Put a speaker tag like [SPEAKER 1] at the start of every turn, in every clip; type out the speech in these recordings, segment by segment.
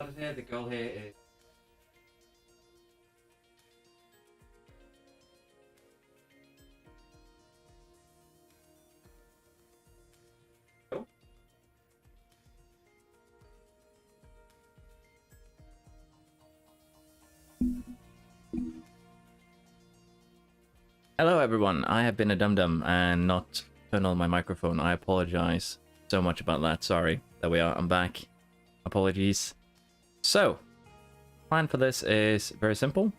[SPEAKER 1] Here, the goal here is Hello everyone, I have been a dum-dum and not turned on my microphone. I apologize so much about that. Sorry. There we are, I'm back. Apologies. So, plan for this is very simple.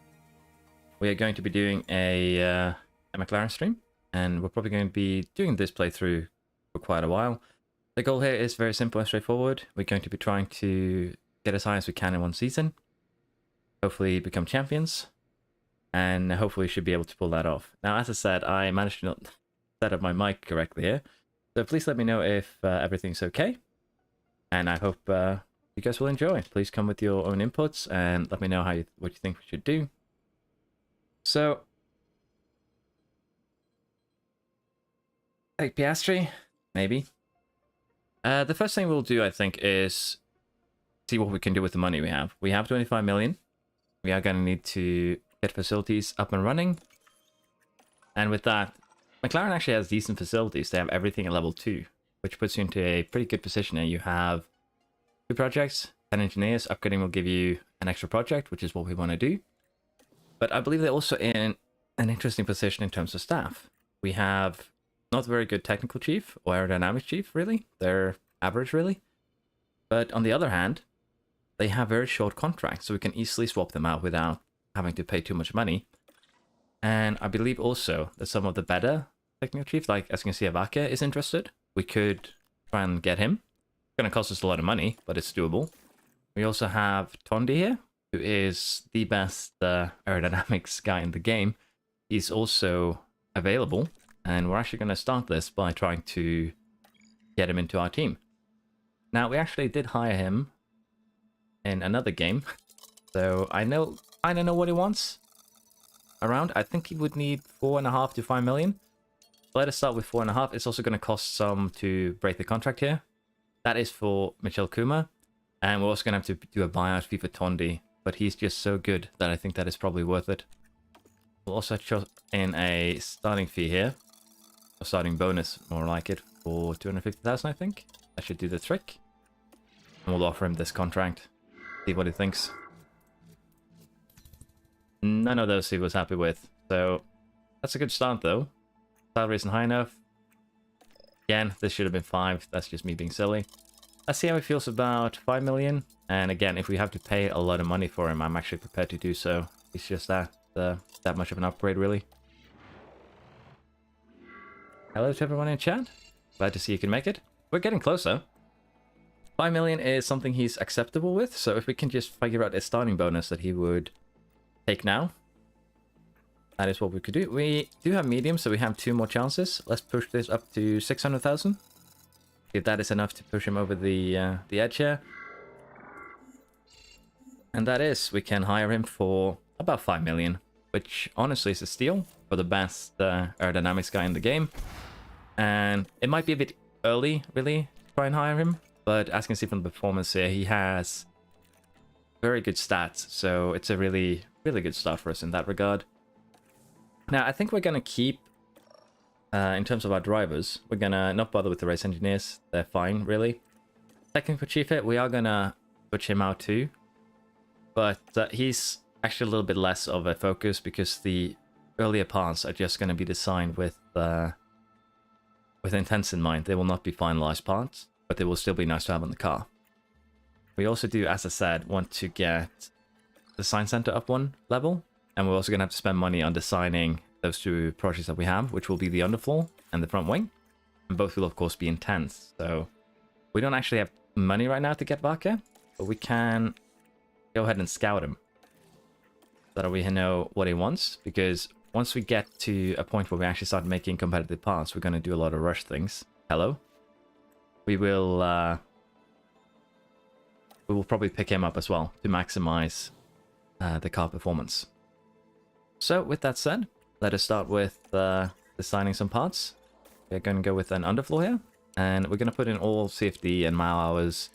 [SPEAKER 1] We are going to be doing a McLaren stream, and we're probably going to be doing this playthrough for quite a while. The goal here is very simple and straightforward. We're going to be trying to get as high as we can in one season, hopefully become champions, and hopefully should be able to pull that off. Now, as I said, I managed to not set up my mic correctly here, so please let me know if everything's okay, and I hope you guys will enjoy. Please come with your own inputs and let me know what you think we should do. So, take Piastri, maybe. The first thing we'll do, I think, is see what we can do with the money we have. We have 25 million. We are going to need to get facilities up and running. And with that, McLaren actually has decent facilities. They have everything at level 2, which puts you into a pretty good position. And you have 2 projects, 10 engineers. Upgrading will give you an extra project, which is what we want to do. But I believe they're also in an interesting position in terms of staff. We have not a very good technical chief or aerodynamics chief, really. They're average, really. But on the other hand, they have very short contracts, so we can easily swap them out without having to pay too much money. And I believe also that some of the better technical chiefs, like as you can see, Avaka is interested. We could try and get him. It's going to cost us a lot of money, but it's doable. We also have Tondi here, who is the best aerodynamics guy in the game. He's also available, and we're actually going to start this by trying to get him into our team. Now, we actually did hire him in another game, so I don't know what he wants around. I think he would need 4.5 to 5 million. Let us start with 4.5. It's also going to cost some to break the contract here. That is for Michel Kuma, and we're also going to have to do a buyout fee for Tondi, but he's just so good that I think that is probably worth it. We'll also chuck in a starting fee here, or starting bonus, more like it, for 250,000, I think. That should do the trick. And we'll offer him this contract, see what he thinks. None of those he was happy with, so that's a good start though. Salary isn't high enough. Again, this should have been 5. That's just me being silly. Let's see how he feels about 5 million. And again, if we have to pay a lot of money for him, I'm actually prepared to do so. It's just that much of an upgrade, really. Hello to everyone in chat. Glad to see you can make it. We're getting closer. 5 million is something he's acceptable with, so if we can just figure out a starting bonus that he would take now, that is what we could do. We do have medium, so we have 2 more chances. Let's push this up to 600,000. If that is enough to push him over the edge here. And that is, we can hire him for about 5 million, which honestly is a steal for the best aerodynamics guy in the game. And it might be a bit early, really, to try and hire him, but as you can see from the performance here, he has very good stats, so it's a really good start for us in that regard. Now, I think we're going to keep, in terms of our drivers, we're going to not bother with the race engineers. They're fine, really. Technical chief here, we are going to switch him out too. But he's actually a little bit less of a focus because the earlier parts are just going to be designed with intents in mind. They will not be finalized parts, but they will still be nice to have on the car. We also do, as I said, want to get the design center up 1 level, and we're also going to have to spend money on designing those 2 projects that we have, which will be the underfloor and the front wing, and both will of course be intense. So we don't actually have money right now to get Vaka, but we can go ahead and scout him so that we know what he wants, because once we get to a point where we actually start making competitive parts, we're going to do a lot of rush things. Hello. We will probably pick him up as well to maximize the car performance. So with that said, let us start with designing some parts. We're going to go with an underfloor here, and we're going to put in all CFD and mile hours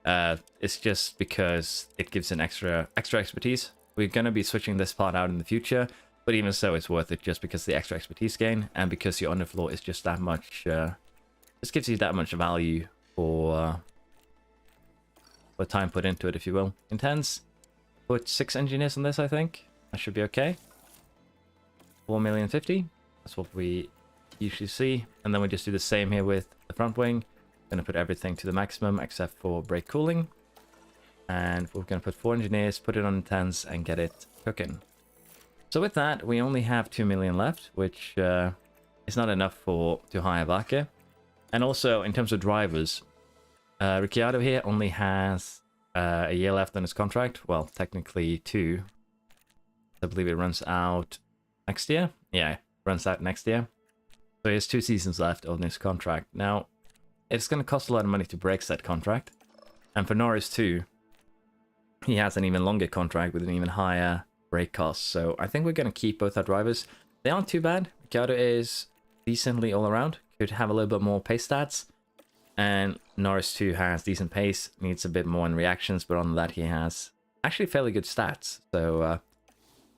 [SPEAKER 1] It's just because it gives an extra expertise. We're going to be switching this part out in the future, but even so, it's worth it just because the extra expertise gain and because your underfloor is just that much. This gives you that much value for time put into it, if you will. Intense. Put 6 engineers on this, I think. That should be okay. 4,050,000. That's what we usually see. And then we just do the same here with the front wing. Going to put everything to the maximum except for brake cooling. And we're going to put 4 engineers, put it on intense, and get it cooking. So with that, we only have 2 million left, which is not enough to hire Vaca. And also, in terms of drivers, Ricciardo here only has a year left on his contract. Well, technically 2. I believe it runs out next year. Yeah, it runs out next year. So he has 2 seasons left on his contract. Now, it's going to cost a lot of money to break that contract. And for Norris too, he has an even longer contract with an even higher break cost. So I think we're going to keep both our drivers. They aren't too bad. Ricciardo is decently all around. Could have a little bit more pace stats. And Norris too has decent pace. Needs a bit more in reactions, but on that he has actually fairly good stats. So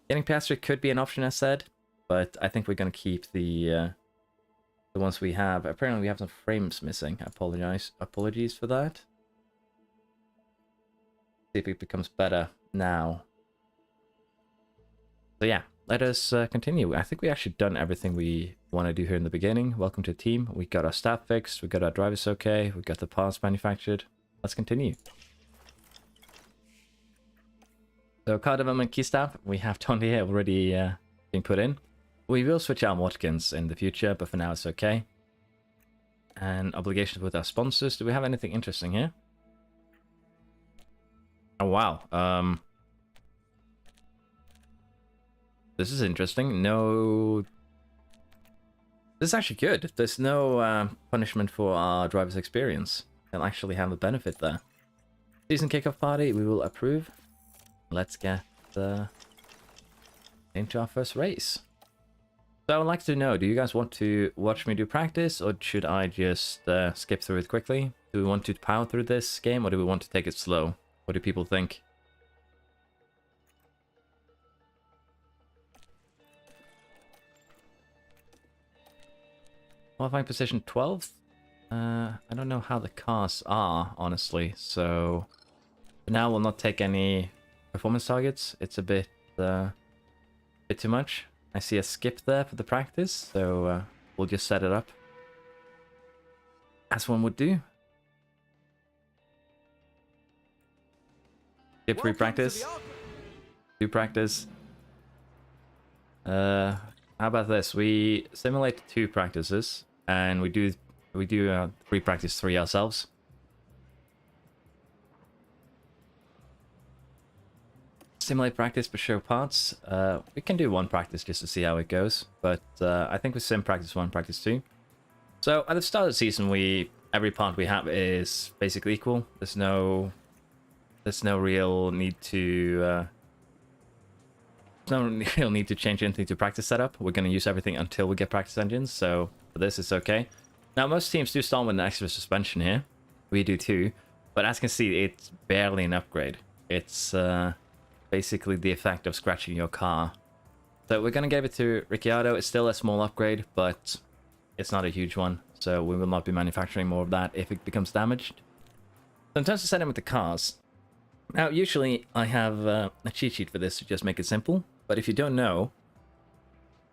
[SPEAKER 1] getting Piastri could be an option, as said. But I think we're going to keep the ones we have. Apparently we have some frames missing. Apologies for that. See if it becomes better now. So yeah, let us continue. I think we actually done everything we want to do here in the beginning. Welcome to the team. We got our staff fixed. We got our drivers okay. We got the parts manufactured. Let's continue. So car development key staff, we have Tony here already being put in. We will switch out Watkins in the future, but for now it's okay. And obligations with our sponsors. Do we have anything interesting here? Oh wow. This is interesting. No, this is actually good. There's no punishment for our driver's experience. They'll actually have a benefit there. Season kickoff party, we will approve. Let's get into our first race. So I would like to know, do you guys want to watch me do practice, or should I just skip through it quickly? Do we want to power through this game, or do we want to take it slow? What do people think? Qualifying position 12th? I don't know how the cars are, honestly, so for now we'll not take any performance targets. It's a bit too much. I see a skip there for the practice, so we'll just set it up as one would do. Skip free practice. Do practice. How about this? We simulate 2 practices, and we do free practice 3 ourselves. Simulate practice but show parts. We can do 1 practice just to see how it goes, but I think we sim practice 1, practice 2. So at the start of the season, every part we have is basically equal. There's no real need to change anything to practice setup. We're going to use everything until we get practice engines, so for this it's okay. Now most teams do start with an extra suspension here. We do too, but as you can see, it's barely an upgrade. It's basically the effect of scratching your car. So we're going to give it to Ricciardo. It's still a small upgrade, but it's not a huge one, so we will not be manufacturing more of that if it becomes damaged. So in terms of setting with the cars, now usually I have a cheat sheet for this to just make it simple, but if you don't know,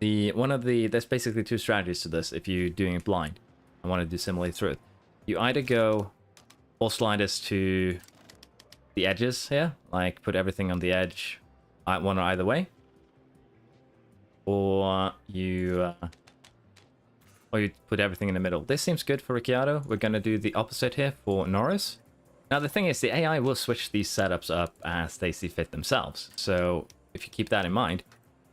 [SPEAKER 1] there's basically 2 strategies to this if you're doing it blind. I want to do simulate through it. You either go all sliders to the edges here, like put everything on the edge, one or either way, or you put everything in the middle. This seems good for Ricciardo. We're going to do the opposite here for Norris. Now the thing is, the AI will switch these setups up as they see fit themselves. So if you keep that in mind,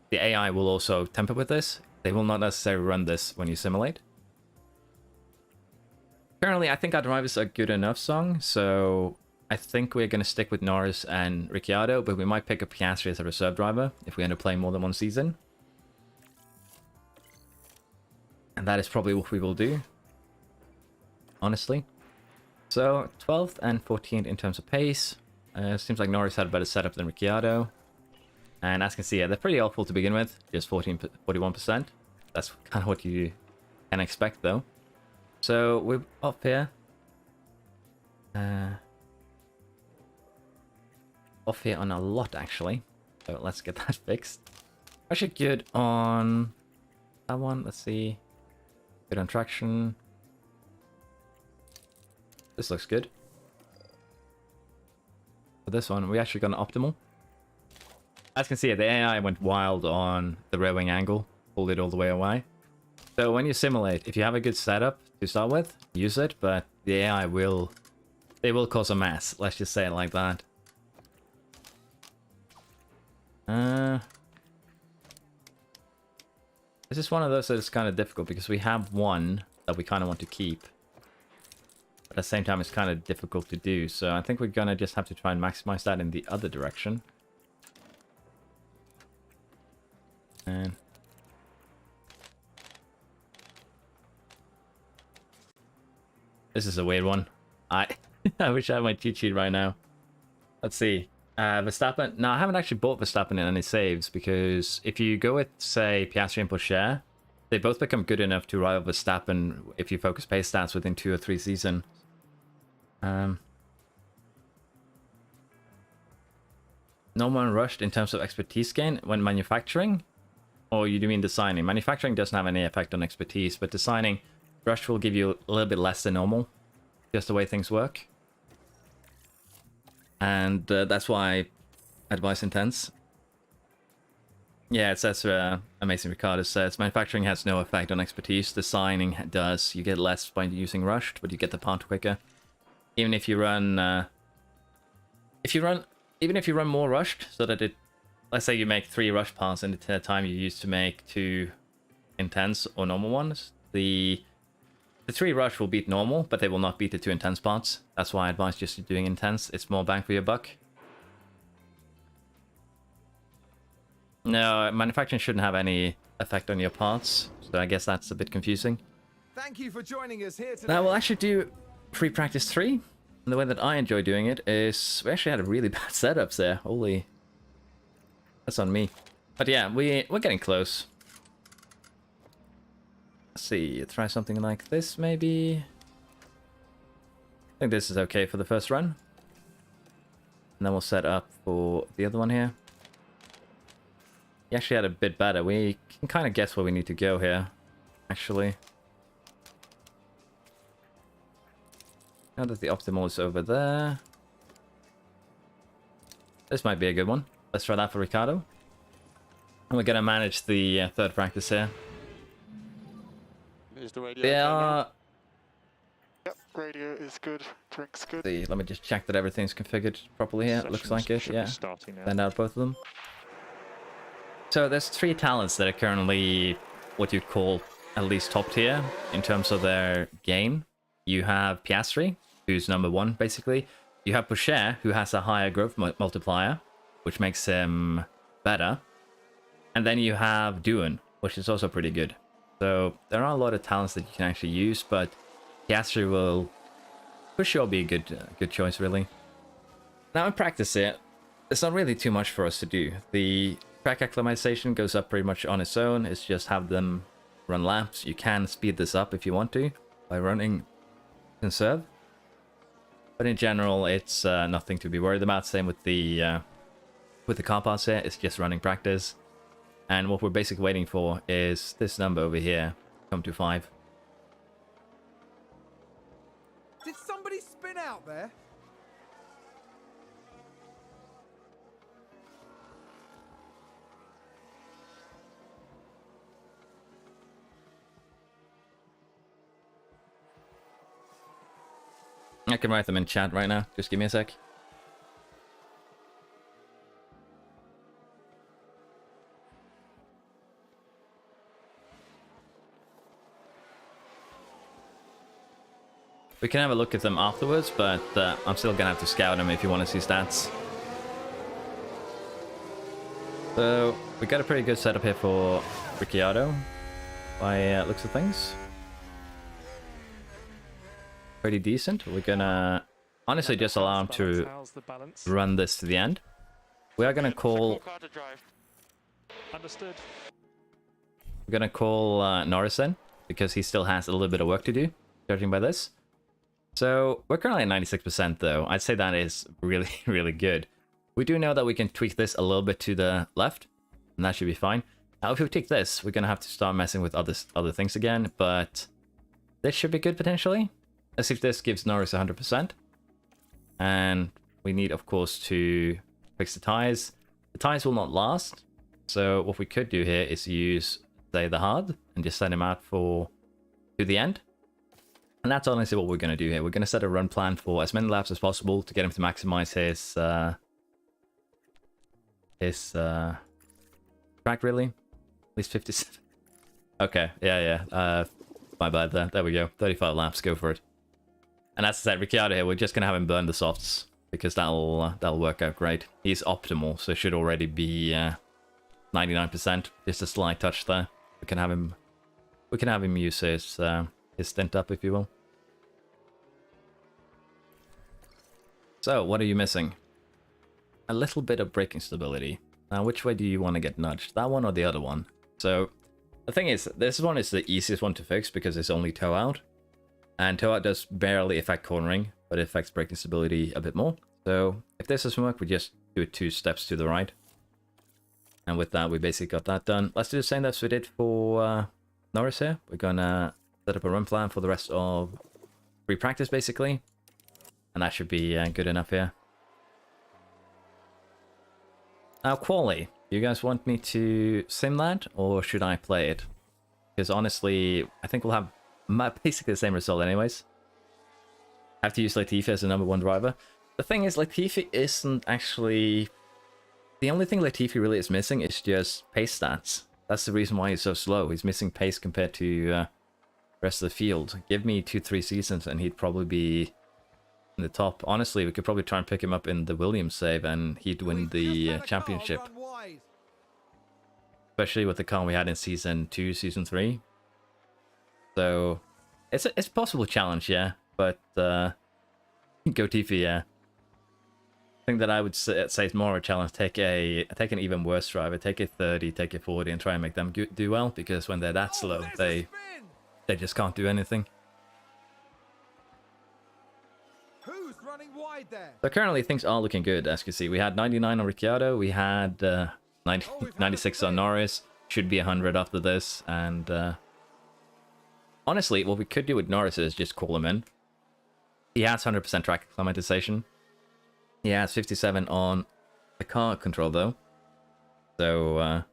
[SPEAKER 1] the AI will also temper with this. They will not necessarily run this when you simulate. Currently, I think our drivers are good enough, Song, so I think we're going to stick with Norris and Ricciardo, but we might pick up Piastri as a reserve driver if we end up playing more than 1 season. And that is probably what we will do, honestly. So 12th and 14th in terms of pace. Seems like Norris had a better setup than Ricciardo. And as you can see, yeah, they're pretty awful to begin with. Just 41%. That's kind of what you can expect though. So we're up here. Off here on a lot actually. So let's get that fixed. Actually good on that one. Let's see. Good on traction. This looks good. For this one, we actually got an optimal. As you can see, the AI went wild on the rear wing angle. Pulled it all the way away. So when you simulate, if you have a good setup to start with, use it. But the AI will... They will cause a mess. Let's just say it like that. This is one of those that's kind of difficult because we have one that we kind of want to keep. But at the same time, it's kind of difficult to do. So I think we're going to just have to try and maximize that in the other direction. And this is a weird one. I wish I had my cheat sheet right now. Let's see. Verstappen. No, I haven't actually bought Verstappen in any saves because if you go with, say, Piastri and Pourchaire, they both become good enough to rival Verstappen if you focus pace stats within 2 or 3 seasons. No one rushed in terms of expertise gain when manufacturing? Or you do mean designing? Manufacturing doesn't have any effect on expertise, but designing, rush will give you a little bit less than normal. Just the way things work. And that's why I advise intense. Yeah, it says, Amazing Ricardo says, manufacturing has no effect on expertise. Designing does. You get less by using rushed, but you get the part quicker. Even if you run... even if you run more rushed, so that it... Let's say you make 3 rush parts in the time you used to make 2 intense or normal ones. The 3 rush will beat normal, but they will not beat the 2 intense parts. That's why I advise just doing intense. It's more bang for your buck. No, manufacturing shouldn't have any effect on your parts, so I guess that's a bit confusing.
[SPEAKER 2] Thank you for joining us here today.
[SPEAKER 1] Now we'll actually do free practice 3. And the way that I enjoy doing it is we actually had a really bad setups there. Holy, that's on me. But yeah, we're getting close. Let's see, try something like this maybe. I think this is okay for the first run. And then we'll set up for the other one here. He actually had a bit better. We can kind of guess where we need to go here, actually. Now that the optimal is over there. This might be a good one. Let's try that for Ricardo. And we're going to manage the third practice here.
[SPEAKER 3] Is the radio
[SPEAKER 1] They
[SPEAKER 3] okay
[SPEAKER 1] are...
[SPEAKER 3] now? Yep, radio is good. Drink's good.
[SPEAKER 1] See, let me just check that everything's configured properly here. It looks like it,
[SPEAKER 3] Should
[SPEAKER 1] yeah.
[SPEAKER 3] be starting now.
[SPEAKER 1] Send out both of them. So there's 3 talents that are currently what you'd call at least top tier in terms of their gain. You have Piastri, who's number 1 basically. You have Pourchaire, who has a higher growth multiplier, which makes him better. And then you have Duan, which is also pretty good. So there are a lot of talents that you can actually use, but Piastri will for sure be a good choice, really. Now in practice here, there's not really too much for us to do. The track acclimatization goes up pretty much on its own. It's just have them run laps. You can speed this up if you want to by running conserve. But in general, it's nothing to be worried about. Same with the car parts here. It's just running practice. And what we're basically waiting for is this number over here come to 5.
[SPEAKER 2] Did somebody spin out there?
[SPEAKER 1] I can write them in chat right now. Just give me a sec. We can have a look at them afterwards, but I'm still gonna have to scout them if you want to see stats. So we got a pretty good setup here for Ricciardo, by looks of things. pretty decent. We're gonna honestly just allow him to
[SPEAKER 3] How's the balance?
[SPEAKER 1] run this to the end. We are gonna call.
[SPEAKER 3] Car to drive. Understood.
[SPEAKER 1] We're gonna call Norris in because he still has a little bit of work to do, judging by this. So we're currently at 96% though. I'd say that is really, really good. We do know that we can tweak this a little bit to the left, and that should be fine. Now, if we tweak this, we're gonna have to start messing with other things again, but this should be good potentially. Let's see if this gives Norris 100%. And we need, of course, to fix the tires. The tires will not last, so what we could do here is use, say, the hard, and just send him out to the end. And that's honestly what we're going to do here. We're going to set a run plan for as many laps as possible to get him to maximize his track, really. At least 57. Okay, yeah. My bad there. There we go. 35 laps, go for it. And as I said, Ricciardo here, we're just going to have him burn the softs, because that'll work out great. He's optimal, so it should already be 99%. Just a slight touch there. We can have him use his stint up, if you will. So, what are you missing? A little bit of braking stability. Now, which way do you want to get nudged? That one or the other one? So, the thing is, this one is the easiest one to fix because it's only toe out. And toe out does barely affect cornering, but it affects braking stability a bit more. So, if this doesn't work, we just do it 2 steps to the right. And with that, we basically got that done. Let's do the same as we did for Norris here. We're gonna set up a run plan for the rest of free practice, basically. And that should be good enough here. Now, quali. Do you guys want me to sim that, or should I play it? Because honestly, I think we'll have basically the same result anyways. I have to use Latifi as the #1 driver. The thing is, Latifi isn't actually... The only thing Latifi really is missing is just pace stats. That's the reason why he's so slow. He's missing pace compared to the rest of the field. Give me 2-3 seasons and he'd probably be in the top. Honestly, we could probably try and pick him up in the Williams save and he'd win the championship. Especially with the car we had in Season 2, Season 3. So, it's a possible challenge, yeah. But, go Tifi, yeah. Thing that I would say is more a challenge. Take an even worse driver, take a 30, take a 40, and try and make them do well. Because when they're that slow, they just can't do anything.
[SPEAKER 2] Who's running wide there?
[SPEAKER 1] So currently things are looking good. As you can see, we had 99 on Ricciardo, we had 96 on Norris. Should be 100 after this. And honestly, what we could do with Norris is just call him in. He has 100% track acclimatization. He has 57 on the car control though. So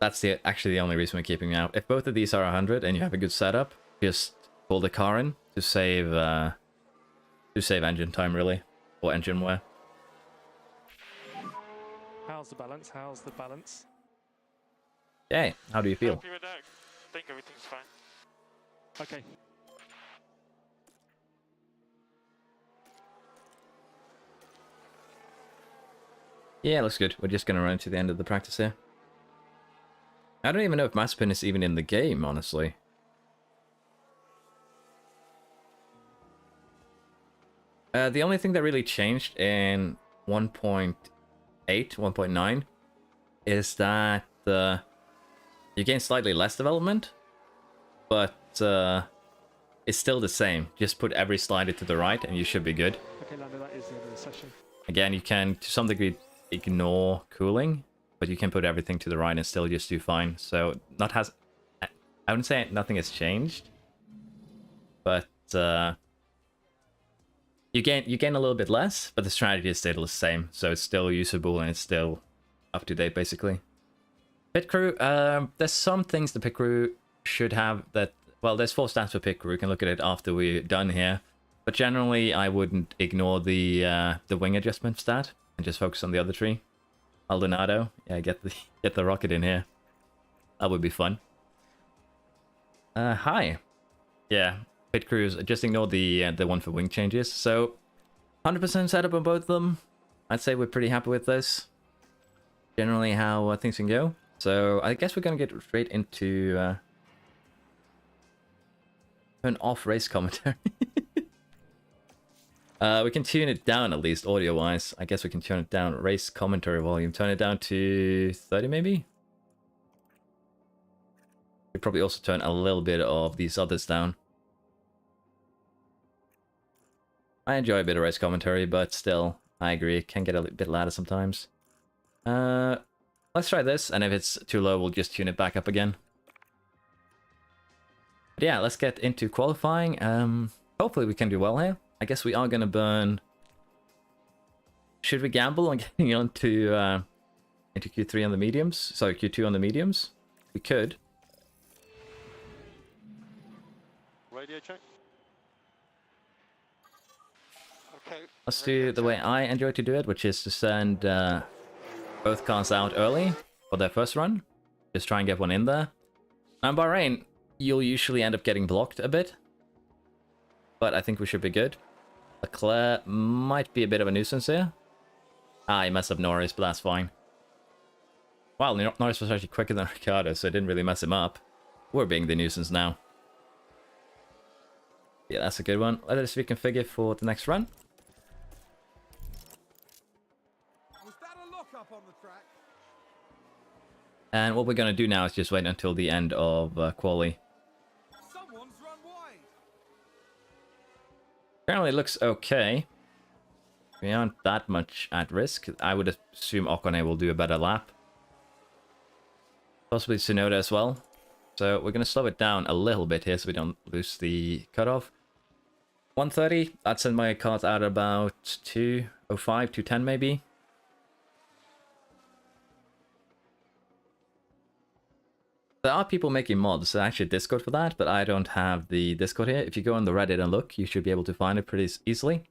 [SPEAKER 1] that's actually the only reason we're keeping him out. If both of these are 100 and you have a good setup, just pull the car in to save engine time really, or engine wear.
[SPEAKER 3] How's the balance? How's the balance?
[SPEAKER 1] Yay, how do you feel?
[SPEAKER 3] Happy with that? I think everything's fine. Okay.
[SPEAKER 1] Yeah, looks good. We're just going to run to the end of the practice here. I don't even know if Mazepin is even in the game, honestly. The only thing that really changed in 1.8, 1.9 is that you gain slightly less development, but it's still the same. Just put every slider to the right and you should be good.
[SPEAKER 3] Okay, Lando, that is the end of the session.
[SPEAKER 1] Again, you can, to some degree, ignore cooling, but you can put everything to the right and still just do fine. So, I wouldn't say nothing has changed, but you gain a little bit less, but the strategy is still the same. So it's still usable and it's still up to date, basically. Pit crew, there's some things the pit crew should have that. Well, there's 4 stats for pit crew. We can look at it after we're done here. But generally, I wouldn't ignore the wing adjustment stat and just focus on the other tree. Aldonado, yeah, get the rocket in here. That would be fun. Hi. Yeah, pit crews, just ignore the one for wing changes. So, 100% setup on both of them. I'd say we're pretty happy with this. Generally how things can go. So, I guess we're going to get straight into Turn off race commentary. We can tune it down at least audio-wise. I guess we can turn it down. Race commentary volume. Turn it down to 30 maybe? We'd probably also turn a little bit of these others down. I enjoy a bit of race commentary, but still, I agree, it can get a bit louder sometimes. Let's try this, and if it's too low, we'll just tune it back up again. But yeah, let's get into qualifying. Hopefully we can do well here. I guess we are going to burn... Should we gamble on getting onto into Q3 on the mediums? Sorry, Q2 on the mediums? We could.
[SPEAKER 3] Radio check. Okay.
[SPEAKER 1] Let's do the way I enjoy to do it, which is to send both cars out early for their first run. Just try and get one in there. Now in Bahrain, you'll usually end up getting blocked a bit. But I think we should be good. Leclerc might be a bit of a nuisance here. Ah, he messed up Norris, but that's fine. Wow, Norris was actually quicker than Ricciardo, so it didn't really mess him up. We're being the nuisance now. Yeah, that's a good one. Let us reconfigure for the next run.
[SPEAKER 2] Was that a lock-up on the track?
[SPEAKER 1] And what we're going to do now is just wait until the end of quali.
[SPEAKER 2] Someone's run wide.
[SPEAKER 1] Apparently it looks okay. We aren't that much at risk. I would assume Okone will do a better lap. Possibly Tsunoda as well. So we're going to slow it down a little bit here so we don't lose the cutoff. 130, I'd send my cars out about 205, 210 maybe. There are people making mods. There's actually a Discord for that, but I don't have the Discord here. If you go on the Reddit and look, you should be able to find it pretty easily.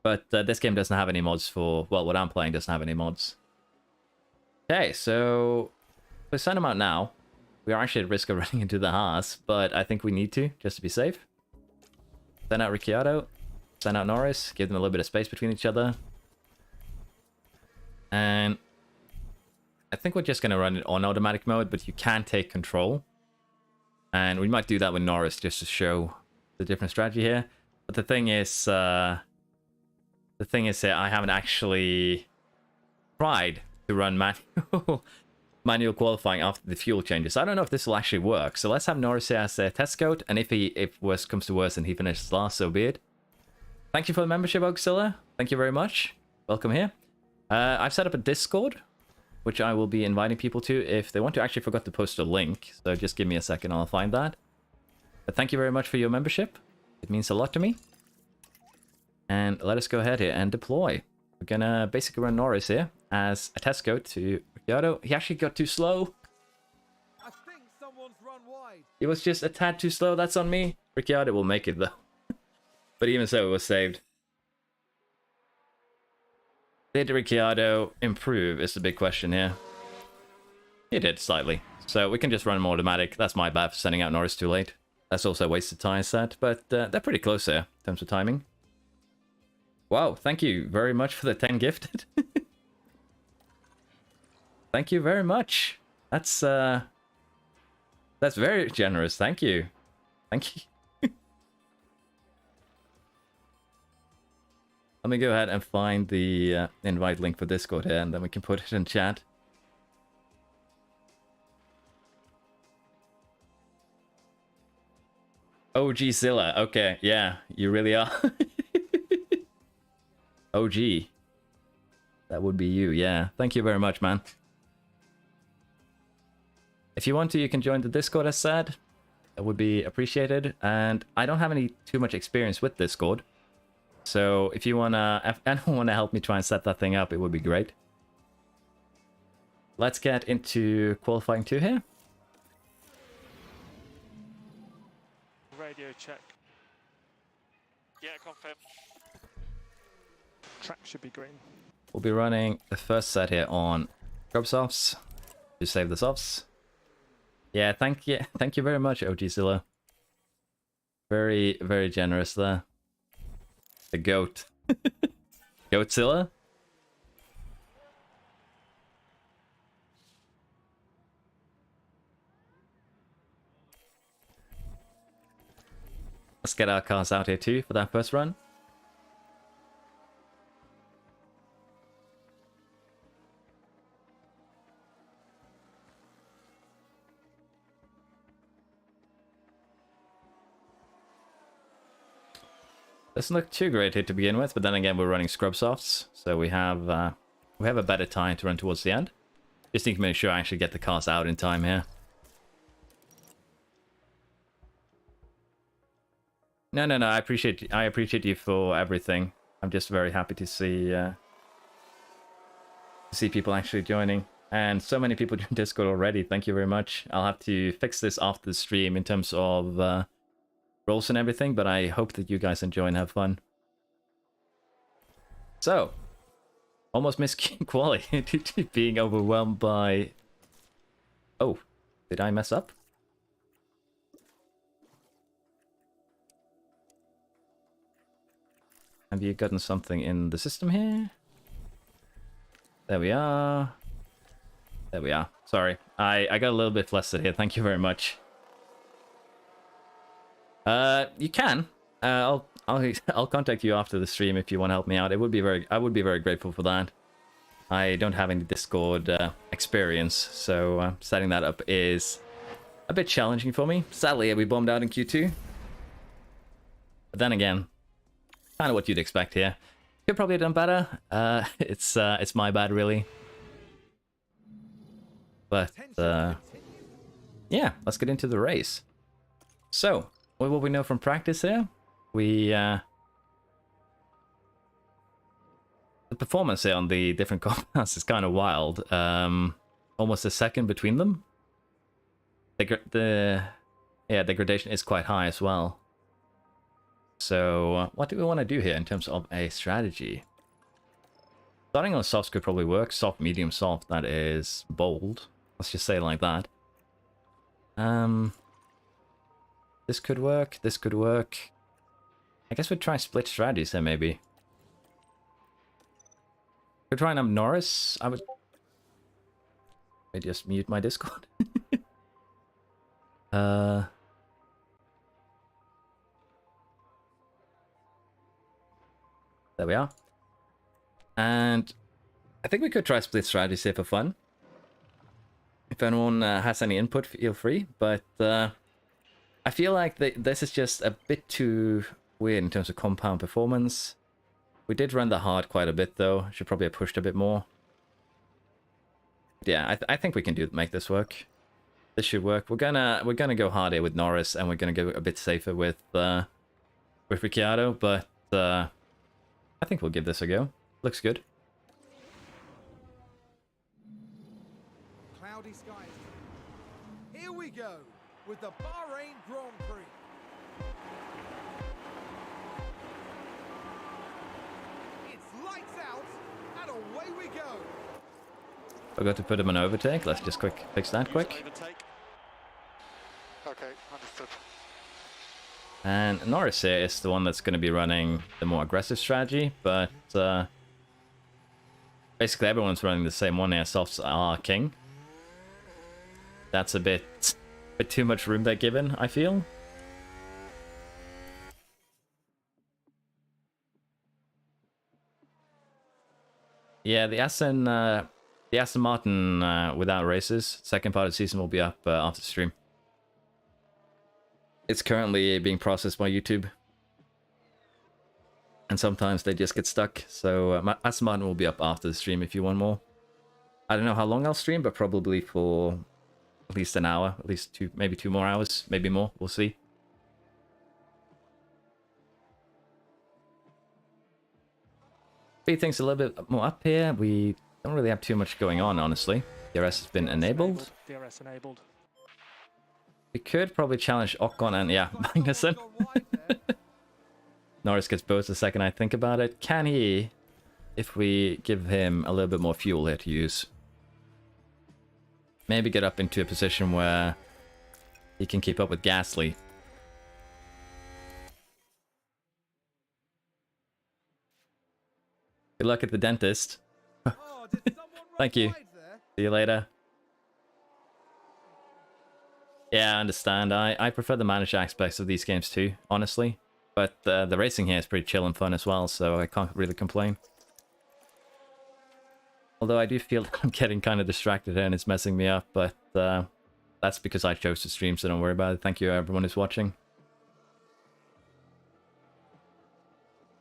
[SPEAKER 1] But this game doesn't have any mods for... Well, what I'm playing doesn't have any mods. Okay, so... we send them out now. We are actually at risk of running into the Haas, but I think we need to, just to be safe. Send out Ricciardo. Send out Norris. Give them a little bit of space between each other. And... I think we're just going to run it on automatic mode, but you can take control. And we might do that with Norris just to show the different strategy here. But the thing is here, I haven't actually tried to run manual qualifying after the fuel changes. I don't know if this will actually work. So let's have Norris here as a test code. And if worse comes to worse and he finishes last, so be it. Thank you for the membership, Oxilla. Thank you very much. Welcome here. I've set up a Discord, which I will be inviting people to if they want to. Actually forgot to post a link, so just give me a second, I'll find that. But thank you very much for your membership. It means a lot to me. And let us go ahead here and deploy. We're gonna basically run Norris here as a test code to Ricciardo. He actually got too slow.
[SPEAKER 2] I think someone's run wide.
[SPEAKER 1] He was just a tad too slow, that's on me. Ricciardo will make it though. But even so, it was saved. Did Ricciardo improve is the big question here. He did, slightly. So we can just run more automatic. That's my bad for sending out Norris too late. That's also a wasted tyre set, but they're pretty close here in terms of timing. Wow, thank you very much for the 10 gifted. Thank you very much. That's very generous, thank you. Thank you. Let me go ahead and find the invite link for Discord here, and then we can put it in chat. OG Zilla. Okay, yeah, you really are. OG. That would be you, yeah. Thank you very much, man. If you want to, you can join the Discord, as said. That would be appreciated. And I don't have too much experience with Discord. So if anyone wanna help me try and set that thing up, it would be great. Let's get into qualifying 2 here.
[SPEAKER 3] Radio check. Yeah, confirm. Track should be green.
[SPEAKER 1] We'll be running the first set here on scrub softs to save the softs. Yeah, thank you very much, OG Zilla. Very, very generous there. The goat. Goatzilla? Let's get our cars out here too for that first run. Doesn't look too great here to begin with, but then again we're running scrub softs, so we have a better time to run towards the end. Just need to make sure I actually get the cars out in time here. No, I appreciate you for everything. I'm just very happy to see people actually joining, and so many people join Discord already. Thank you very much. I'll have to fix this after the stream in terms of roles and everything, but I hope that you guys enjoy and have fun. So, almost missed quality due to being overwhelmed by... Oh, did I mess up? Have you gotten something in the system here? There we are. There we are. Sorry, I got a little bit flustered here. Thank you very much. You can. I'll contact you after the stream if you want to help me out. I would be very grateful for that. I don't have any Discord experience, so setting that up is a bit challenging for me. Sadly, we bombed out in Q2. But then again, kind of what you'd expect here. Could probably have done better. It's my bad, really. But yeah, let's get into the race. So, what we know from practice here, the performance here on the different compounds is kind of wild. Almost a second between them. The degradation is quite high as well. So, what do we want to do here in terms of a strategy? Starting on softs could probably work. Soft, medium, soft, that is bold. Let's just say it like that. This could work, this could work. I guess we'd try split strategies there, maybe. Could try and up Norris. I just mute my Discord. There we are. And I think we could try split strategies here for fun. If anyone has any input, feel free. But I feel like this is just a bit too weird in terms of compound performance. We did run the hard quite a bit though. Should probably have pushed a bit more. Yeah, I think we can make this work. This should work. We're gonna go hard here with Norris, and we're gonna go a bit safer with Ricciardo, but I think we'll give this a go. Looks good.
[SPEAKER 2] Cloudy skies. Here we go with the Bahrain Grand Prix. It's lights out and away we go.
[SPEAKER 1] Forgot to put him on overtake. Let's just fix that quick.
[SPEAKER 3] Okay, understood.
[SPEAKER 1] And Norris here is the one that's going to be running the more aggressive strategy, but basically everyone's running the same one here. Softs are king. That's a bit too much room they're given, I feel. Yeah, the Aston Martin without races, second part of the season will be up after the stream. It's currently being processed by YouTube. And sometimes they just get stuck. So Aston Martin will be up after the stream if you want more. I don't know how long I'll stream, but probably for at least an hour. At least maybe 2 more hours. Maybe more. We'll see. Speed things a little bit more up here. We don't really have too much going on, honestly. DRS has been enabled.
[SPEAKER 3] DRS enabled.
[SPEAKER 1] We could probably challenge Ocon and, yeah, Magnussen. Norris gets both the second I think about it. Can he, if we give him a little bit more fuel here to use? Maybe get up into a position where he can keep up with Gasly. Good luck at the dentist.
[SPEAKER 2] Oh, did someone run
[SPEAKER 1] Thank you.
[SPEAKER 2] wide there?
[SPEAKER 1] See you later. Yeah, I understand. I prefer the managed aspects of these games too, honestly. But the racing here is pretty chill and fun as well, so I can't really complain. Although I do feel I'm getting kind of distracted here and it's messing me up, but that's because I chose to stream, so don't worry about it. Thank you everyone who's watching.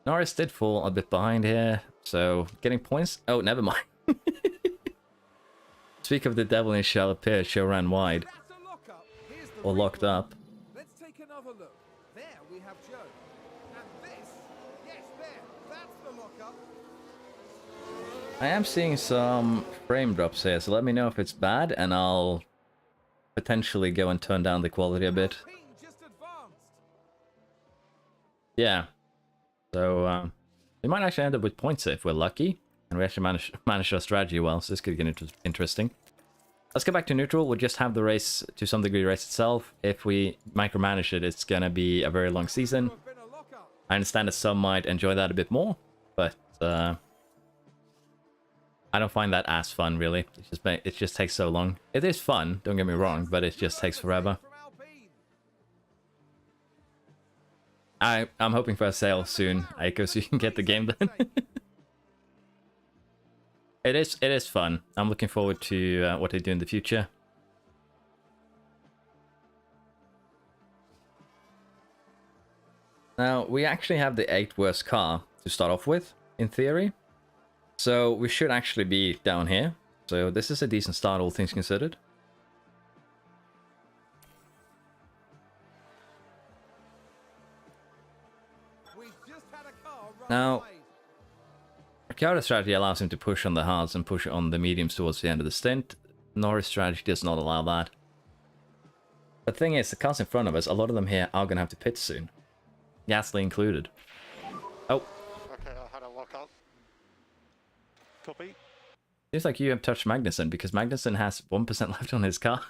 [SPEAKER 1] Norris did fall a bit behind here, so getting points? Oh, never mind. Speak of the devil in shall appear, show ran wide.
[SPEAKER 2] That's a lock-up. Here's the
[SPEAKER 1] Or locked
[SPEAKER 2] replay.
[SPEAKER 1] up.
[SPEAKER 2] Let's take another look. There we have Joe. And this, yes, there, that's the lock-up.
[SPEAKER 1] I am seeing some frame drops here, so let me know if it's bad, and I'll potentially go and turn down the quality a bit.
[SPEAKER 2] Alpine just advanced.
[SPEAKER 1] Yeah. So, we might actually end up with points if we're lucky, and we actually manage our strategy well, so this could get interesting. Let's go back to neutral. We'll just have the race, to some degree, race itself. If we micromanage it, it's gonna be a very long season.
[SPEAKER 2] Have been a lock-up.
[SPEAKER 1] I understand that some might enjoy that a bit more, but I don't find that as fun, really. It just takes so long. It is fun, don't get me wrong, but it just takes forever.
[SPEAKER 2] From Alpine.
[SPEAKER 1] I'm hoping for a sale soon, Aiko, so you can get the game done. It is fun. I'm looking forward to what they do in the future. Now, we actually have the 8th worst car to start off with, in theory. So we should actually be down here. So this is a decent start, all things considered.
[SPEAKER 2] We just had a car run
[SPEAKER 1] Now,
[SPEAKER 2] away.
[SPEAKER 1] Ricciardo's strategy allows him to push on the hards and push on the mediums towards the end of the stint. Norris' strategy does not allow that. The thing is, the cars in front of us, a lot of them here are going to have to pit soon. Gasly included. Oh,
[SPEAKER 3] Okay, I had a lockout. Copy.
[SPEAKER 1] seems like you have touched Magnussen, because Magnussen has 1% left on his car.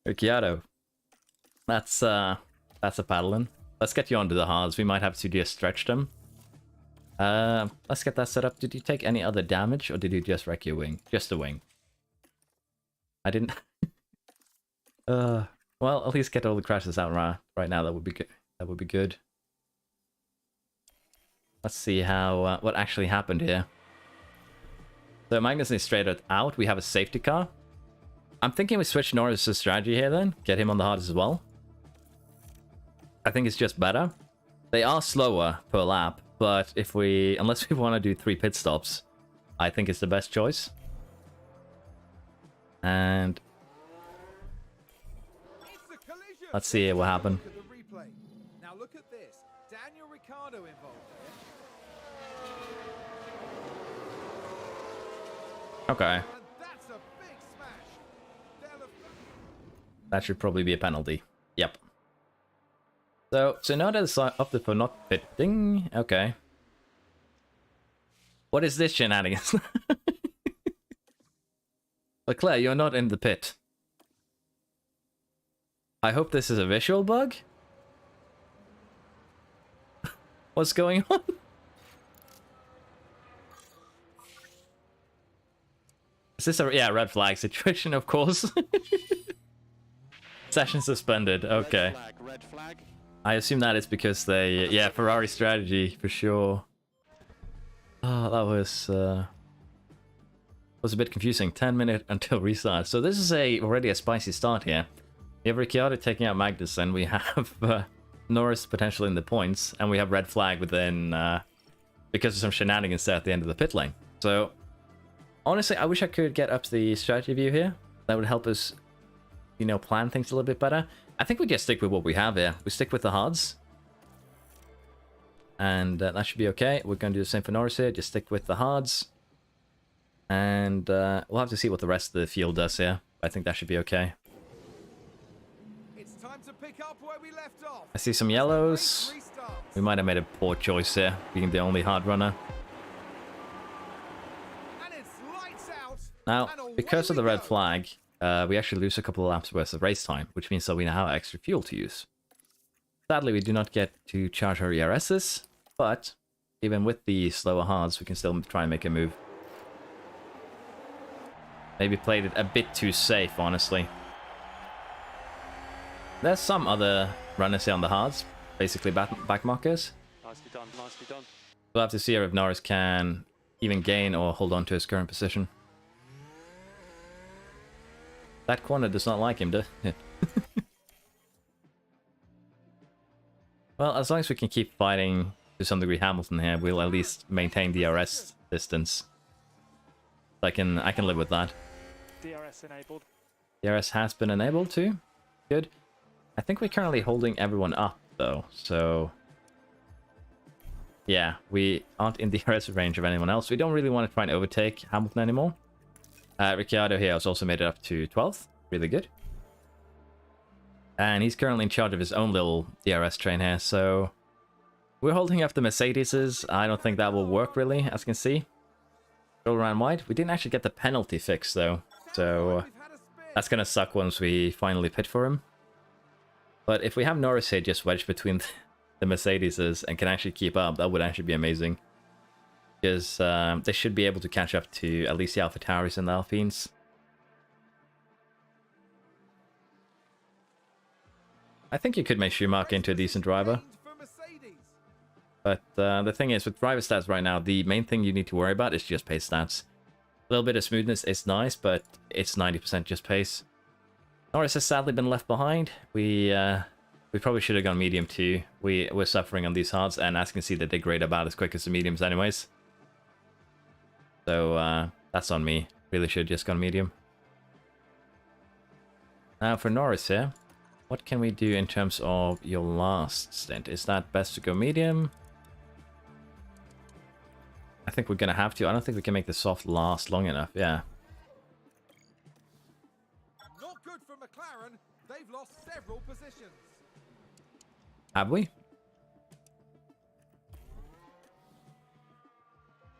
[SPEAKER 1] Ricciardo. That's a paddling. Let's get you onto the hards. We might have to just stretch them. Let's get that set up. Did you take any other damage, or did you just wreck your wing? Just the wing. I didn't... well, at least get all the crashes out right now. That would be good. That would be good. Let's see how what actually happened here. So Magnussen is straight out. We have a safety car. I'm thinking we switch Norris' strategy here then. Get him on the hard as well. I think it's just better. They are slower per lap, but unless we want to do 3 pit stops, I think it's the best choice. And
[SPEAKER 2] It's a collision.
[SPEAKER 1] let's see what happened.
[SPEAKER 2] Look at the replay. Now look at this. Daniel Ricciardo involved there.
[SPEAKER 1] Okay,
[SPEAKER 2] And that's a big smash. They'll have-
[SPEAKER 1] that should probably be a penalty. Yep. So now that it's opted for not pitting, okay. What is this shenanigans? Leclerc, you're not in the pit. I hope this is a visual bug. What's going on? Is this a red flag situation? Of course. Session suspended. Okay.
[SPEAKER 3] Red flag.
[SPEAKER 1] I assume that is because they Ferrari strategy for sure. Oh, that was a bit confusing. 10-minute until restart. So this is already a spicy start here. We have Ricciardo taking out Magnussen. We have Norris potentially in the points, and we have red flag within because of some shenanigans there at the end of the pit lane. So honestly, I wish I could get up the strategy view here. That would help us, plan things a little bit better. I think we just stick with what we have here. We stick with the hards. And that should be okay. We're going to do the same for Norris here. Just stick with the hards. And we'll have to see what the rest of the field does here. I think that should be okay.
[SPEAKER 2] It's time to pick up where we left off.
[SPEAKER 1] I see some yellows.
[SPEAKER 2] Restart.
[SPEAKER 1] We might have made a poor choice here, being the only hard runner.
[SPEAKER 2] And it's lights out.
[SPEAKER 1] Now,
[SPEAKER 2] And away
[SPEAKER 1] because of
[SPEAKER 2] we
[SPEAKER 1] the red
[SPEAKER 2] go.
[SPEAKER 1] flag, we actually lose a couple of laps worth of race time, which means that we now have extra fuel to use. Sadly, we do not get to charge our ERSs, but even with the slower hards, we can still try and make a move. maybe played it a bit too safe, honestly. There's some other runners here on the hards, basically back markers.
[SPEAKER 3] Nicely done, nicely done.
[SPEAKER 1] We'll have to see if Norris can even gain or hold on to his current position. That corner does not like him, does it? Well, as long as we can keep fighting to some degree Hamilton here, we'll at least maintain DRS distance. I can live with that.
[SPEAKER 3] DRS enabled.
[SPEAKER 1] DRS has been enabled too. Good. I think we're currently holding everyone up though, so yeah, we aren't in DRS range of anyone else. We don't really want to try and overtake Hamilton anymore. Ricciardo here has also made it up to 12th. Really good. And he's currently in charge of his own little DRS train here, so we're holding up the Mercedeses. I don't think that will work really, as you can see. Go around wide. We didn't actually get the penalty fix though, so that's gonna suck once we finally pit for him. But if we have Norris here just wedged between the Mercedeses and can actually keep up, that would actually be amazing. Because they should be able to catch up to at least the AlphaTauris and the Alpines. I think you could make Schumacher into a decent driver. But the thing is, with driver stats right now, the main thing you need to worry about is just pace stats. A little bit of smoothness is nice, but it's 90% just pace. Norris has sadly been left behind. We probably should have gone medium too. We're suffering on these hards, and as you can see, they degrade about as quick as the mediums anyways. So that's on me. Really should have just gone medium. Now for Norris here, what can we do in terms of your last stint? Is that best to go medium? I think we're gonna have to. I don't think we can make the soft last long enough. Yeah.
[SPEAKER 2] Not good for McLaren. They've lost several positions.
[SPEAKER 1] Have we?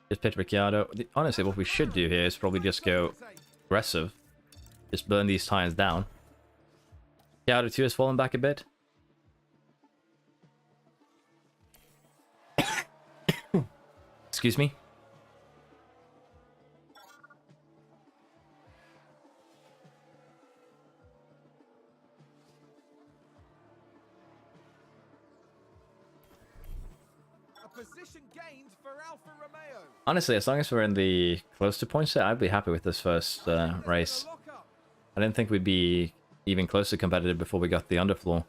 [SPEAKER 1] Just pitch Ricciardo. Honestly, what we should do here is probably just go aggressive. Just burn these tires down. Ricciardo 2 has fallen back a bit. Excuse me.
[SPEAKER 2] A position gained for Alfa Romeo.
[SPEAKER 1] Honestly, as long as we're in the close to points there, I'd be happy with this first race. I didn't think we'd be even close to competitive before we got the underfloor.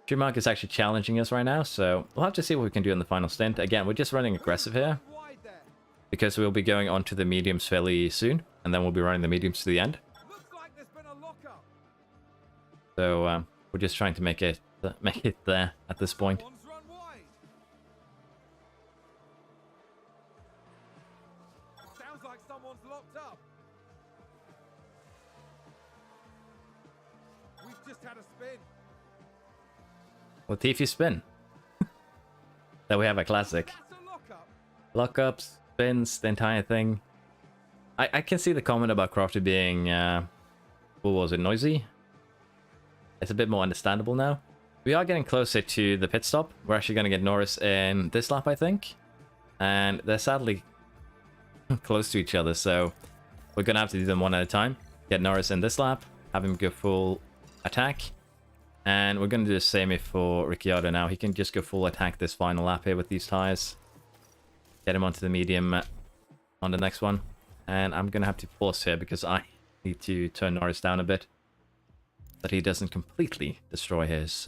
[SPEAKER 1] Schumacher is actually challenging us right now, so we'll have to see what we can do in the final stint. Again, we're just running aggressive here, because we'll be going on to the mediums fairly soon, and then we'll be running the mediums to the end. So we're just trying to make it there at this point.
[SPEAKER 2] Sounds like someone's locked up. We've just had a spin.
[SPEAKER 1] Latifi spin. Then we have a classic.
[SPEAKER 2] That's a lockup.
[SPEAKER 1] Lockups, spins, the entire thing. I can see the comment about Crofty being, what was it, noisy? It's a bit more understandable now. We are getting closer to the pit stop. We're actually going to get Norris in this lap, I think. And they're sadly close to each other, so we're going to have to do them one at a time. Get Norris in this lap, have him go full attack. And we're going to do the same for Ricciardo now. He can just go full attack this final lap here with these tires. Get him onto the medium on the next one. And I'm going to have to pause here because I need to turn Norris down a bit, that he doesn't completely destroy his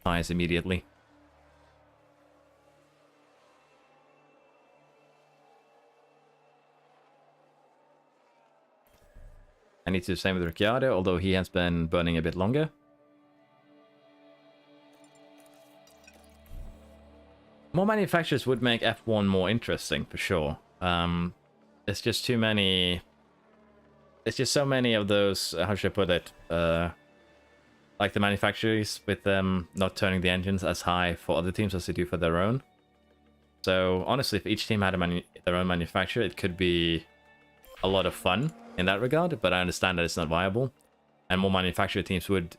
[SPEAKER 1] tires immediately. I need to do the same with Ricciardo, although he has been burning a bit longer. More manufacturers would make F1 more interesting, for sure. There's just too many... It's just so many of those, how should I put it, like the manufacturers with them not turning the engines as high for other teams as they do for their own. So honestly, if each team had their own manufacturer, it could be a lot of fun in that regard, but I understand that it's not viable. And more manufacturer teams would,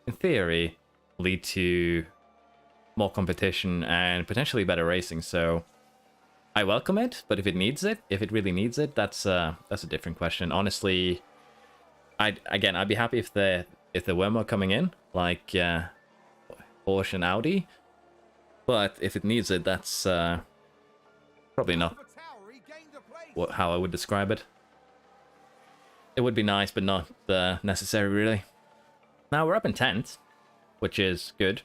[SPEAKER 1] in theory, lead to more competition and potentially better racing. So I welcome it, but if it really needs it, that's a different question. Honestly, I'd be happy if there were more coming in, like Porsche and Audi. But if it needs it, that's probably not how I would describe it. It would be nice, but not necessary, really. Now we're up in 10th, which is good.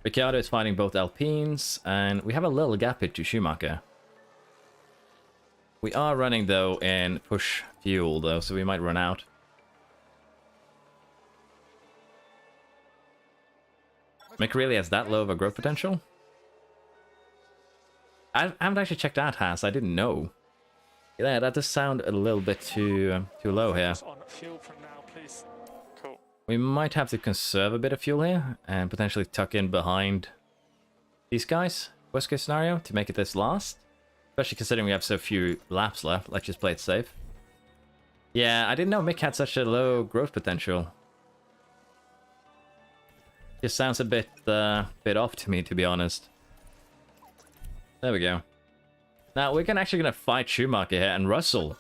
[SPEAKER 1] Ricciardo is fighting both Alpines, and we have a little gap here to Schumacher. We are running, though, in push fuel, though, so we might run out. Mick really has that low of a growth potential? I haven't actually checked out Haas. I didn't know. Yeah, that does sound a little bit too low here.
[SPEAKER 3] On fuel from now, please. Cool.
[SPEAKER 1] We might have to conserve a bit of fuel here and potentially tuck in behind these guys. Worst case scenario to make it this last. Especially considering we have so few laps left. Let's just play it safe. Yeah, I didn't know Mick had such a low growth potential. Just sounds a bit off to me, to be honest. There we go. Now we're actually gonna fight Schumacher here and Russell.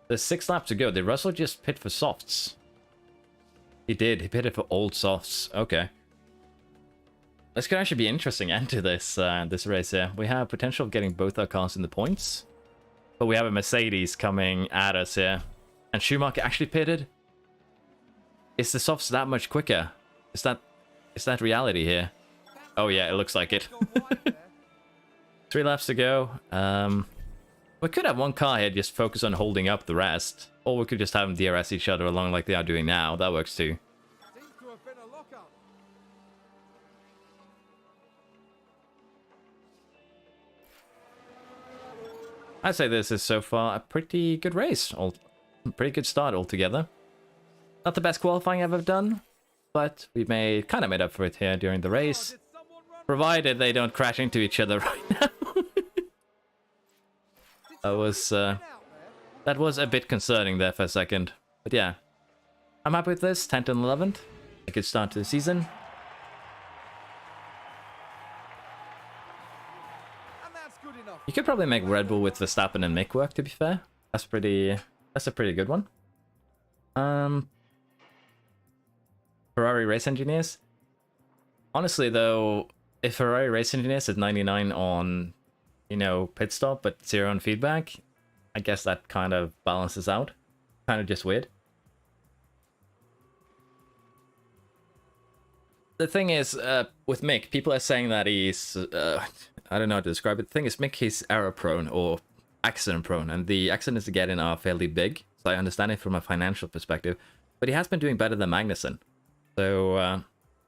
[SPEAKER 1] There's 6 laps to go. Did Russell just pit for softs? He did. He pitted for old softs. Okay. This could actually be interesting end to this this race here. We have potential of getting both our cars in the points, but we have a Mercedes coming at us here, and Schumacher actually pitted. Is the softs that much quicker? Is that reality here? Oh yeah, it looks like it. 3 laps to go. We could have one car here just focus on holding up the rest, or we could just have them DRS each other along like they are doing now. That works too. I'd say this is so far a pretty good race. Pretty good start altogether. Not the best qualifying I've ever done, but we kind of made up for it here during the race. Provided they don't crash into each other right now. That was a bit concerning there for a second. But yeah, I'm happy with this. 10th and 11th. A good start to the season. You could probably make Red Bull with Verstappen and Mick work, to be fair. That's a pretty good one. Ferrari race engineers. Honestly, though, if Ferrari race engineers is 99 on, pit stop, but 0 on feedback, I guess that kind of balances out. Kind of just weird. The thing is, with Mick, people are saying that he's, I don't know how to describe it. The thing is, Mick is error prone or accident prone, and the accidents to get in are fairly big, so I understand it from a financial perspective. But he has been doing better than Magnussen. So,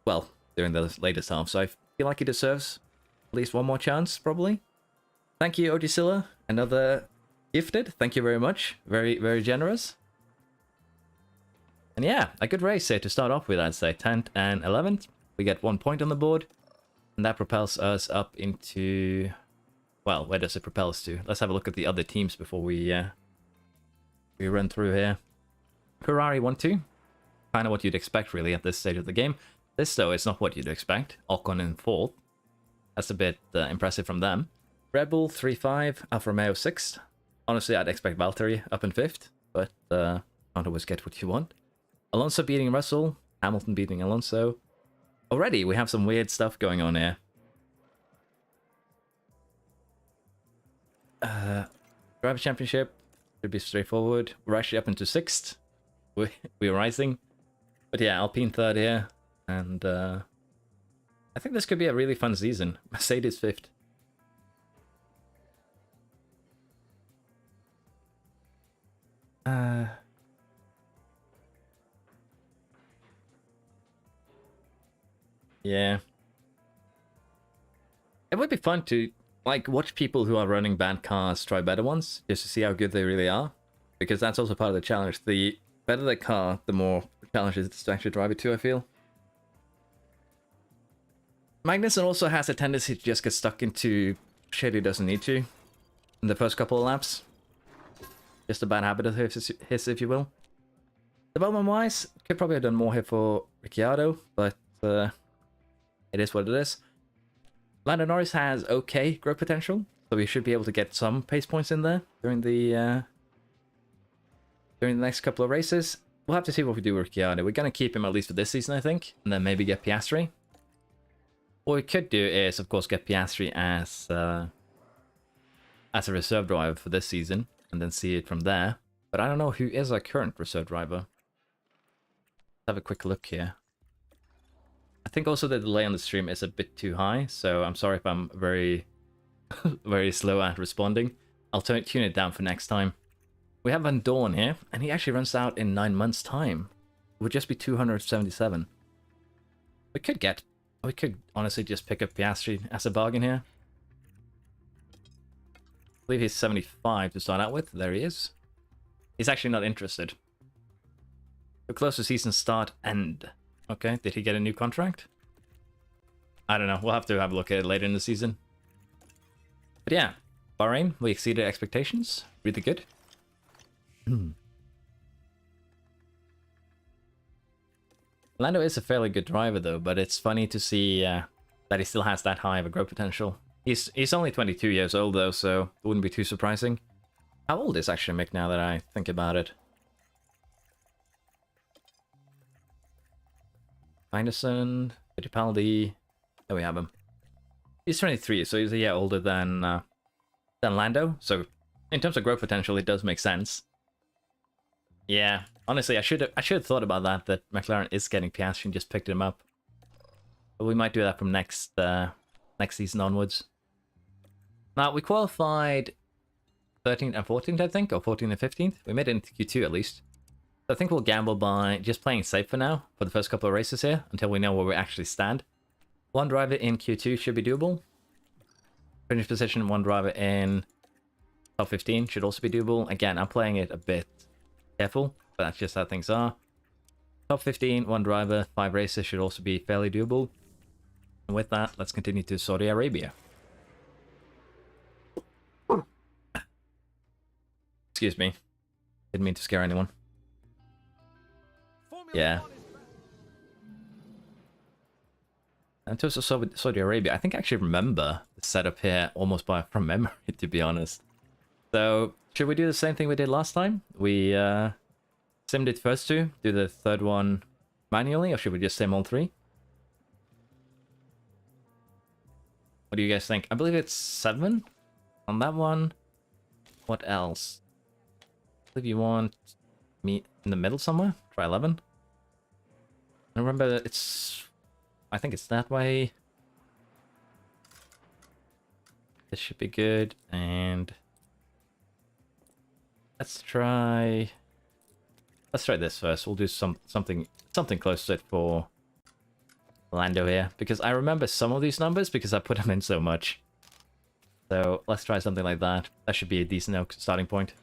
[SPEAKER 1] well, during the latest half, so I feel like he deserves at least one more chance, probably. Thank you, Ogisilla. Another gifted. Thank you very much. Very, very generous. And yeah, a good race here to start off with, I'd say. 10th and 11th. We get 1 point on the board. And that propels us up into... Well, where does it propel us to? Let's have a look at the other teams before we run through here. Ferrari 1-2. Kind of what you'd expect, really, at this stage of the game. This, though, is not what you'd expect. Ocon in 4th. That's a bit impressive from them. Red Bull 3-5. Alfa Romeo 6th. Honestly, I'd expect Valtteri up in 5th. But can't always get what you want. Alonso beating Russell. Hamilton beating Alonso. Already, we have some weird stuff going on here. Driver Championship should be straightforward. We're actually up into 6th. We're rising. But yeah, Alpine 3rd here. And I think this could be a really fun season. Mercedes 5th. Yeah. It would be fun to watch people who are running bad cars try better ones, just to see how good they really are. Because that's also part of the challenge. The better the car, the more challenge it is to actually drive it too, I feel. Magnussen also has a tendency to just get stuck into shit he doesn't need to in the first couple of laps. Just a bad habit of his, if you will. Development-wise, could probably have done more here for Ricciardo, but it is what it is. Lando Norris has okay growth potential. So we should be able to get some pace points in there during the next couple of races. We'll have to see what we do with Ricciardo. We're going to keep him at least for this season, I think, and then maybe get Piastri. What we could do is, of course, get Piastri as a reserve driver for this season, and then see it from there. But I don't know who is our current reserve driver. Let's have a quick look here. I think also the delay on the stream is a bit too high, so I'm sorry if I'm very, very slow at responding. I'll tune it down for next time. We have Van Dorn here, and he actually runs out in 9 months' time. It would just be 277. We could honestly just pick up Piastri as a bargain here. I believe he's 75 to start out with. There he is. He's actually not interested. So close to season start end. Okay, did he get a new contract? I don't know. We'll have to have a look at it later in the season. But yeah, Bahrain, we exceeded expectations. Really good. Lando is a fairly good driver though, but it's funny to see that he still has that high of a growth potential. He's only 22 years old though, so it wouldn't be too surprising. How old is actually Mick now that I think about it? Anderson, Fittipaldi, there we have him. He's 23, so he's a year older than Lando. So in terms of growth potential, it does make sense. Yeah, honestly, I should have thought about that McLaren is getting Piastri and just picked him up. But we might do that from next season onwards. Now, we qualified 13th and 14th, I think, or 14th and 15th. We made it into Q2 at least. So I think we'll gamble by just playing safe for now, for the first couple of races here, until we know where we actually stand. One driver in Q2 should be doable. Finish position, one driver in top 15 should also be doable. Again, I'm playing it a bit careful, but that's just how things are. Top 15, one driver, 5 races should also be fairly doable. And with that, let's continue to Saudi Arabia. Excuse me. Didn't mean to scare anyone. Yeah. In terms of Saudi Arabia, I think I actually remember the setup here almost from memory, to be honest. So, should we do the same thing we did last time? We simmed it first two, do the third one manually, or should we just sim all 3? What do you guys think? I believe it's 7 on that one. What else? I believe you want me in the middle somewhere? Try 11. I remember it's... I think it's that way. This should be good, and... Let's try this first. We'll do something close to it for Lando here, because I remember some of these numbers because I put them in so much. So let's try something like that. That should be a decent starting point.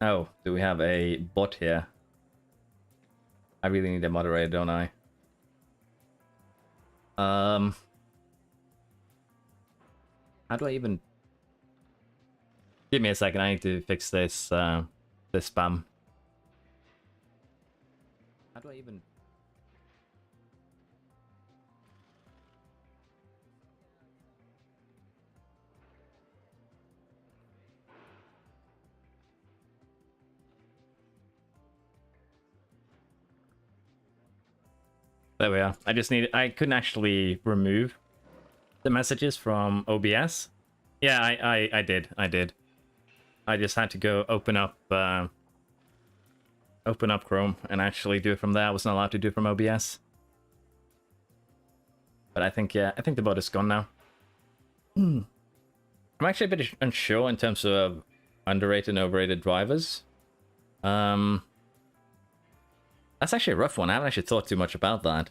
[SPEAKER 1] Oh, do we have a bot here? I really need a moderator, don't I? How do I even... Give me a second, I need to fix this, this spam. How do I even... There we are. I couldn't actually remove the messages from OBS. Yeah, I did. I just had to go open up Chrome and actually do it from there. I was not allowed to do it from OBS. But I think the bot is gone now. I'm actually a bit unsure in terms of underrated and overrated drivers. That's actually a rough one. I haven't actually thought too much about that.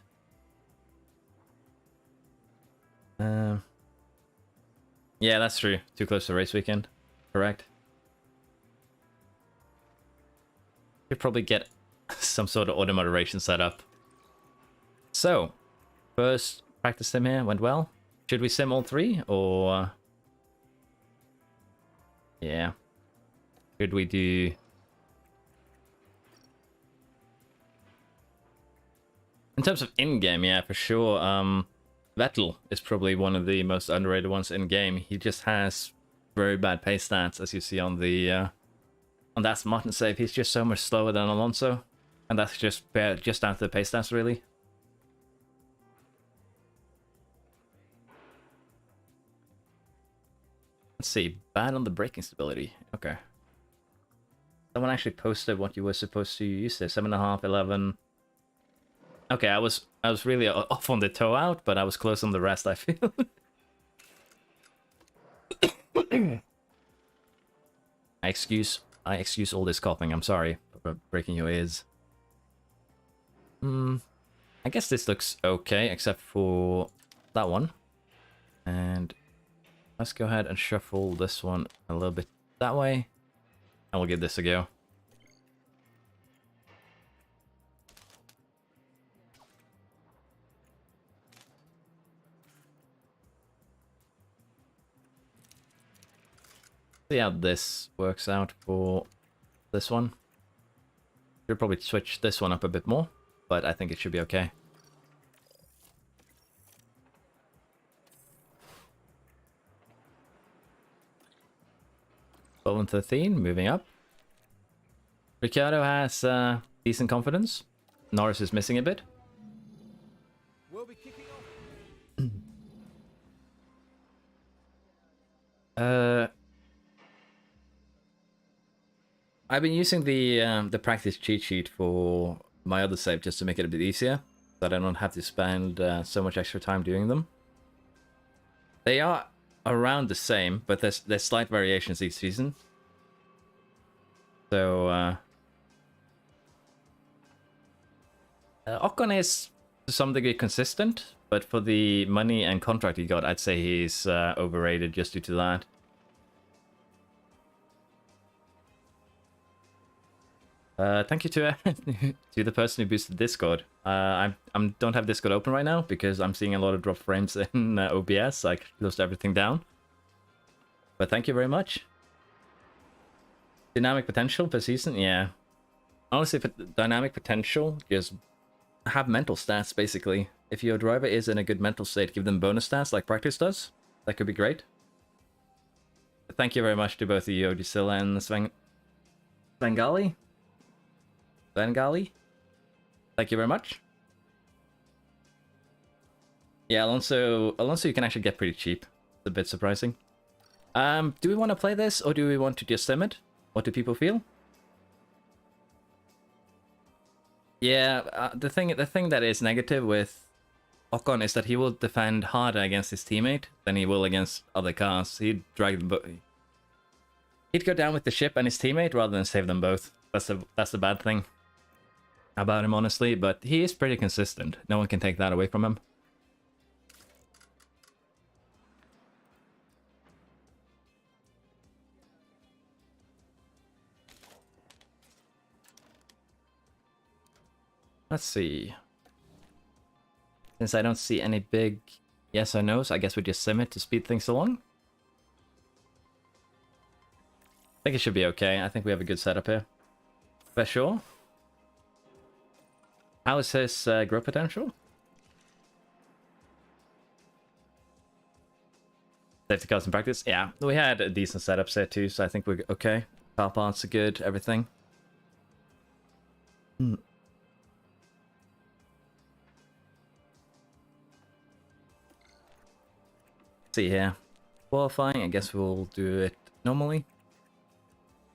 [SPEAKER 1] Yeah, that's true. Too close to race weekend. Correct. Could probably get some sort of auto moderation set up. So, first practice sim here went well. Should we sim all 3 or... Yeah. Should we do... In terms of in-game, yeah, for sure. Vettel is probably one of the most underrated ones in game. He just has very bad pace stats, as you see on the on that Martin save. He's just so much slower than Alonso, and that's just down to the pace stats, really. Let's see, bad on the braking stability. Okay. Someone actually posted what you were supposed to use there. 7.5, 11. Okay, I was really off on the toe out, but I was close on the rest, I feel. I excuse all this coughing. I'm sorry for breaking your ears. I guess this looks okay, except for that one. And let's go ahead and shuffle this one a little bit that way. And we'll give this a go. See how this works out for this one. Should probably switch this one up a bit more, but I think it should be okay. Twelve and 13, moving up. Ricciardo has decent confidence. Norris is missing a bit.
[SPEAKER 2] We'll be kicking off.
[SPEAKER 1] I've been using the practice cheat sheet for my other save just to make it a bit easier, so that I don't have to spend so much extra time doing them. They are around the same, but there's slight variations each season. So Ocon is to some degree consistent, but for the money and contract he got, I'd say he's overrated just due to that. Thank you to to the person who boosted Discord. I don't have Discord open right now because I'm seeing a lot of drop frames in OBS. I closed everything down. But thank you very much. Dynamic potential per season, yeah. Honestly, dynamic potential, just have mental stats basically. If your driver is in a good mental state, give them bonus stats like practice does. That could be great. But thank you very much to both of you, Odysilla and Svengali. Bengali, thank you very much. Yeah, Alonso, you can actually get pretty cheap. It's a bit surprising. Do we want to play this or do we want to just sim it? What do people feel? Yeah, the thing that is negative with Ocon is that he will defend harder against his teammate than he will against other cars. He'd drag them he'd go down with the ship and his teammate rather than save them both. That's the bad thing about him, honestly, but he is pretty consistent. No one can take that away from him. Let's see. Since I don't see any big yes or no's, I guess we just sim it to speed things along. I think it should be okay. I think we have a good setup here. For sure. How is his growth potential? Safety cars in practice? Yeah, we had a decent setup set too, so I think we're okay. Car parts are good, everything. See here. Qualifying, I guess we'll do it normally.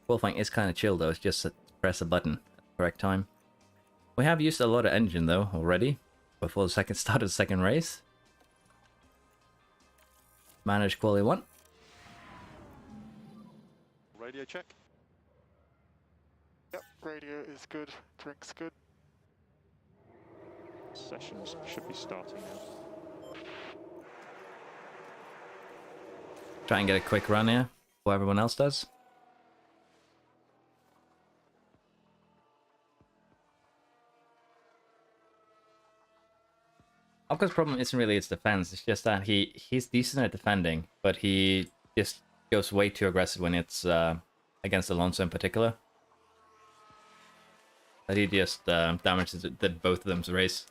[SPEAKER 1] Qualifying is kind of chill though, it's just press a button at the correct time. We have used a lot of engine though already before the start of the second race. Manage quality 1.
[SPEAKER 3] Radio check. Yep, radio is good. Drink's good. Sessions should be starting now.
[SPEAKER 1] Try and get a quick run here before everyone else does. Ocon's problem isn't really his defense, it's just that he's decent at defending, but he just goes way too aggressive when it's against Alonso in particular. That he just, damages both of them's race.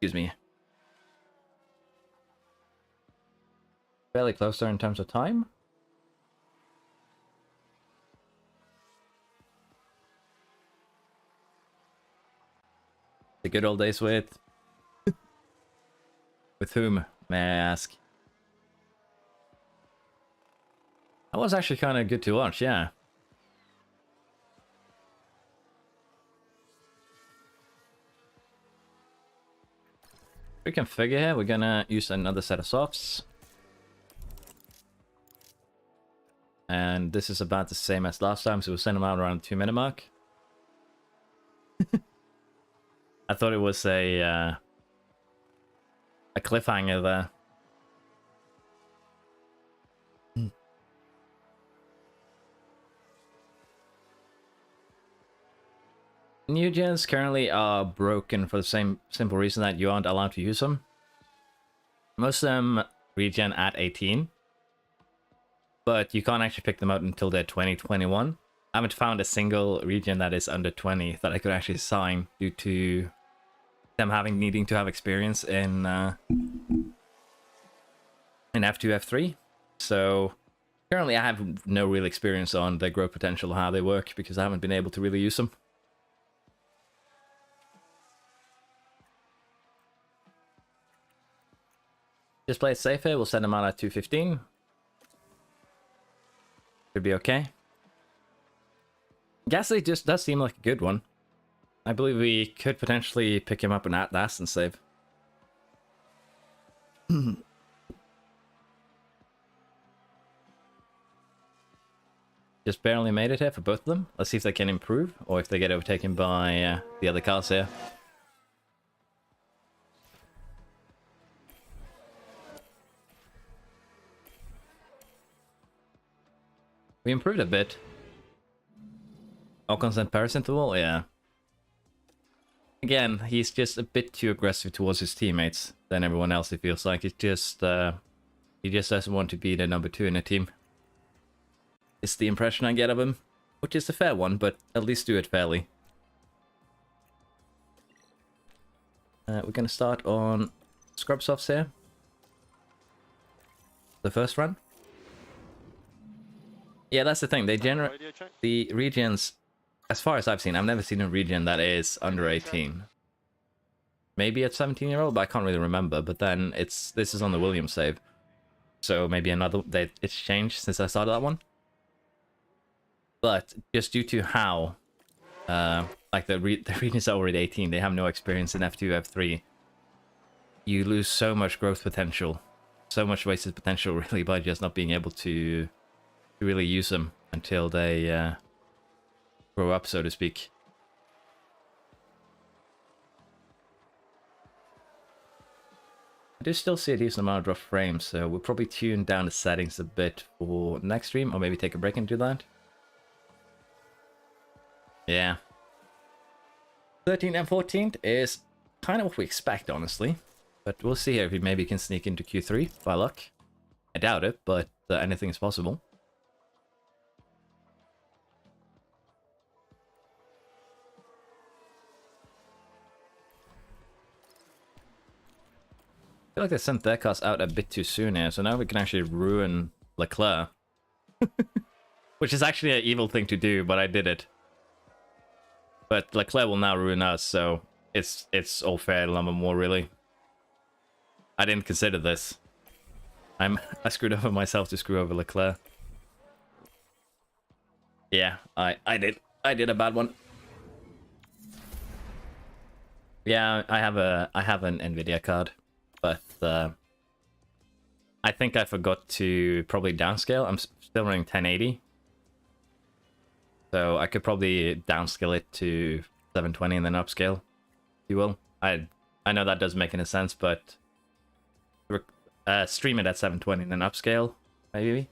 [SPEAKER 1] Excuse me. Fairly close there in terms of time. The good old days with... With whom, may I ask? That was actually kind of good to watch, yeah. We can figure here, we're gonna use another set of softs. And this is about the same as last time, so we'll send them out around the 2-minute mark. I thought it was a cliffhanger there. New gens currently are broken for the same simple reason that you aren't allowed to use them. Most of them regen at 18, but you can't actually pick them out until they're 20, 21. I haven't found a single regen that is under 20 that I could actually sign due to them needing to have experience in F2, F3. So currently I have no real experience on their growth potential or how they work because I haven't been able to really use them. Just play it safe here. We'll send them out at 2:15. Should be okay. Gasly just does seem like a good one. I believe we could potentially pick him up and at last and save. Just barely made it here for both of them. Let's see if they can improve or if they get overtaken by the other cars here. We improved a bit. Ocon's and Paris interval, yeah. Again, he's just a bit too aggressive towards his teammates than everyone else, it feels like. It's just, he just doesn't want to be the number 2 in a team. It's the impression I get of him, which is a fair one, but at least do it fairly. We're gonna start on scrub softs here. The first run. Yeah, that's the thing. They generate the regens, as far as I've seen. I've never seen a regen that is under 18. Maybe at 17-year-old, but I can't really remember. But then this is on the Williams save, so maybe another. It's changed since I started that one. But just due to how, like the regens are already 18, they have no experience in F2, F3. You lose so much growth potential, so much wasted potential, really, by just not being able to really use them until they grow up, so to speak. I do still see a decent amount of rough frames, so we'll probably tune down the settings a bit for next stream, or maybe take a break and do that. Yeah. 13th and 14th is kind of what we expect, honestly. But we'll see if we maybe can sneak into Q3 by luck. I doubt it, but anything is possible. I feel like they sent their cars out a bit too soon here, so now we can actually ruin Leclerc. Which is actually an evil thing to do, but I did it. But Leclerc will now ruin us, so it's all fair a little more, really. I didn't consider this. I screwed over myself to screw over Leclerc. Yeah, I did a bad one. Yeah, I have an Nvidia card. But I think I forgot to probably downscale. I'm still running 1080. So I could probably downscale it to 720 and then upscale, if you will. I know that doesn't make any sense, but stream it at 720 and then upscale, maybe?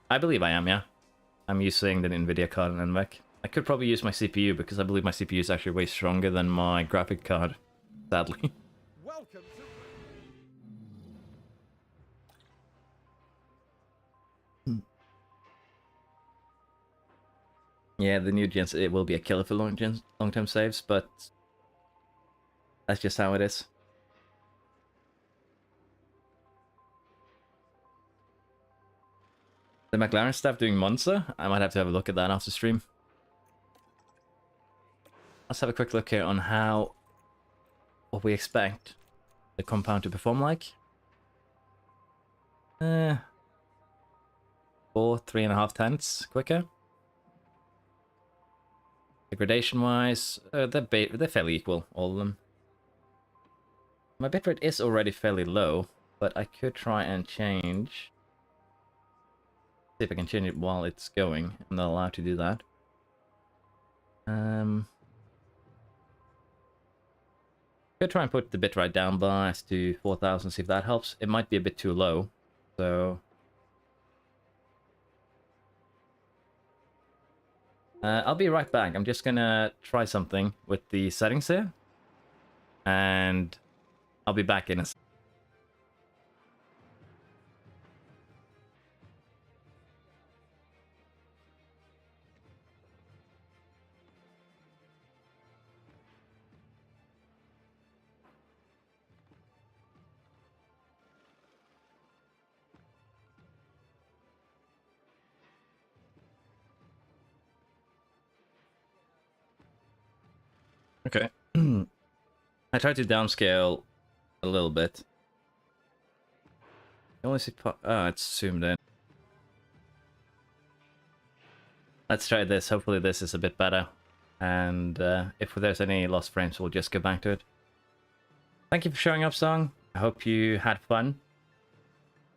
[SPEAKER 1] I believe I am, yeah. I'm using the Nvidia card and NVEC. I could probably use my CPU because I believe my CPU is actually way stronger than my graphic card, sadly.
[SPEAKER 2] Welcome to...
[SPEAKER 1] Yeah, the new gens, it will be a killer for long-term saves, but that's just how it is. The McLaren stuff doing Monza? I might have to have a look at that after stream. Let's have a quick look here on what we expect the compound to perform like. 3.5 tenths quicker. Degradation wise, they're fairly equal, all of them. My bitrate is already fairly low, but I could try and change. See if I can change it while it's going. I'm not allowed to do that. Could try and put the bitrate down bias to 4000, see if that helps. It might be a bit too low, so I'll be right back. I'm just gonna try something with the settings here, and I'll be back in a second. Okay. I tried to downscale a little bit. You only see it's zoomed in. Let's try this. Hopefully this is a bit better. And if there's any lost frames, we'll just go back to it. Thank you for showing up, Song. I hope you had fun.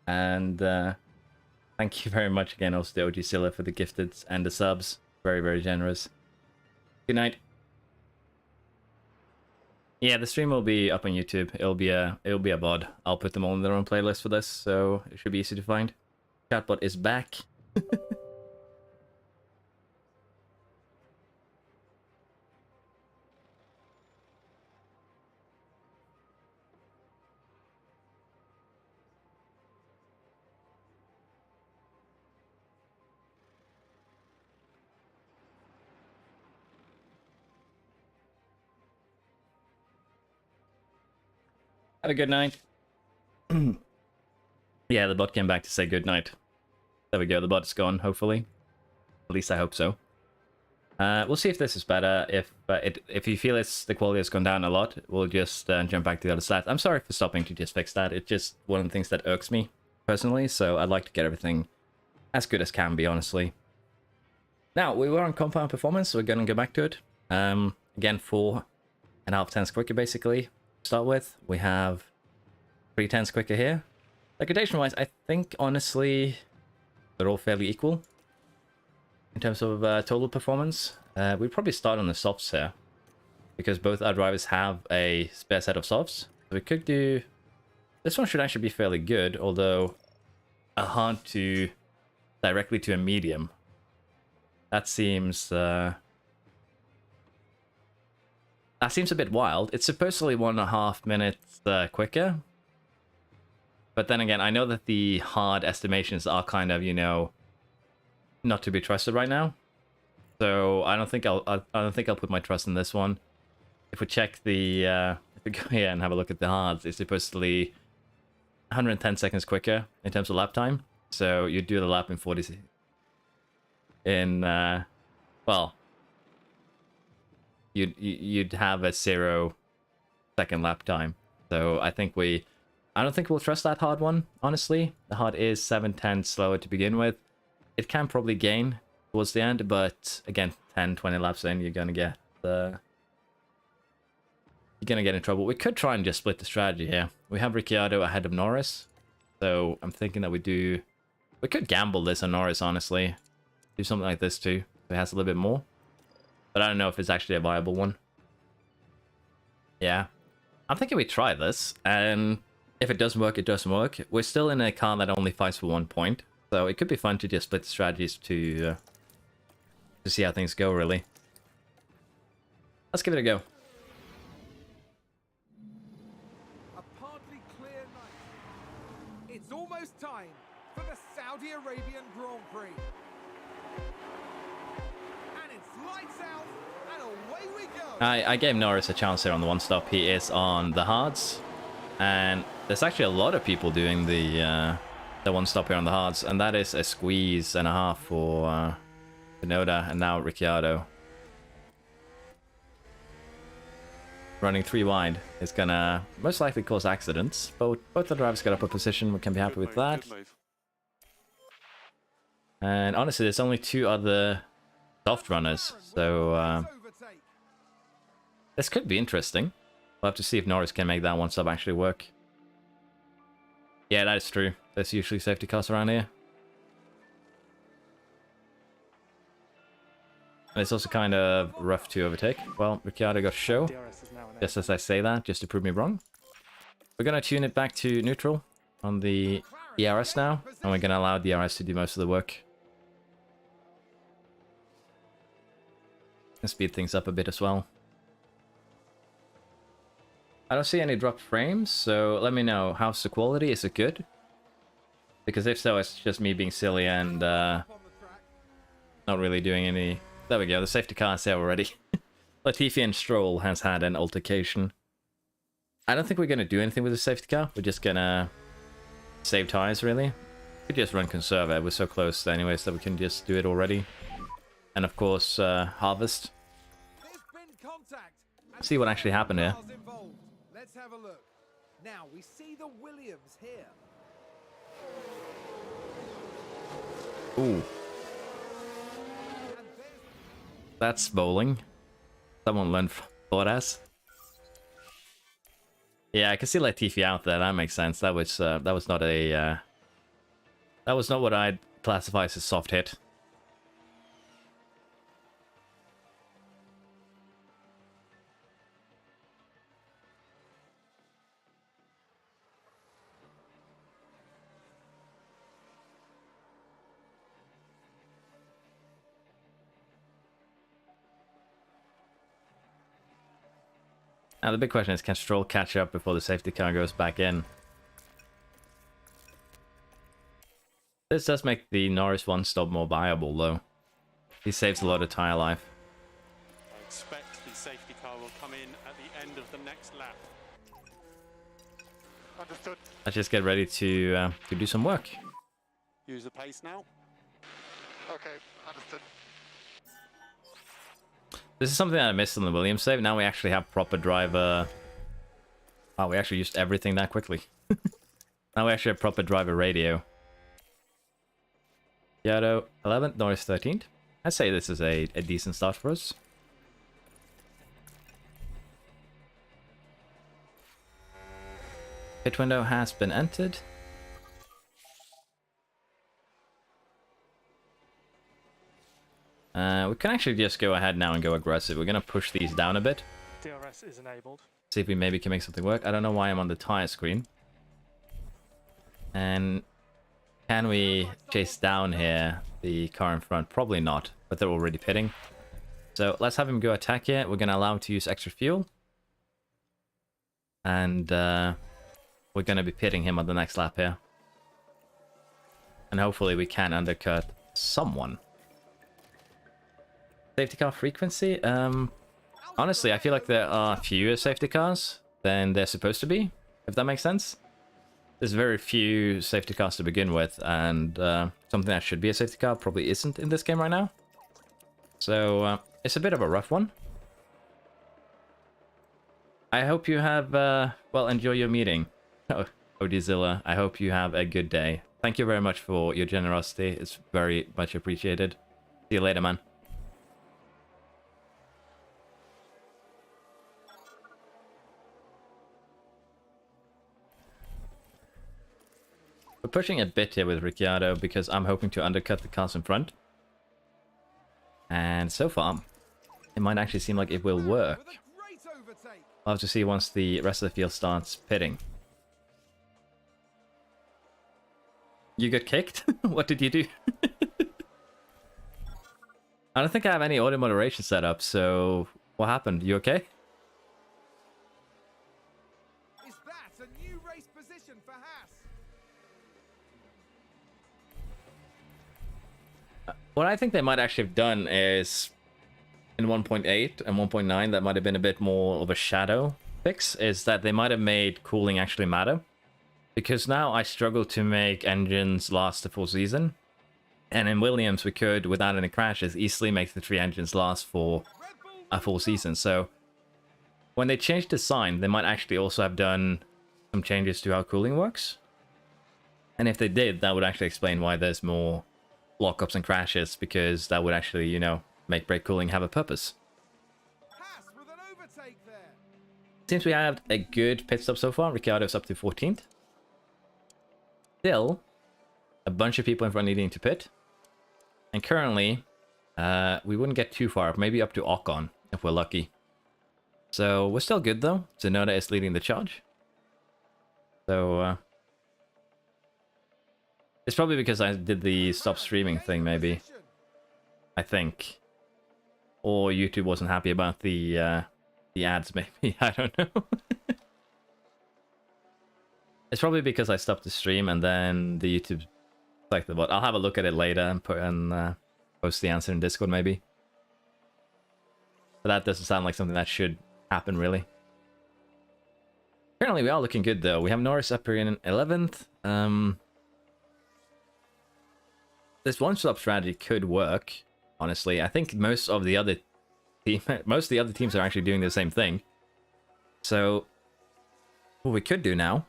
[SPEAKER 1] And thank you very much again also to OG Silla for the gifted and the subs. Very, very generous. Good night. Yeah, the stream will be up on YouTube. It'll be a VOD. I'll put them all in their own playlist for this, so it should be easy to find. Chatbot is back. Have a good night. Yeah, the bot came back to say good night. There we go, the bot's gone, hopefully. At least I hope so. We'll see if this is better. If you feel the quality has gone down a lot, we'll just jump back to the other stats. I'm sorry for stopping to just fix that. It's just one of the things that irks me, personally, so I'd like to get everything as good as can be, honestly. Now, we were on compound performance, so we're going to go back to it. Again, 4.5 tenths quicker, basically. To start with, we have 3 tenths quicker here. Degradation wise, I think honestly they're all fairly equal in terms of total performance. We'd probably start on the softs here because both our drivers have a spare set of softs. We could do this one, should actually be fairly good, although hard to directly to a medium. That seems a bit wild. It's supposedly 1.5 minutes quicker. But then again, I know that the hard estimations are kind of, you know, not to be trusted right now. So I don't think I'll put my trust in this one. If we check the if we go here and have a look at the hards, it's supposedly 110 seconds quicker in terms of lap time. So you do the lap in 40 in well, you'd have a 0-second lap time. So I don't think we'll trust that hard one, honestly. The hard is 7/10 slower to begin with. It can probably gain towards the end, but again, 10-20 laps in, you're gonna get in trouble. We could try and just split the strategy here. We have Ricciardo ahead of Norris, so I'm thinking that we could gamble this on Norris, honestly. Do something like this too, so it has a little bit more. But I don't know if it's actually a viable one. Yeah. I'm thinking we try this, and if it doesn't work, it doesn't work. We're still in a car that only fights for 1 point, so it could be fun to just split the strategies to see how things go, really. Let's give it a go.
[SPEAKER 2] A partly clear night. It's almost time for the Saudi Arabian Grand Prix. And it's lights out, and away we go.
[SPEAKER 1] I gave Norris a chance here on the one stop. He is on the hards, and there's actually a lot of people doing the the one stop here on the hards, and that is a squeeze and a half for Tsunoda and now Ricciardo. Running 3 wide is gonna most likely cause accidents, but both the drivers got up a position. We can be happy with that. And honestly, there's only 2 other soft runners, so this could be interesting. We'll have to see if Norris can make that one stop actually work. Yeah, that is true. There's usually safety cars around here. And it's also kind of rough to overtake. Well, Ricciardo got show. Just as I say that, just to prove me wrong. We're going to tune it back to neutral on the ERS now. And we're going to allow the ERS to do most of the work. And speed things up a bit as well. I don't see any dropped frames, so let me know. How's the quality? Is it good? Because if so, it's just me being silly and not really doing any... There we go, the safety car is there already. Latifi and Stroll has had an altercation. I don't think we're going to do anything with the safety car. We're just going to save tires, really. We just run conserva. We're so close anyway, so we can just do it already. And of course, harvest. See what actually happened here.
[SPEAKER 2] Let's have a look. Now we see the Williams here.
[SPEAKER 1] Ooh. That's bowling. Someone learned from Bottas. Yeah, I can see Latifi out there. That makes sense. That was not a that was not what I'd classify as a soft hit. Now the big question is, can Stroll catch up before the safety car goes back in? This does make the Norris one stop more viable though. He saves a lot of tire life.
[SPEAKER 4] I expect the safety car will come in at the end of the next lap.
[SPEAKER 3] Understood.
[SPEAKER 1] Let's just get ready to do some work.
[SPEAKER 4] Use the pace now.
[SPEAKER 3] Okay, understood.
[SPEAKER 1] This is something that I missed on the Williams save. Now we actually have proper driver... Oh, we actually used everything that quickly. Now we actually have proper driver radio. Ricciardo 11th, Norris 13th. I'd say this is a decent start for us. Pit window has been entered. We can actually just go ahead now and go aggressive. We're going to push these down a bit.
[SPEAKER 5] DRS is enabled.
[SPEAKER 1] See if we maybe can make something work. I don't know why I'm on the tire screen. And can we chase down here the car in front? Probably not, but they're already pitting. So let's have him go attack here. We're going to allow him to use extra fuel. And we're going to be pitting him on the next lap here. And hopefully we can undercut someone. Safety car frequency? Honestly, I feel like there are fewer safety cars than they're supposed to be, if that makes sense. There's very few safety cars to begin with, and something that should be a safety car probably isn't in this game right now. So, it's a bit of a rough one. I hope you have, well, enjoy your meeting. Oh, Odizilla, I hope you have a good day. Thank you very much for your generosity. It's very much appreciated. See you later, man. We're pushing a bit here with Ricciardo because I'm hoping to undercut the cars in front. And so far, it might actually seem like it will work. I'll have to see once the rest of the field starts pitting. You got kicked? What did you do? I don't think I have any audio moderation set up, so what happened? You okay?
[SPEAKER 2] Is that a new race position for Haas?
[SPEAKER 1] What I think they might actually have done is, in 1.8 and 1.9, that might have been a bit more of a shadow fix, is that they might have made cooling actually matter. Because now I struggle to make engines last the full season. And in Williams, we could, without any crashes, easily make the 3 engines last for a full season. So when they changed the design, they might actually also have done some changes to how cooling works. And if they did, that would actually explain why there's more lockups and crashes, because that would actually, you know, make brake cooling have a purpose.
[SPEAKER 2] Haas with an overtake there.
[SPEAKER 1] Seems we have a good pit stop so far. Ricciardo's up to 14th. Still, a bunch of people in front needing to pit. And currently, we wouldn't get too far, maybe up to Ocon, if we're lucky. So, we're still good though. Tsunoda is leading the charge. So, it's probably because I did the stop streaming thing, maybe. I think. Or YouTube wasn't happy about the ads, maybe. I don't know. It's probably because I stopped the stream and then the YouTube like the bot. I'll have a look at it later and post the answer in Discord, maybe. But that doesn't sound like something that should happen, really. Currently, we are looking good, though. We have Norris up here in 11th. This one-stop strategy could work, honestly. I think most of the other teams are actually doing the same thing. So, what we could do now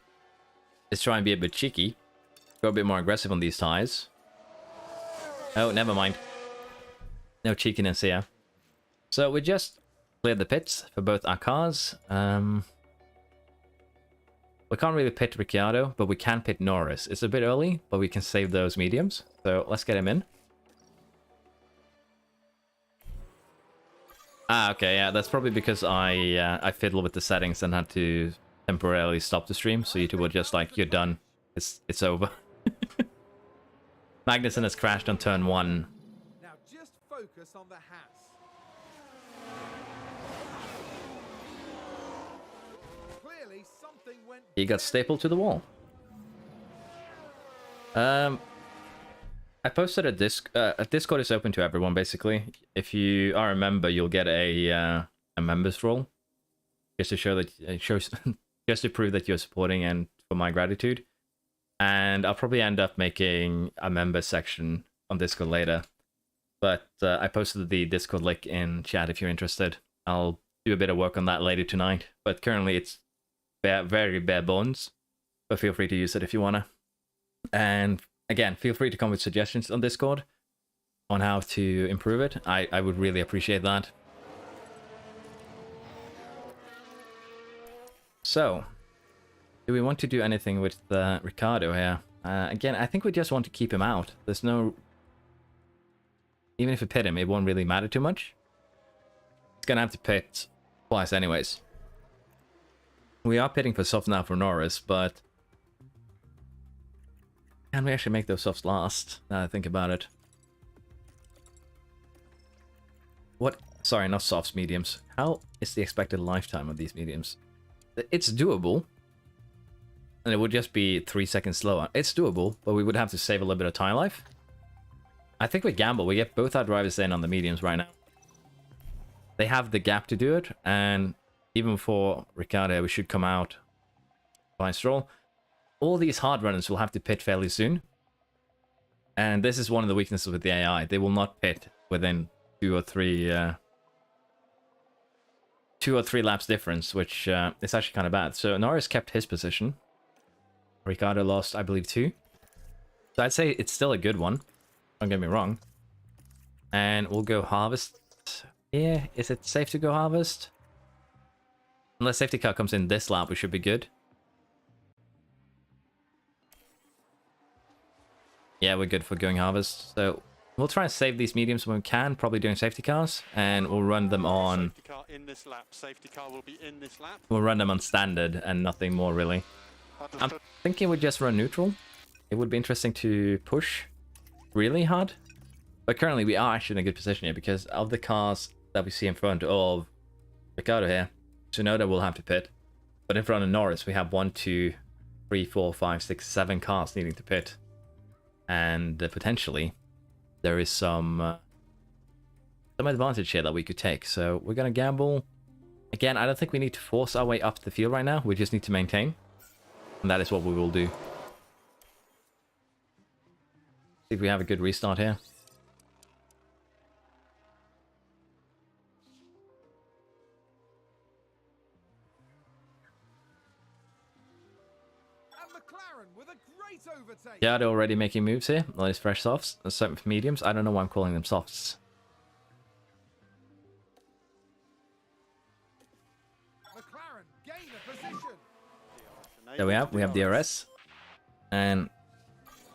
[SPEAKER 1] is try and be a bit cheeky. Go a bit more aggressive on these tires. Oh, never mind. No cheekiness here. So, we just cleared the pits for both our cars. We can't really pit Ricciardo, but we can pit Norris. It's a bit early, but we can save those mediums. So let's get him in. Ah, okay, yeah, that's probably because I fiddled with the settings and had to temporarily stop the stream. So YouTube were just like, you're done. It's over. Magnussen has crashed on turn 1.
[SPEAKER 2] Now just focus on the Haas. Clearly something went.
[SPEAKER 1] He got stapled to the wall. I posted a Discord is open to everyone, basically. If you are a member, you'll get a members role, just to show that it shows, just to prove that you're supporting and for my gratitude. And I'll probably end up making a member section on Discord later. But I posted the Discord link in chat if you're interested. I'll do a bit of work on that later tonight. But currently it's very bare bones. But feel free to use it if you wanna. And again, feel free to come with suggestions on Discord on how to improve it. I would really appreciate that. So, do we want to do anything with Ricciardo here? Again, I think we just want to keep him out. There's no... Even if we pit him, it won't really matter too much. He's gonna have to pit twice anyways. We are pitting for soft now for Norris, but... Can we actually make those softs last? Now that I think about it. What? Sorry, not softs, mediums. How is the expected lifetime of these mediums? It's doable. And it would just be 3 seconds slower. It's doable, but we would have to save a little bit of tire life. I think we gamble. We get both our drivers in on the mediums right now. They have the gap to do it, and even for Ricciardo, we should come out by Stroll. All these hard runners will have to pit fairly soon. And this is one of the weaknesses with the AI. They will not pit within 2 or 3 laps difference, which is actually kind of bad. So Norris kept his position. Ricciardo lost, I believe, 2. So I'd say it's still a good one. Don't get me wrong. And we'll go harvest. Yeah, is it safe to go harvest? Unless safety car comes in this lap, we should be good. Yeah, we're good for going harvest. So we'll try and save these mediums when we can, probably doing safety cars, and we'll run them on...
[SPEAKER 4] Safety car in this lap. Safety car will be in this lap.
[SPEAKER 1] We'll run them on standard and nothing more, really. I'm thinking we just run neutral. It would be interesting to push really hard. But currently we are actually in a good position here because of the cars that we see in front of Ricciardo here. Tsunoda will have to pit. But in front of Norris, we have 1, 2, 3, 4, 5, 6, 7 cars needing to pit. And potentially there is some advantage here that we could take. So we're going to gamble. Again, I don't think we need to force our way up the field right now. We just need to maintain. And that is what we will do. See if we have a good restart here.
[SPEAKER 2] And McLaren with a great overtake.
[SPEAKER 1] Yeah, they're already making moves here. All these fresh softs, some mediums. I don't know why I'm calling them softs.
[SPEAKER 2] McLaren gain a position.
[SPEAKER 1] There we have. We have DRS. And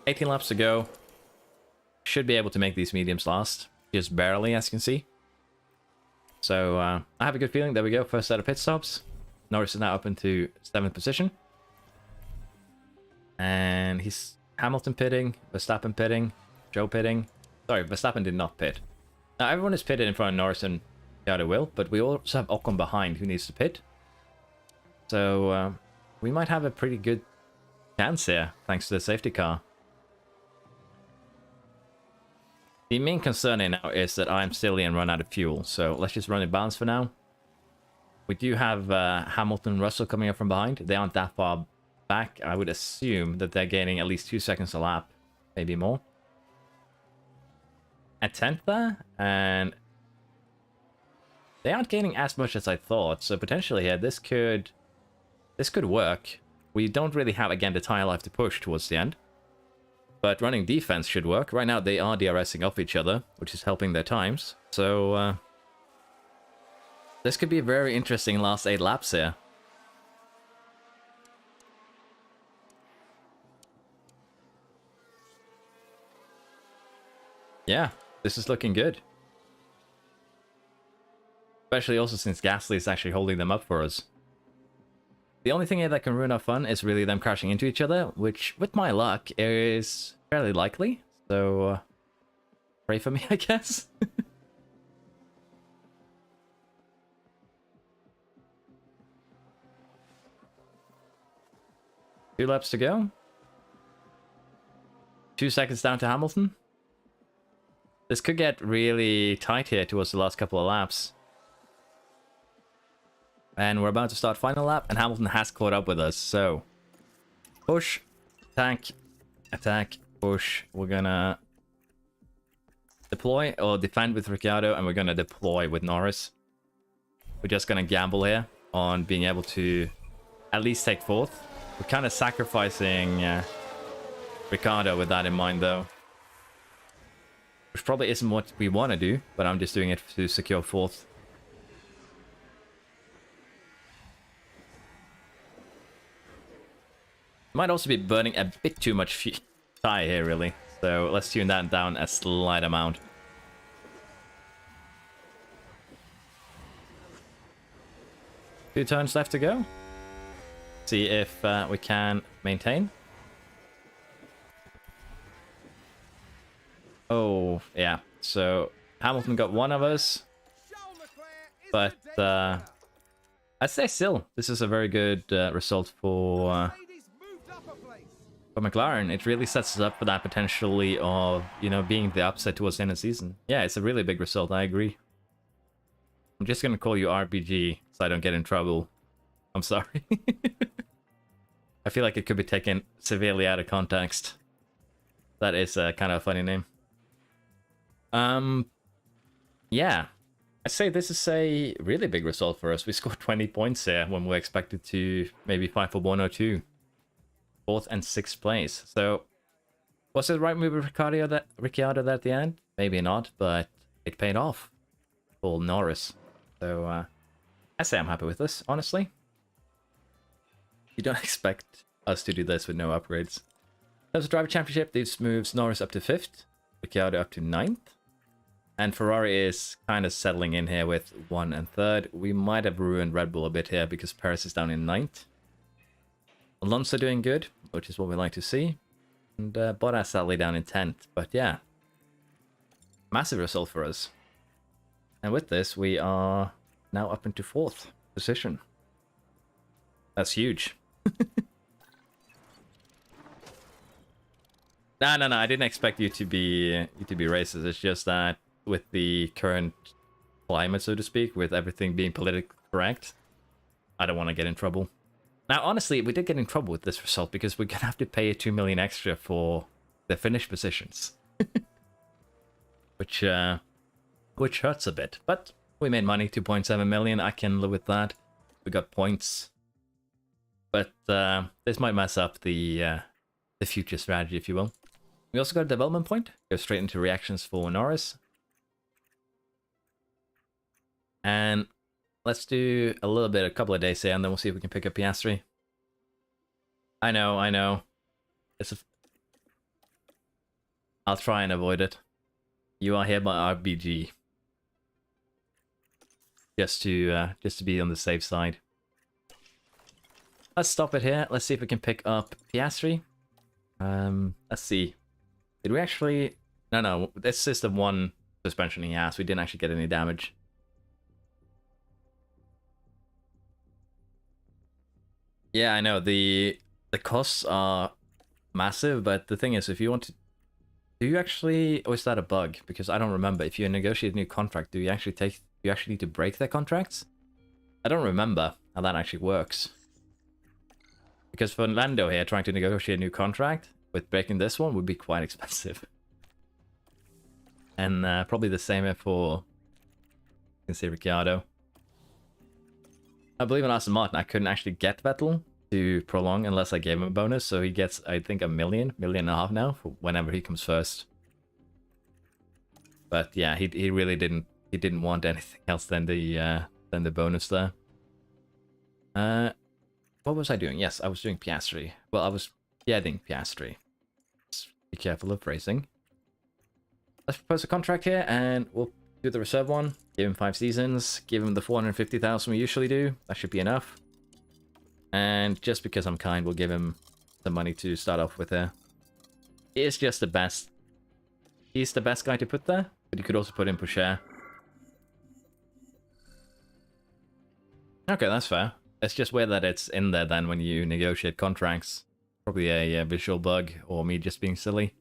[SPEAKER 1] 18 laps to go. Should be able to make these mediums last. Just barely, as you can see. So, I have a good feeling. There we go. First set of pit stops. Norris is now up into 7th position. And he's Hamilton pitting, Verstappen pitting, Joe pitting. Sorry, Verstappen did not pit. Now, everyone is pitted in front of Norris and Ricciardo will, but we also have Ocon behind who needs to pit. So, we might have a pretty good chance here, thanks to the safety car. The main concern here now is that I'm silly and run out of fuel, so let's just run it balanced for now. We do have Hamilton and Russell coming up from behind. They aren't that far back. I would assume that they're gaining at least 2 seconds a lap, maybe more. At 10th there, and they aren't gaining as much as I thought, so potentially here, this could work. We don't really have, again, the tire life to push towards the end. But running defense should work. Right now, they are DRSing off each other, which is helping their times. So, this could be a very interesting last 8 laps here. Yeah, this is looking good. Especially also since Gasly is actually holding them up for us. The only thing here that can ruin our fun is really them crashing into each other, which, with my luck, is fairly likely. So, pray for me, I guess. 2 laps to go. 2 seconds down to Hamilton. This could get really tight here towards the last couple of laps. And we're about to start final lap, and Hamilton has caught up with us, so... Push, attack, push. We're gonna deploy or defend with Ricciardo, and we're gonna deploy with Norris. We're just gonna gamble here on being able to at least take 4th. We're kind of sacrificing Ricciardo with that in mind, though. Which probably isn't what we want to do, but I'm just doing it to secure 4th. Might also be burning a bit too much tire here, really. So let's tune that down a slight amount. Two turns left to go. See if we can maintain. Oh, yeah. So Hamilton got one of us. But I'd say still, this is a very good result for McLaren. It really sets us up for that potentially of, you know, being the upset towards the end of the season. Yeah, it's a really big result, I agree. I'm just gonna call you RPG so I don't get in trouble. I'm sorry. I feel like it could be taken severely out of context. That is kind of a funny name. Yeah. I'd say this is a really big result for us. We scored 20 points here when we're expected to maybe fight for 1 or 2. 4th and 6th place. So, was it the right move with Ricciardo at the end? Maybe not, but it paid off for Norris. So, I say I'm happy with this, honestly. You don't expect us to do this with no upgrades. In terms of driver championship, this moves Norris up to 5th, Ricciardo up to 9th. And Ferrari is kind of settling in here with 1 and 3rd. We might have ruined Red Bull a bit here because Perez is down in 9th. Alonso doing good, which is what we like to see. And Bottas sadly down in 10th. But yeah, massive result for us. And with this, we are now up into 4th position. That's huge. No, I didn't expect you to be racist. It's just that with the current climate, so to speak, with everything being politically correct, I don't want to get in trouble. Now, honestly, we did get in trouble with this result because we're going to have to pay 2 million extra for the finished positions. which hurts a bit. But we made money, 2.7 million. I can live with that. We got points. But this might mess up the future strategy, if you will. We also got a development point. Go straight into reactions for Norris. And let's do a couple of days here, and then we'll see if we can pick up Piastri. I know. I'll try and avoid it. You are here by RBG. Just to be on the safe side. Let's stop it here. Let's see if we can pick up Piastri. Let's see. Did we actually... No, this is the one suspension he has. We didn't actually get any damage. Yeah, I know. The costs are massive, but the thing is, if you want to... Do you actually... Or is that a bug? Because I don't remember. If you negotiate a new contract, do you actually need to break their contracts? I don't remember how that actually works. Because for Lando here, trying to negotiate a new contract with breaking this one would be quite expensive. And probably the same here for... You can see Ricciardo. I believe in Aston Martin, I couldn't actually get Vettel to prolong unless I gave him a bonus. So he gets, I think, $1 million and a half now for whenever he comes first. But yeah, he really didn't want anything else than the bonus there. What was I doing? Yes, I was doing Piastri. Well, I was getting Piastri. Just be careful of phrasing. Let's propose a contract here, and we'll do the reserve one. Give him 5 seasons. Give him the 450,000 we usually do. That should be enough. And just because I'm kind, we'll give him the money to start off with here. He is just the best. He's the best guy to put there, but you could also put in Pusher. Okay, that's fair. It's just weird that it's in there then when you negotiate contracts. Probably a visual bug or me just being silly.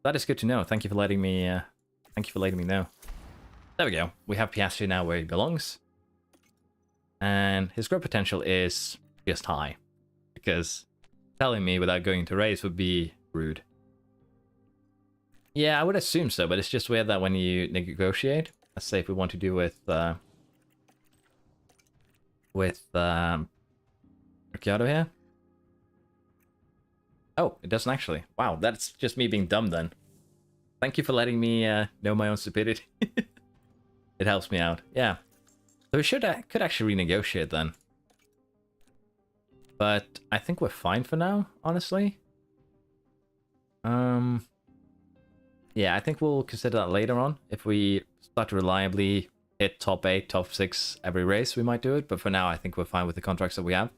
[SPEAKER 1] That is good to know. Thank you for letting me. Thank you for letting me know. There we go. We have Piastri now where he belongs, and his growth potential is just high. Because telling me without going to race would be rude. Yeah, I would assume so, but it's just weird that when you negotiate, let's say if we want to do with Ricciardo here. Oh, it doesn't actually. Wow, that's just me being dumb then. Thank you for letting me know my own stupidity. It helps me out. Yeah. So we could actually renegotiate then. But I think we're fine for now, honestly. Yeah, I think we'll consider that later on. If we start to reliably hit top 8, top 6 every race, we might do it. But for now, I think we're fine with the contracts that we have.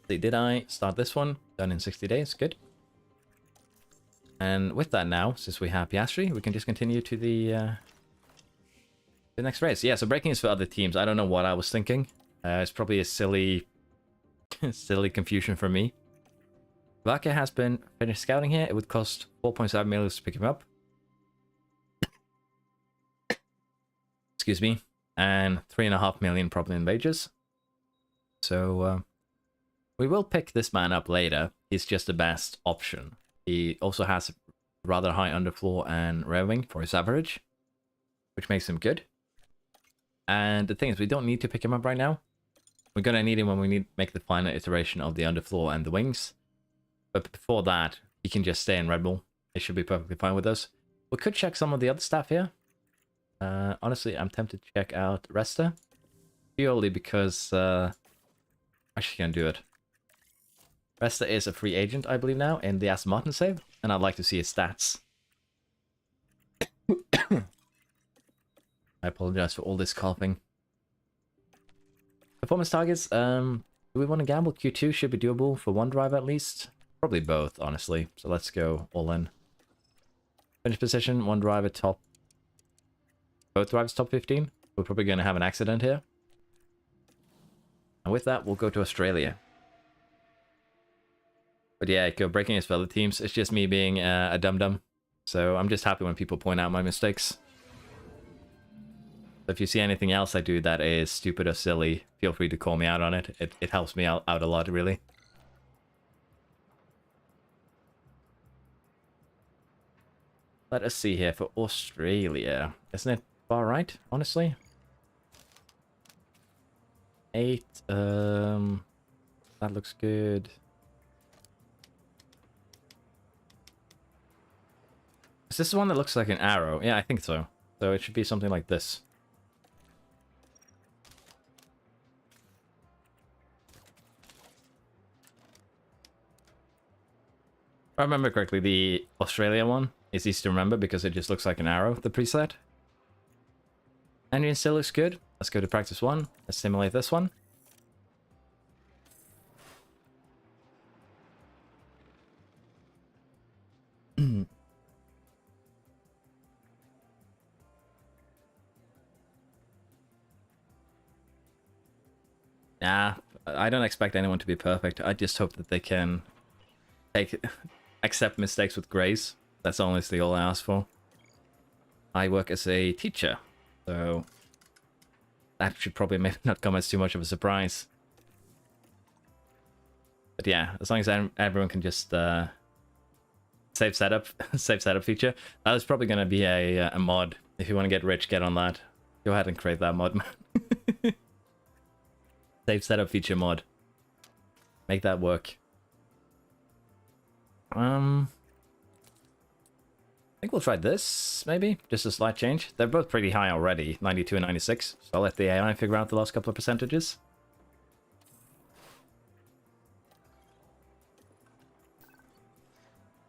[SPEAKER 1] Did I start this one? Done in 60 days. Good. And with that now, since we have Piastri, we can just continue to the next race. Yeah, so breaking is for other teams. I don't know what I was thinking. It's probably a silly confusion for me. Vaca has been finished scouting here. It would cost 4.7 million to pick him up. Excuse me. And 3.5 million probably in wages. So we will pick this man up later. He's just the best option. He also has rather high underfloor and revving for his average, which makes him good. And the thing is, we don't need to pick him up right now. We're going to need him when we make the final iteration of the underfloor and the wings. But before that, he can just stay in Red Bull. It should be perfectly fine with us. We could check some of the other stuff here. Honestly, I'm tempted to check out Resta. Purely because... actually can't do it. Resta is a free agent, I believe now, in the Aston Martin save. And I'd like to see his stats. I apologize for all this coughing. Performance targets. Do we want to gamble? Q2 should be doable for one driver at least. Probably both, honestly. So let's go all in. Finish position, one driver top. Both drivers top 15. We're probably going to have an accident here. And with that, we'll go to Australia. But yeah, go breaking is for other teams. It's just me being a dum-dum. So I'm just happy when people point out my mistakes. So if you see anything else I do that is stupid or silly, feel free to call me out on it. It helps me out a lot, really. Let us see here for Australia. Isn't it far right, honestly? 8, that looks good. Is this the one that looks like an arrow? Yeah, I think so. So it should be something like this. If I remember correctly, the Australia one is easy to remember because it just looks like an arrow, the preset. Engine still looks good. Let's go to practice 1. Let's simulate this one. Nah, I don't expect anyone to be perfect. I just hope that they can accept mistakes with grace. That's honestly all I ask for. I work as a teacher, so that should probably maybe not come as too much of a surprise. But yeah, as long as everyone can just save setup, save setup feature. That is probably going to be a mod. If you want to get rich, get on that. Go ahead and create that mod, man. Save setup feature mod. Make that work. I think we'll try this, maybe. Just a slight change. They're both pretty high already, 92 and 96. So I'll let the AI figure out the last couple of percentages.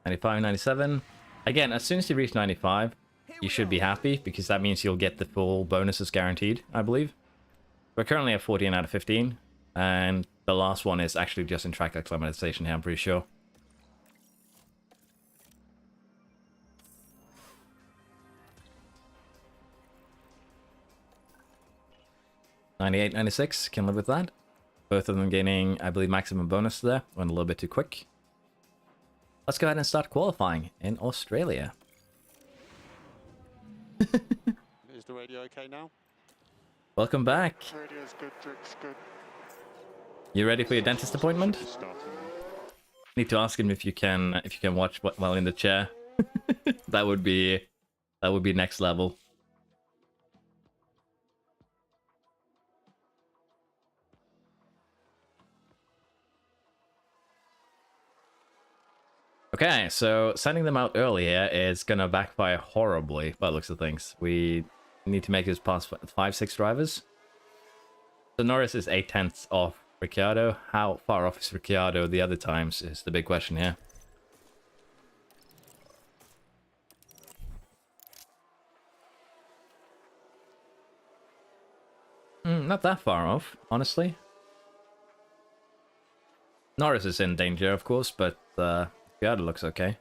[SPEAKER 1] $95, $97. Again, as soon as you reach 95, you should be happy, because that means you'll get the full bonuses guaranteed, I believe. We're currently at 14 out of 15, and the last one is actually just in track acclimatization here, I'm pretty sure. $98, $96, can live with that. Both of them gaining, I believe, maximum bonus there. Went a little bit too quick. Let's go ahead and start qualifying in Australia.
[SPEAKER 4] Is the radio okay now?
[SPEAKER 1] Welcome back.
[SPEAKER 3] Radio's good, Drick's good.
[SPEAKER 1] You ready for your dentist appointment?
[SPEAKER 4] Starting.
[SPEAKER 1] Need to ask him if you can watch while in the chair. That would be next level. Okay, so sending them out earlier is gonna backfire horribly by the looks of things. We need to make this past 5-6 drivers. So Norris is 8/10 off Ricciardo. How far off is Ricciardo the other times is the big question here. Not that far off, honestly. Norris is in danger, of course, but Ricciardo looks okay.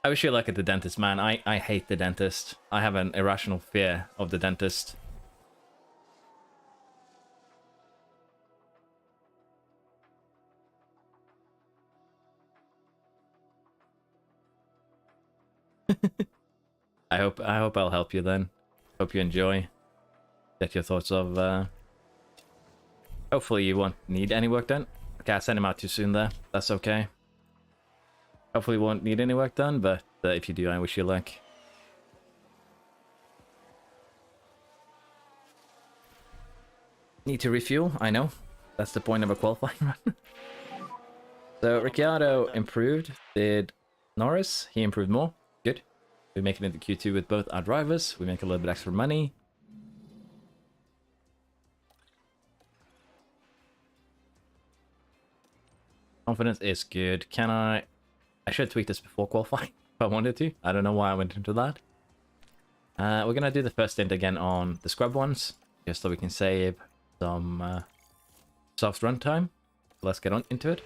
[SPEAKER 1] I wish you luck at the dentist, man. I hate the dentist. I have an irrational fear of the dentist. I hope I'll help you then. Hope you enjoy. Get your thoughts of hopefully you won't need any work done. Okay, I sent him out too soon there. That's okay. Hopefully you won't need any work done, but if you do, I wish you luck. Need to refuel? I know. That's the point of a qualifying run. So Ricciardo improved. Did Norris? He improved more. Good. We make it into Q2 with both our drivers. We make a little bit extra money. Confidence is good. Can I should tweak this before qualifying if I wanted to. I don't know why I went into that. We're gonna do the first stint again on the scrub ones, just so we can save some soft run time. Let's get on into it.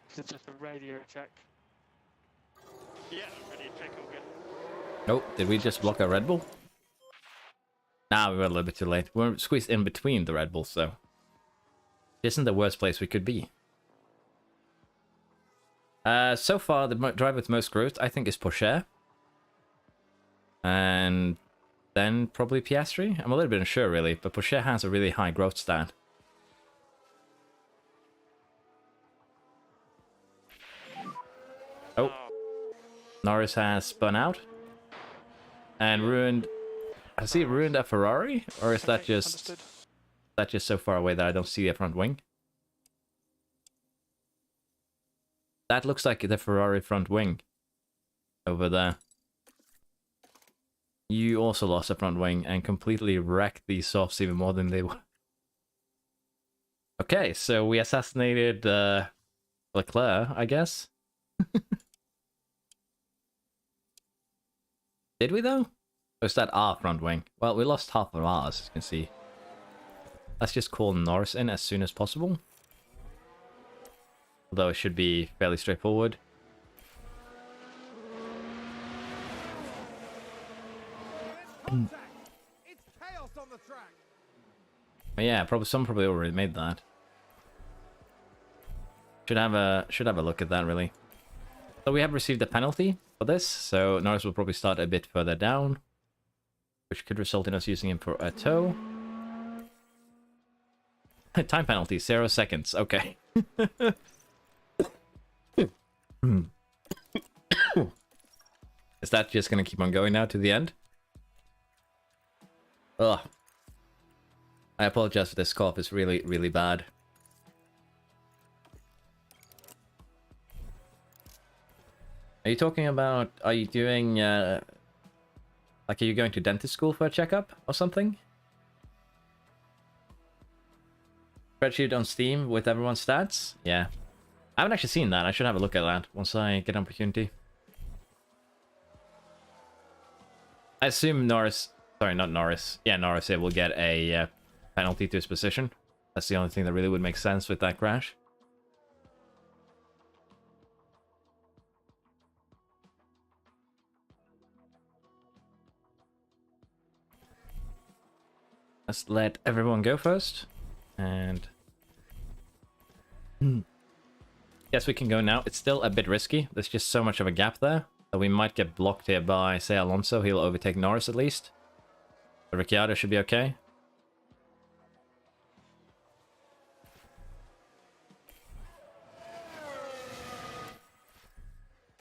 [SPEAKER 5] It's just a radio check.
[SPEAKER 4] Yeah, radio check all good.
[SPEAKER 1] Oh, did we just block a Red Bull? Nah, we were a little bit too late. We're squeezed in between the Red Bulls, so this isn't the worst place we could be. So far, the driver with most growth, I think, is Porsche. And then probably Piastri. I'm a little bit unsure really, but Porsche has a really high growth stat. Oh, Norris has spun out and ruined. Has he ruined a Ferrari, or is that just so far away that I don't see a front wing? That looks like the Ferrari front wing over there. You also lost a front wing and completely wrecked these softs even more than they were. Okay, so we assassinated Leclerc, I guess. Did we though? Or is that our front wing? Well, we lost half of ours, as you can see. Let's just call Norris in as soon as possible. Although it should be fairly straightforward.
[SPEAKER 2] It's chaos on the track.
[SPEAKER 1] But yeah, someone probably already made that. Should have a look at that really. So we have received a penalty for this, so Norris will probably start a bit further down, which could result in us using him for a tow. Time penalty, 0 seconds. Okay. Is that just gonna keep on going now to the end? Ugh. I apologize for this cough, it's really, really bad. Are you talking about, are you doing, like, are you going to dentist school for a checkup or something? Spreadsheet on Steam with everyone's stats? Yeah. I haven't actually seen that. I should have a look at that once I get an opportunity. I assume Norris... Sorry, not Norris. Yeah, Norris here will get a penalty to his position. That's the only thing that really would make sense with that crash. Let's let everyone go first. And... Yes, we can go now. It's still a bit risky. There's just so much of a gap there that we might get blocked here by, say, Alonso. He'll overtake Norris at least. But Ricciardo should be okay.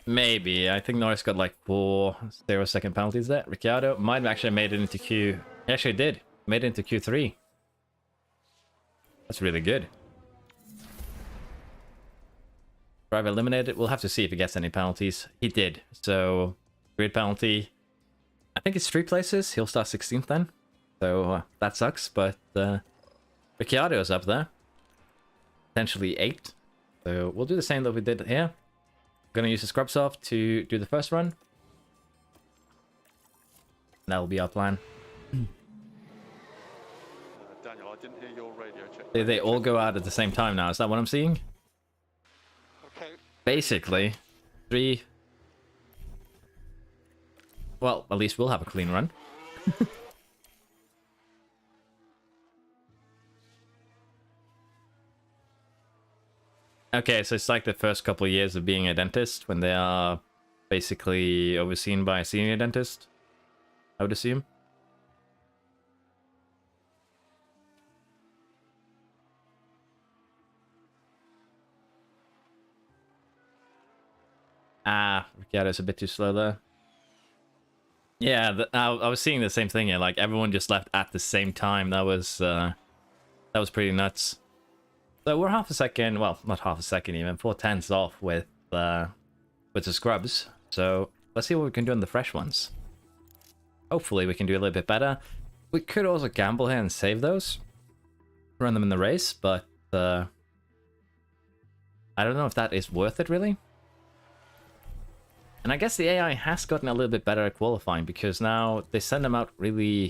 [SPEAKER 1] Maybe. I think Norris got like 4 0-second penalties there. Ricciardo might have actually made it into Q... He actually did. Made it into Q3. That's really good. Driver eliminated. We'll have to see if he gets any penalties. He did. So, grid penalty. I think it's 3 places. He'll start 16th then. So, that sucks. But Ricciardo's up there. Potentially 8. So, we'll do the same that we did here. Gonna use the scrub soft to do the first run. That'll be our plan.
[SPEAKER 4] Daniel, I didn't hear your radio check.
[SPEAKER 1] They all go out at the same time now. Is that what I'm seeing?
[SPEAKER 3] Okay.
[SPEAKER 1] Basically, 3. Well, at least we'll have a clean run. Okay, so it's like the first couple of years of being a dentist when they are basically overseen by a senior dentist, I would assume. Ah, Ricciardo's a bit too slow there. Yeah, I was seeing the same thing here. Like everyone just left at the same time. That was pretty nuts. So we're half a second. Well, not half a second even. 4/10 off with the scrubs. So let's see what we can do on the fresh ones. Hopefully we can do a little bit better. We could also gamble here and save those, run them in the race, but I don't know if that is worth it really. And I guess the AI has gotten a little bit better at qualifying because now they send them out really,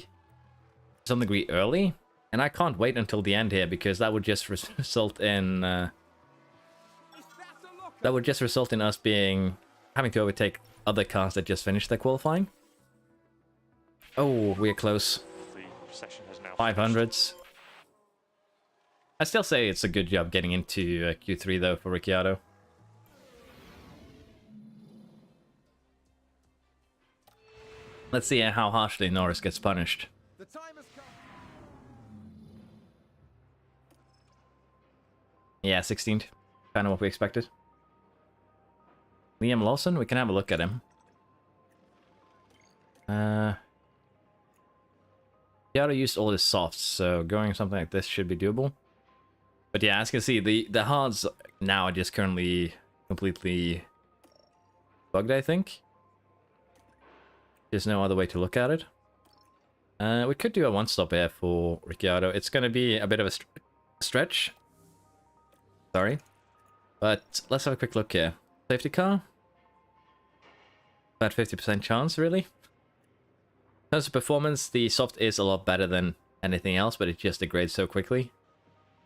[SPEAKER 1] to some degree, early. And I can't wait until the end here because that would just result in us having to overtake other cars that just finished their qualifying. Oh, we're close.
[SPEAKER 4] The session has now
[SPEAKER 1] 500s. I still say it's a good job getting into Q3 though for Ricciardo. Let's see how harshly Norris gets punished.
[SPEAKER 2] The time has come.
[SPEAKER 1] Yeah, 16th. Kind of what we expected. Liam Lawson, we can have a look at him. He already used all his softs, so going something like this should be doable. But yeah, as you can see, the hards now are just currently completely bugged, I think. There's no other way to look at it. We could do a one-stop here for Ricciardo. It's going to be a bit of a stretch. Sorry. But let's have a quick look here. Safety car. About 50% chance, really. In terms of performance, the soft is a lot better than anything else, but it just degrades so quickly.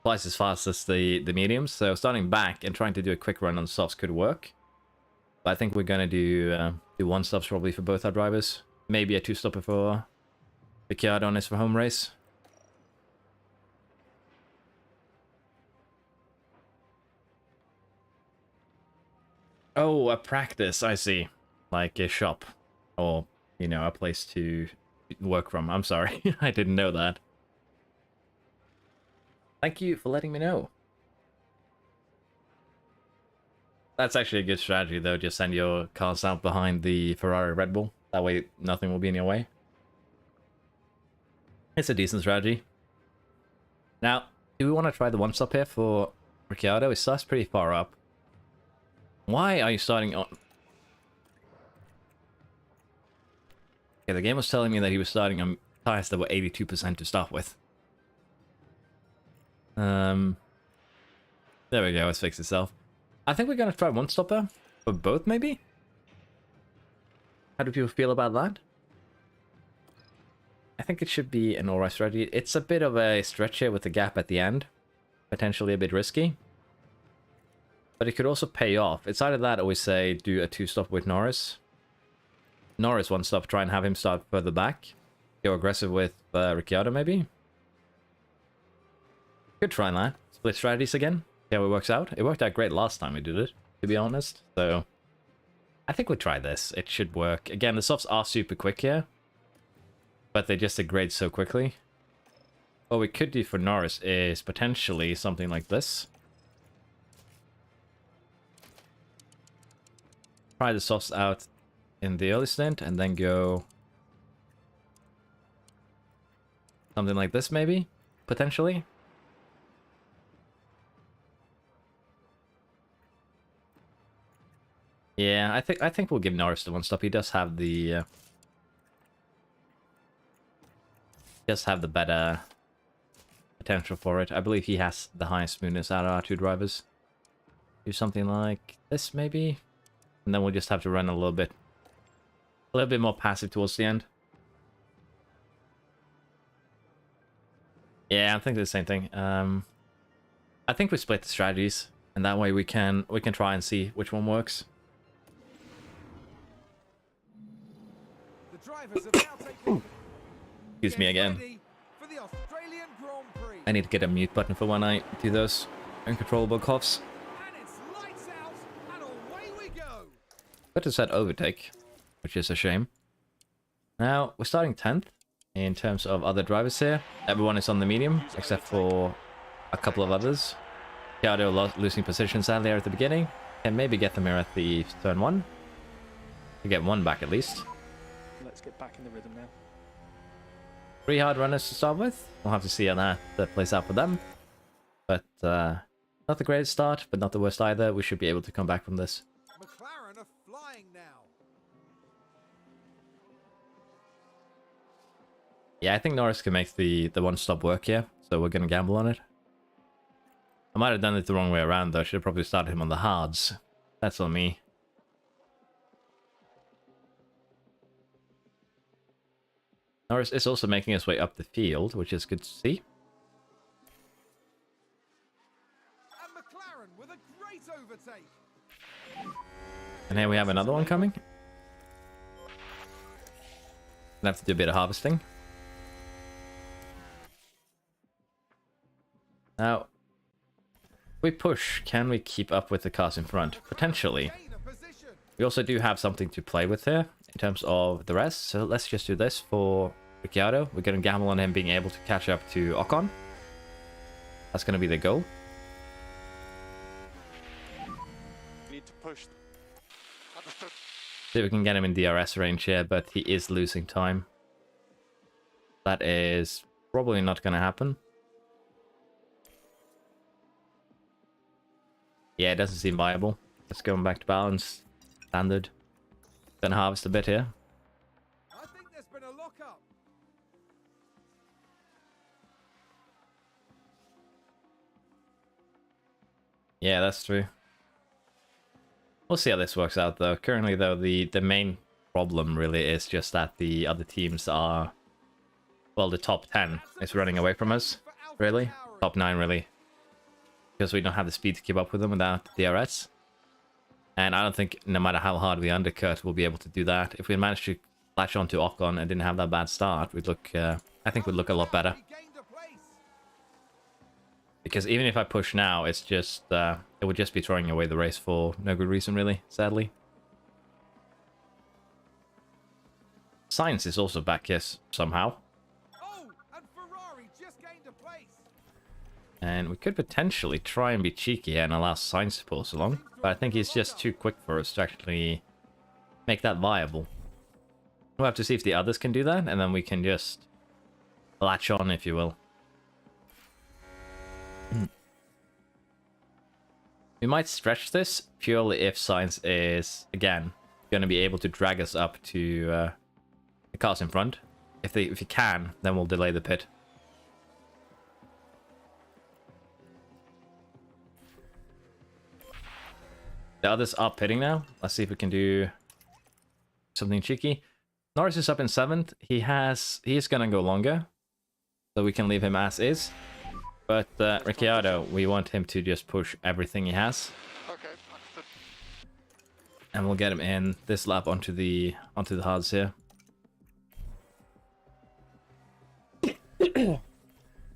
[SPEAKER 1] Twice as fast as the mediums, so starting back and trying to do a quick run on softs could work. But I think we're going to do one stops probably for both our drivers. Maybe a two-stopper for Ricciardo on his for home race. Oh, a practice, I see. Like a shop. Or, you know, a place to work from. I'm sorry, I didn't know that. Thank you for letting me know. That's actually a good strategy, though. Just send your cars out behind the Ferrari Red Bull. That way, nothing will be in your way. It's a decent strategy. Now, do we want to try the one-stop here for Ricciardo? It starts pretty far up. Why are you starting on... Okay, the game was telling me that he was starting on tires that were 82% to start with. There we go, it's fixed itself. I think we're going to try one stopper for both, maybe? How do people feel about that? I think it should be an alright strategy. It's a bit of a stretch here with the gap at the end. Potentially a bit risky. But it could also pay off. It's either that or we say do a two-stop with Norris. Norris one stop, try and have him start further back. Go aggressive with Ricciardo, maybe? Could try that. Split strategies again. See how it works out. It worked out great last time we did it, to be honest. So, I think we'll try this. It should work. Again, the softs are super quick here. But they just degrade so quickly. What we could do for Norris is potentially something like this. Try the softs out in the early stint and then go something like this, maybe? Potentially? Yeah, I think we'll give Norris the one stop. He does have the better potential for it. I believe he has the highest smoothness out of our two drivers. Do something like this, maybe? And then we'll just have to run a little bit more passive towards the end. Yeah, I'm thinking the same thing. I think we split the strategies, and that way we can try and see which one works.
[SPEAKER 2] The drivers have now taken.
[SPEAKER 1] Excuse me again.
[SPEAKER 2] Ready for the Australian Grand Prix.
[SPEAKER 1] I need to get a mute button for when I do those uncontrollable coughs.
[SPEAKER 2] And it's lights out, and away we go.
[SPEAKER 1] Got to set overtake, which is a shame. Now, we're starting 10th in terms of other drivers here. Everyone is on the medium, except for a couple of others. Ricciardo losing position sadly at the beginning. Can maybe get them here at the turn 1. To get one back at least.
[SPEAKER 5] Let's get back in the rhythm now.
[SPEAKER 1] 3 hard runners to start with. We'll have to see how that plays out for them. But, not the greatest start, but not the worst either. We should be able to come back from this.
[SPEAKER 2] McLaren are flying now.
[SPEAKER 1] Yeah, I think Norris can make the one-stop work here, so we're going to gamble on it. I might have done it the wrong way around, though. I should have probably started him on the hards. That's on me. Norris is also making his way up the field, which is good to see.
[SPEAKER 2] And McLaren with a great overtake.
[SPEAKER 1] And here we have another one coming. Gonna have to do a bit of harvesting. Now, if we push, can we keep up with the cars in front? Potentially.
[SPEAKER 2] Gain a position.
[SPEAKER 1] We also do have something to play with here. in terms of the rest. So let's just do this for Ricciardo. We're going to gamble on him being able to catch up to Ocon. That's going to be the goal.
[SPEAKER 4] Need to push.
[SPEAKER 3] Understood.
[SPEAKER 1] See if we can get him in DRS range here, but he is losing time. That is probably not going to happen. Yeah, it doesn't seem viable. Let's go back to balance. Standard. Gonna harvest a bit here.
[SPEAKER 2] I think there's been a lock-up.
[SPEAKER 1] Yeah, that's true. We'll see how this works out, though. Currently, though, the main problem really is just that the other teams are... Well, the top 10 is running away from us, really. Top 9, really. Because we don't have the speed to keep up with them without DRS. And I don't think, no matter how hard we undercut, we'll be able to do that. If we managed to latch onto Ocon and didn't have that bad start, we'd look... I think we'd look a lot better. Because even if I push now, it's just... it would just be throwing away the race for no good reason, really, sadly. Science is also back, yes, somehow.
[SPEAKER 2] Oh, and Ferrari just gained a place.
[SPEAKER 1] And we could potentially try and be cheeky here and allow Sainz to pull us along. But I think he's just too quick for us to actually make that viable. We'll have to see if the others can do that, and then we can just latch on, if you will. We might stretch this purely if Sainz is, again, going to be able to drag us up to the cars in front. If he can, then we'll delay the pit. The others are pitting now. Let's see if we can do something cheeky. Norris is up in 7th. He is going to go longer, so we can leave him as is. But Ricciardo, we want him to just push everything he has.
[SPEAKER 3] Okay, understood.
[SPEAKER 1] And we'll get him in this lap onto the hards here.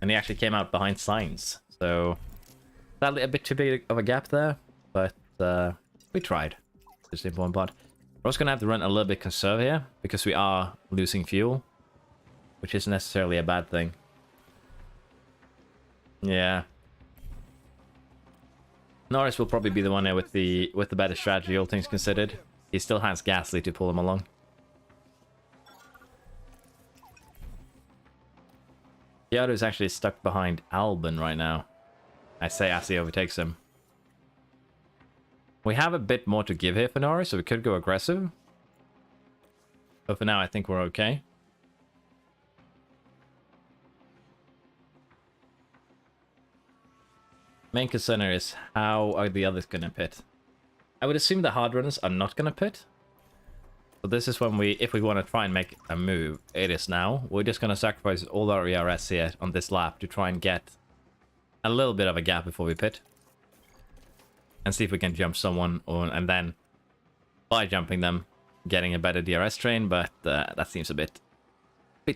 [SPEAKER 1] And he actually came out behind Sainz, so sadly a bit too big of a gap there, but we tried. Just the important part. We're also gonna have to run a little bit conserve here because we are losing fuel, which isn't necessarily a bad thing. Yeah. Norris will probably be the one here with the better strategy, all things considered. He still has Gasly to pull him along. Ricciardo is actually stuck behind Albon right now. I say as he overtakes him. We have a bit more to give here for Norris, so we could go aggressive. But for now, I think we're okay. Main concern is how are the others going to pit? I would assume the hard runners are not going to pit. So this is when if we want to try and make a move, it is now. We're just going to sacrifice all our ERS here on this lap to try and get a little bit of a gap before we pit. And see if we can jump someone, and then by jumping them, getting a better DRS train, but that seems a bit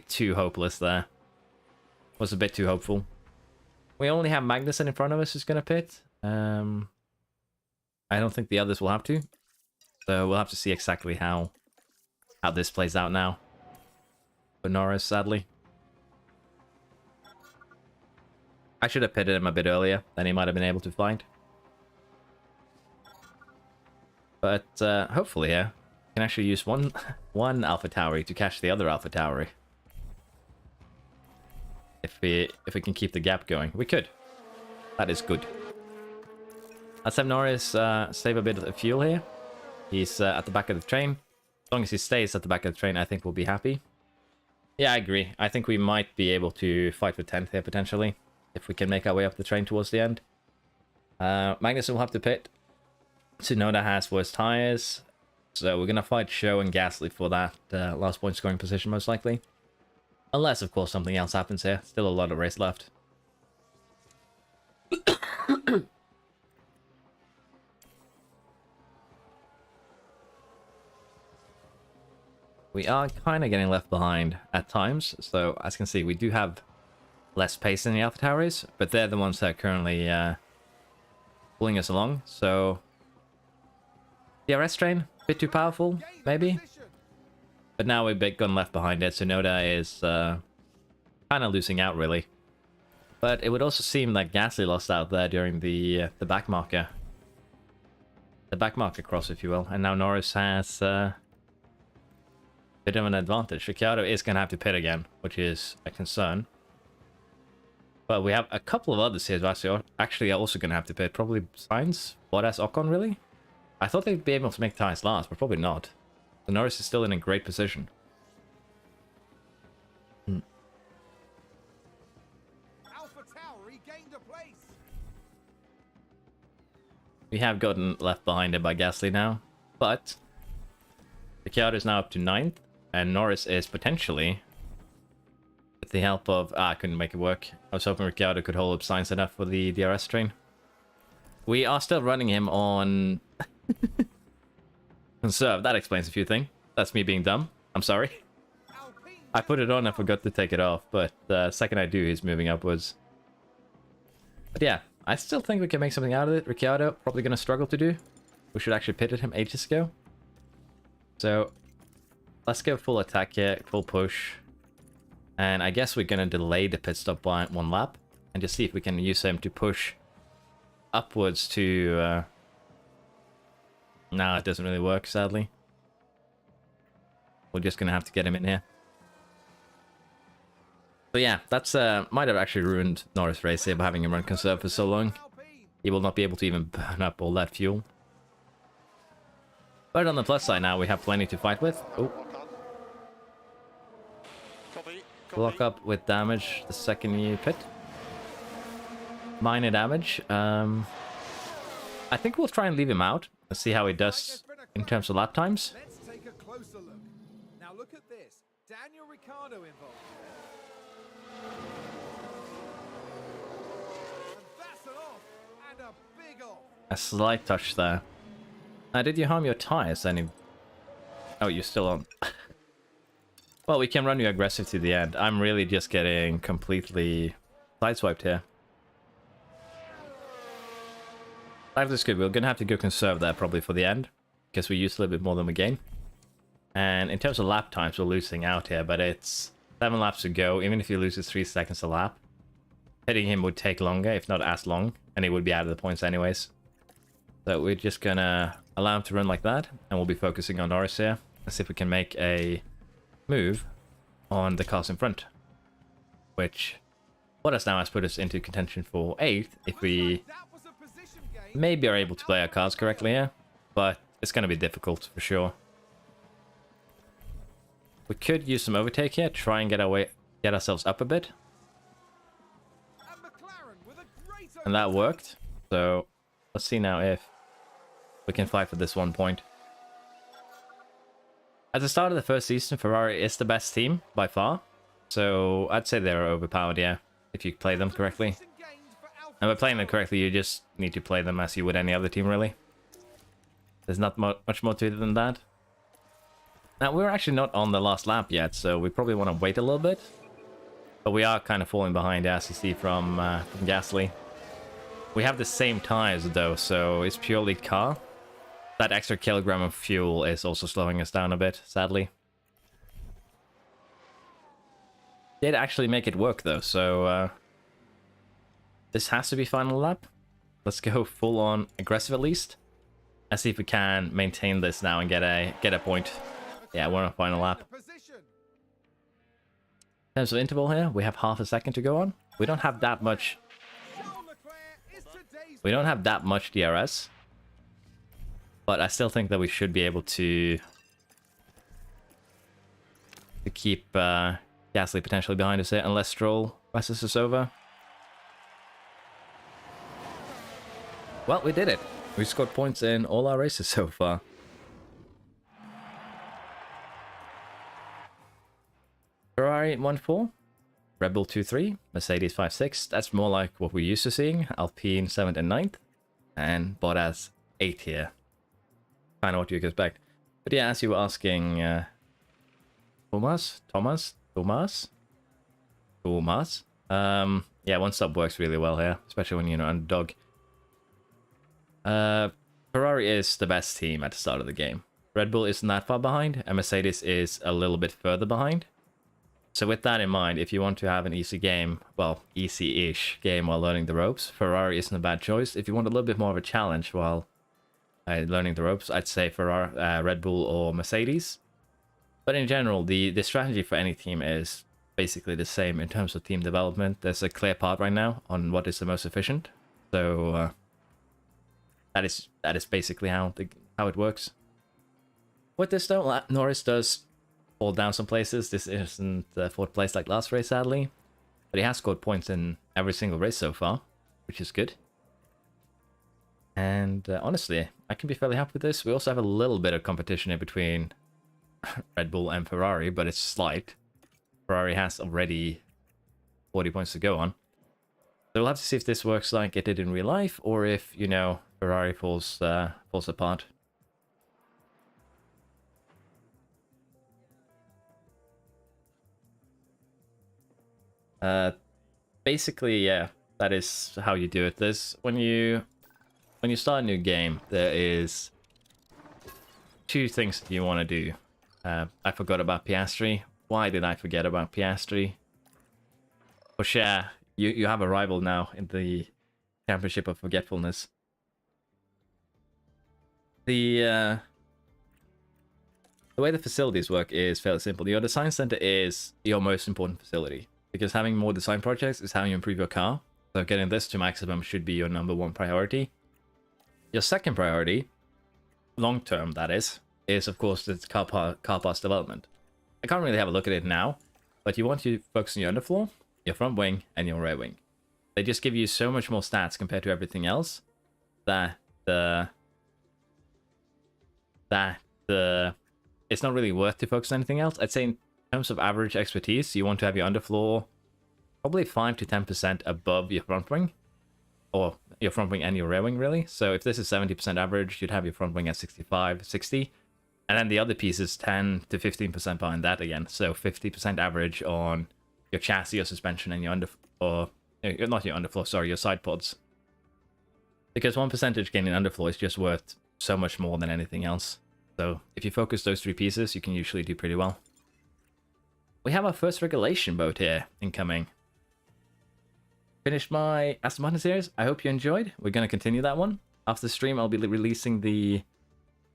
[SPEAKER 1] too hopeless there. Was a bit too hopeful. We only have Magnussen in front of us who's going to pit. I don't think the others will have to. So we'll have to see exactly how this plays out now. For Norris, sadly. I should have pitted him a bit earlier, then he might have been able to find. But hopefully, yeah, we can actually use one AlphaTauri to catch the other AlphaTauri. If we can keep the gap going, we could. That is good. Let's have Norris save a bit of fuel here. He's at the back of the train. As long as he stays at the back of the train, I think we'll be happy. Yeah, I agree. I think we might be able to fight for 10th here potentially, if we can make our way up the train towards the end. Magnussen will have to pit. Tsunoda has worse tires, so we're going to fight Show and Gasly for that last point scoring position most likely. Unless, of course, something else happens here. Still a lot of race left. We are kind of getting left behind at times, so as you can see, we do have less pace than the AlphaTauris, but they're the ones that are currently pulling us along, so... DRS train, a bit too powerful, maybe? But now with Big Gun left behind it, Tsunoda is kind of losing out, really. But it would also seem that Gasly lost out there during the back marker. The back marker cross, if you will. And now Norris has a bit of an advantage. Ricciardo is going to have to pit again, which is a concern. But we have a couple of others here who actually are also going to have to pit. Probably Sainz, Bottas, Ocon, really? I thought they'd be able to make tires last, but probably not. So Norris is still in a great position.
[SPEAKER 2] Alpha Tower regained a place.
[SPEAKER 1] We have gotten left behind by Gasly now, but Ricciardo is now up to 9th, and Norris is potentially, with the help of... I couldn't make it work. I was hoping Ricciardo could hold up Sainz enough for the DRS train. We are still running him on... Conserve. That explains a few things. That's me being dumb. I'm sorry. I put it on and forgot to take it off, but the second I do, he's moving upwards. But yeah, I still think we can make something out of it. Ricciardo probably going to struggle to do. We should actually pitted him ages ago. So let's go full attack here, full push. And I guess we're going to delay the pit stop by 1 lap and just see if we can use him to push upwards to... No, it doesn't really work, sadly. We're just going to have to get him in here. So yeah, that's might have actually ruined Norris' race here by having him run conserve for so long. He will not be able to even burn up all that fuel. But on the plus side now, we have plenty to fight with. Oh. Block up with damage the second you pit. Minor damage. I think we'll try and leave him out. Let's see how he does in terms of lap times.
[SPEAKER 2] Let's take a closer look. Now look at this. Daniel Ricciardo involved. And that's an off. And a big off.
[SPEAKER 1] A slight touch there. Did you harm your tires? Oh, you're still on. Well, we can run you aggressive to the end. I'm really just getting completely sideswiped here. Life is good. We're going to have to go conserve there probably for the end, because we use a little bit more than we gain. And in terms of lap times, we're losing out here, but it's 7 laps to go. Even if he loses 3 seconds a lap, hitting him would take longer, if not as long, and he would be out of the points anyways. So we're just going to allow him to run like that, and we'll be focusing on Norris here. Let's see if we can make a move on the cars in front, which what us now has put us into contention for 8th if we maybe are able to play our cards correctly here, but it's going to be difficult for sure. We could use some overtake here, try and get ourselves up a bit, and that worked. So let's see now if we can fight for this 1 point. At the start of the first season, Ferrari is the best team by far, so I'd say they're overpowered, yeah, if you play them correctly. And by playing them correctly, you just need to play them as you would any other team, really. There's not much more to it than that. Now, we're actually not on the last lap yet, so we probably want to wait a little bit. But we are kind of falling behind, as you see from Gasly. We have the same tires, though, so it's purely car. That extra kilogram of fuel is also slowing us down a bit, sadly. Did actually make it work, though, so... this has to be final lap. Let's go full on aggressive at least. Let's see if we can maintain this now and get a point. Yeah, we're on a final lap. In terms of interval here, we have half a second to go on. We don't have that much. We don't have that much DRS, but I still think that we should be able to keep Gasly potentially behind us here, unless Stroll passes us over. Well, we did it. We scored points in all our races so far. Ferrari 1-4, Red Bull 2-3, Mercedes 5-6. That's more like what we're used to seeing. Alpine 7th and 9th, and Bottas 8th here. Kind of what you expect. But yeah, as you were asking, Thomas. Yeah, one stop works really well here, especially when you're underdog. Ferrari is the best team at the start of the game. Red Bull isn't that far behind, and Mercedes is a little bit further behind. So with that in mind, if you want to have an easy game, well, easy-ish game while learning the ropes, Ferrari isn't a bad choice. If you want a little bit more of a challenge while learning the ropes, I'd say Ferrari, Red Bull or Mercedes. But in general, the strategy for any team is basically the same in terms of team development. There's a clear path right now on what is the most efficient. So that is basically how it works. With this though, Norris does fall down some places. This isn't fourth place like last race, sadly, but he has scored points in every single race so far, which is good. And honestly, I can be fairly happy with this. We also have a little bit of competition in between Red Bull and Ferrari, but it's slight. Ferrari has already 40 points to go on. So we'll have to see if this works like it did in real life, or if, you know, Ferrari falls apart. Basically, yeah, that is how you do it. There's when you start a new game, there is two things that you want to do. I forgot about Piastri. Why did I forget about Piastri? For sure, you have a rival now in the Championship of Forgetfulness. The way the facilities work is fairly simple. Your design center is your most important facility, because having more design projects is how you improve your car. So getting this to maximum should be your #1 priority. Your second priority, long term that is of course the car parts development. I can't really have a look at it now, but you want to focus on your underfloor, your front wing, and your rear wing. They just give you so much more stats compared to everything else that it's not really worth to focus on anything else. I'd say in terms of average expertise, you want to have your underfloor probably 5 to 10% above your front wing, or your front wing and your rear wing, really. So if this is 70% average, you'd have your front wing at 65, 60, and then the other piece is 10 to 15% behind that again. So 50% average on your chassis, your suspension, and your not your underfloor, sorry, your side pods. Because 1% gain in underfloor is just worth so much more than anything else. So if you focus those three pieces, you can usually do pretty well. We have our first regulation boat here incoming. Finished my Aston Martin series. I hope you enjoyed. We're going to continue that one. After the stream, I'll be releasing the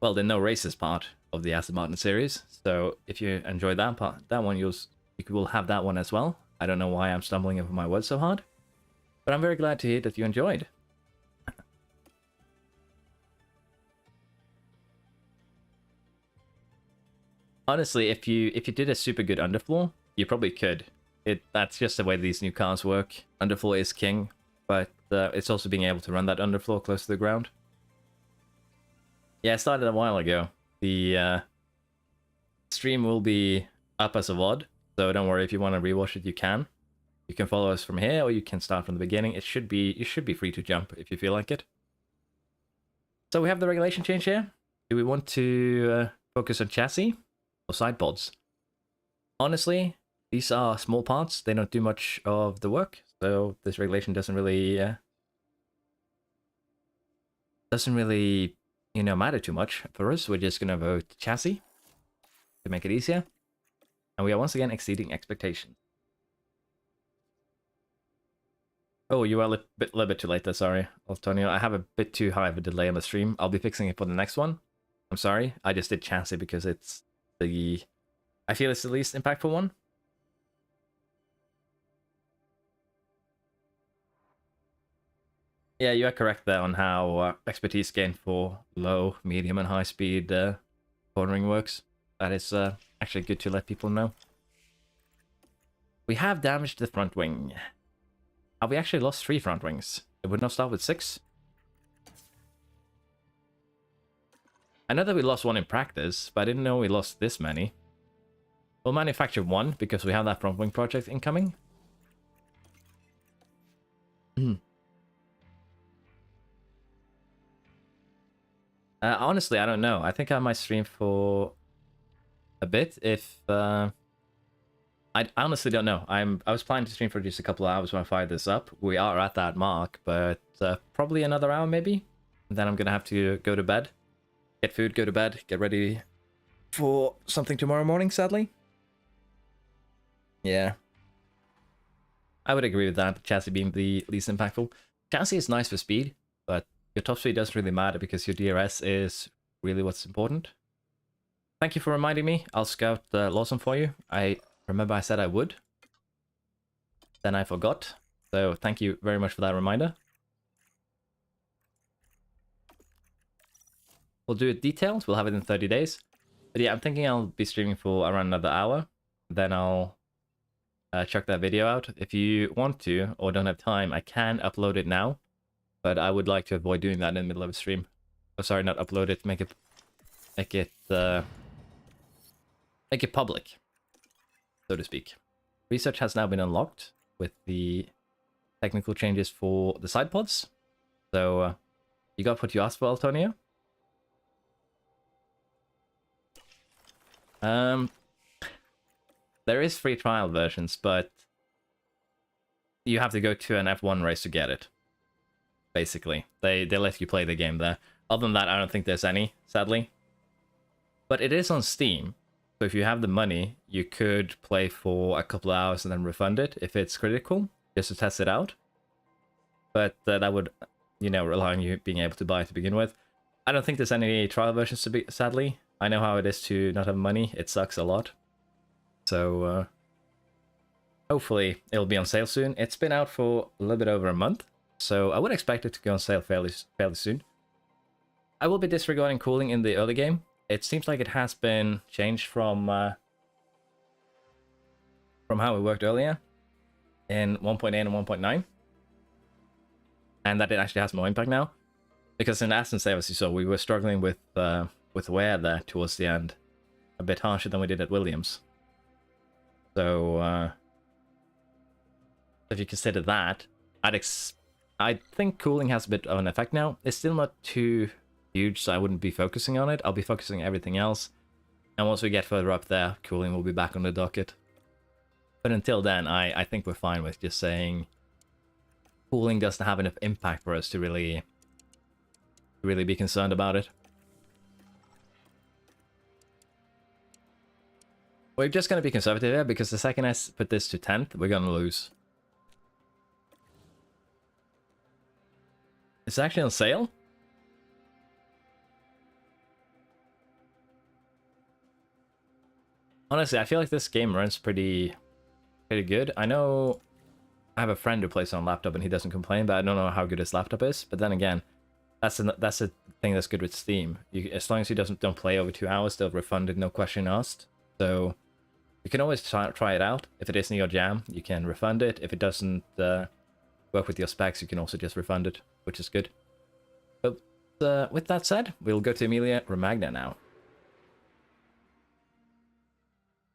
[SPEAKER 1] no races part of the Aston Martin series. So if you enjoyed that part, that one, you will have that one as well. I don't know why I'm stumbling over my words so hard, but I'm very glad to hear that you enjoyed. Honestly, if you did a super good underfloor, you probably could. That's just the way these new cars work. Underfloor is king, but it's also being able to run that underfloor close to the ground. Yeah, I started a while ago. The stream will be up as a VOD, so don't worry, if you want to rewatch it, you can. You can follow us from here, or you can start from the beginning. You should be free to jump if you feel like it. So we have the regulation change here. Do we want to focus on chassis or side pods? Honestly, these are small parts. They don't do much of the work, so this regulation doesn't really matter too much for us. We're just gonna vote chassis to make it easier, and we are once again exceeding expectations. Oh, you are a little bit too late there, sorry, Antonio. I have a bit too high of a delay on the stream. I'll be fixing it for the next one. I'm sorry, I just did chassis because I feel it's the least impactful one. Yeah, you are correct there on how expertise gain for low, medium, and high speed cornering works. That is actually good to let people know. We have damaged the front wing. Have we actually lost 3 front wings? It would not start with 6. I know that we lost 1 in practice, but I didn't know we lost this many. We'll manufacture 1 because we have that front wing project incoming. Honestly, I don't know. I think I might stream for a bit if I honestly don't know. I was planning to stream for just a couple of hours when I fired this up. We are at that mark, but probably another hour maybe. And then I'm gonna have to go to bed, get food, go to bed, get ready for something tomorrow morning, sadly. Yeah. I would agree with that, chassis being the least impactful. Chassis is nice for speed, but your top speed doesn't really matter because your DRS is really what's important. Thank you for reminding me. I'll scout Lawson for you. I remember I said I would. Then I forgot. So thank you very much for that reminder. We'll do it detailed. We'll have it in 30 days. But yeah, I'm thinking I'll be streaming for around another hour. Then I'll check that video out. If you want to or don't have time, I can upload it now. But I would like to avoid doing that in the middle of a stream. Oh, sorry, not upload it. Make it public, so to speak. Research has now been unlocked with the technical changes for the side pods. So you got what you asked for, Antonio. There is free trial versions, but you have to go to an F1 race to get it. Basically, they let you play the game there. Other than that, I don't think there's any, sadly. But it is on Steam, so if you have the money, you could play for a couple of hours and then refund it if it's critical, just to test it out. But that would, you know, rely on you being able to buy it to begin with. I don't think there's any trial versions to be, sadly. I know how it is to not have money. It sucks a lot. So hopefully it'll be on sale soon. It's been out for a little bit over a month, so I would expect it to go on sale fairly soon. I will be disregarding cooling in the early game. It seems like it has been changed from how it worked earlier in 1.8 and 1.9, and that it actually has more impact now. Because in Aston Save, as you saw, we were struggling with wear there towards the end, a bit harsher than we did at Williams. So if you consider that, I think cooling has a bit of an effect now. It's still not too huge, so I wouldn't be focusing on it. I'll be focusing on everything else. And once we get further up there, cooling will be back on the docket. But until then, I think we're fine with just saying cooling doesn't have enough impact for us to really be concerned about it. We're just going to be conservative here, because the second I put this to 10th, we're going to lose. It's actually on sale? Honestly, I feel like this game runs pretty good. I know I have a friend who plays on laptop and he doesn't complain, but I don't know how good his laptop is. But then again, that's a thing that's good with Steam. As long as he don't play over 2 hours, they'll refund it, no question asked. So you can always try it out. If it isn't your jam, you can refund it. If it doesn't work with your specs, you can also just refund it, which is good. But with that said, we'll go to Emilia Romagna now.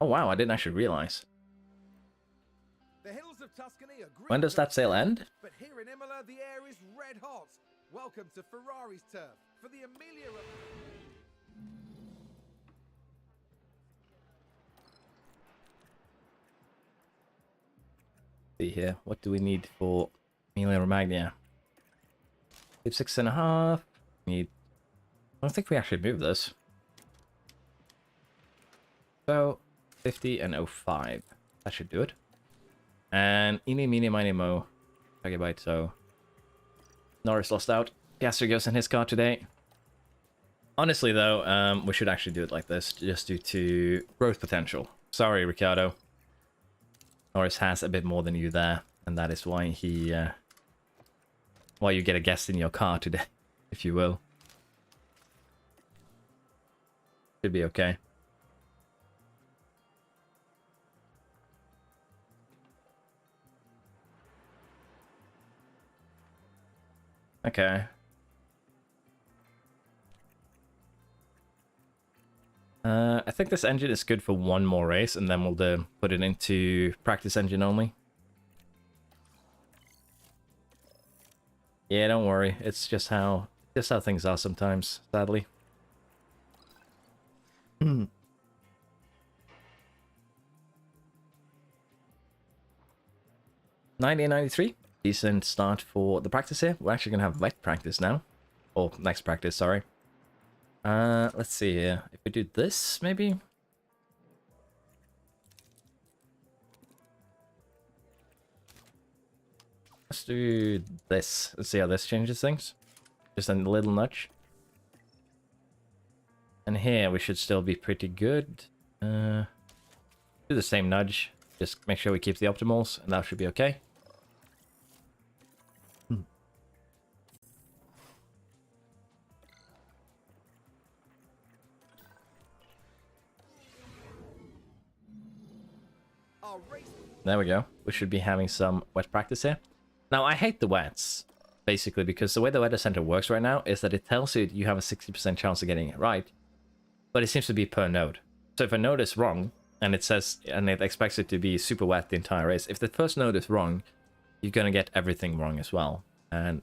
[SPEAKER 1] Oh wow, I didn't actually realize.
[SPEAKER 2] The hills of Tuscany are green.
[SPEAKER 1] When does that sale end?
[SPEAKER 2] But here in Imola, the air is red hot. Welcome to Ferrari's turf for the Emilia
[SPEAKER 1] See here, what do we need for Emilia Romagna? 6.5. Need. I don't think we actually moved this. So 50 and 05. That should do it. And eeny, meeny, miny, mo. Okay, bite. So Norris lost out. Piastri goes in his car today. Honestly, though, we should actually do it like this, just due to growth potential. Sorry, Ricciardo. Norris has a bit more than you there, and that is why he, why you get a guest in your car today, if you will. Should be okay. Okay. I think this engine is good for one more race, and then we'll put it into practice engine only. Yeah, don't worry. It's just how things are sometimes, sadly. 1993. Decent start for the practice here. We're actually going to have wet practice now. Or next practice, sorry. Let's see here. If we do this, maybe? Let's do this. Let's see how this changes things. Just a little nudge. And here we should still be pretty good. Do the same nudge. Just make sure we keep the optimals, and that should be okay.
[SPEAKER 2] Our race.
[SPEAKER 1] There we go. We should be having some wet practice here. Now, I hate the wets, basically, because the way the weather center works right now is that it tells you you have a 60% chance of getting it right, but it seems to be per node. So if a node is wrong, and it says, and it expects it to be super wet the entire race, if the first node is wrong, you're going to get everything wrong as well. And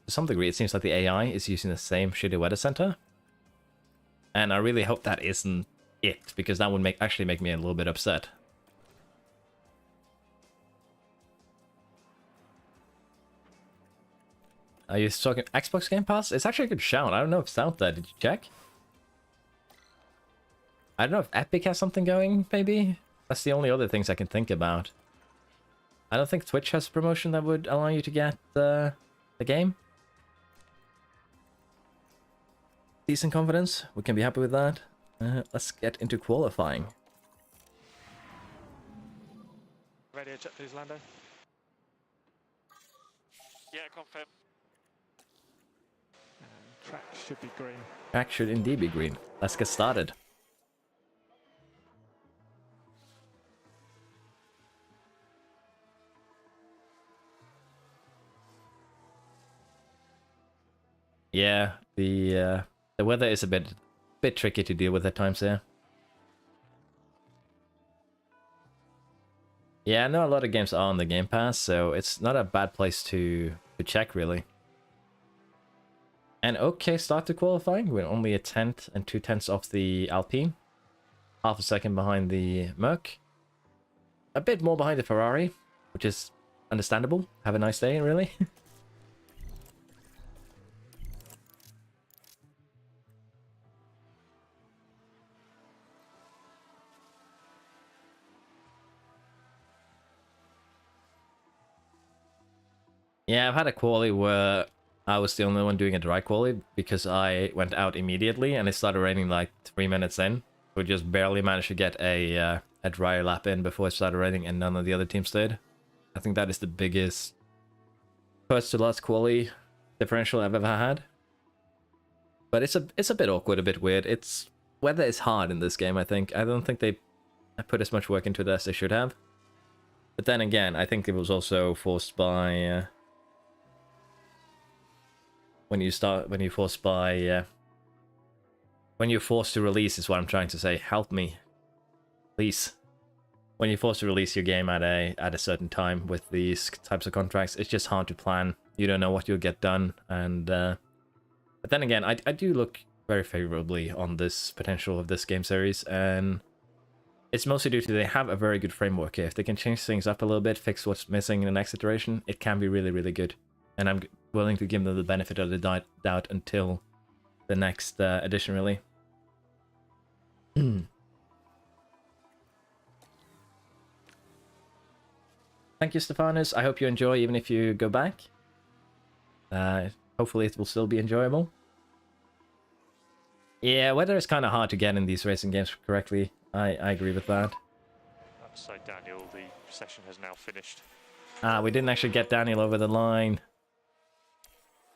[SPEAKER 1] to some degree, it seems like the AI is using the same shitty weather center. And I really hope that isn't it, because that would actually make me a little bit upset. Are you talking Xbox Game Pass? It's actually a good shout. I don't know if it's out there. Did you check? I don't know if Epic has something going, maybe? That's the only other things I can think about. I don't think Twitch has a promotion that would allow you to get the game. Decent confidence. We can be happy with that. Let's get into qualifying.
[SPEAKER 5] Radio check, please, Lando.
[SPEAKER 3] Yeah, confirm.
[SPEAKER 5] Track should be green.
[SPEAKER 1] Track should indeed be green. Let's get started. Yeah, the weather is a bit tricky to deal with at times here. Yeah, I know a lot of games are on the Game Pass, so it's not a bad place to check, really. An okay start to qualifying. We're only a 10th and 2/10 off the Alpine. Half a second behind the Merc. A bit more behind the Ferrari, which is understandable. Have a nice day, really. Yeah, I've had a quali where I was the only one doing a dry quali because I went out immediately and it started raining like 3 minutes in. We just barely managed to get a dry lap in before it started raining, and none of the other teams did. I think that is the biggest first to last quali differential I've ever had. But it's a bit awkward, a bit weird. Weather is hard in this game, I think. I don't think they put as much work into it as they should have. But then again, I think it was also forced by when you're forced to release is what I'm trying to say. Help me, please. When you're forced to release your game at a certain time with these types of contracts, it's just hard to plan. You don't know what you'll get done, and but then again, I do look very favorably on this potential of this game series, and it's mostly due to they have a very good framework here. If they can change things up a little bit, fix what's missing in the next iteration, it can be really, really good. And I'm willing to give them the benefit of the doubt until the next edition, really. Thank you, Stefanus. I hope you enjoy, even if you go back. Hopefully it will still be enjoyable. Yeah, weather is kind of hard to get in these racing games correctly. I agree with that.
[SPEAKER 3] So Daniel, the session has now finished.
[SPEAKER 1] We didn't actually get Daniel over the line.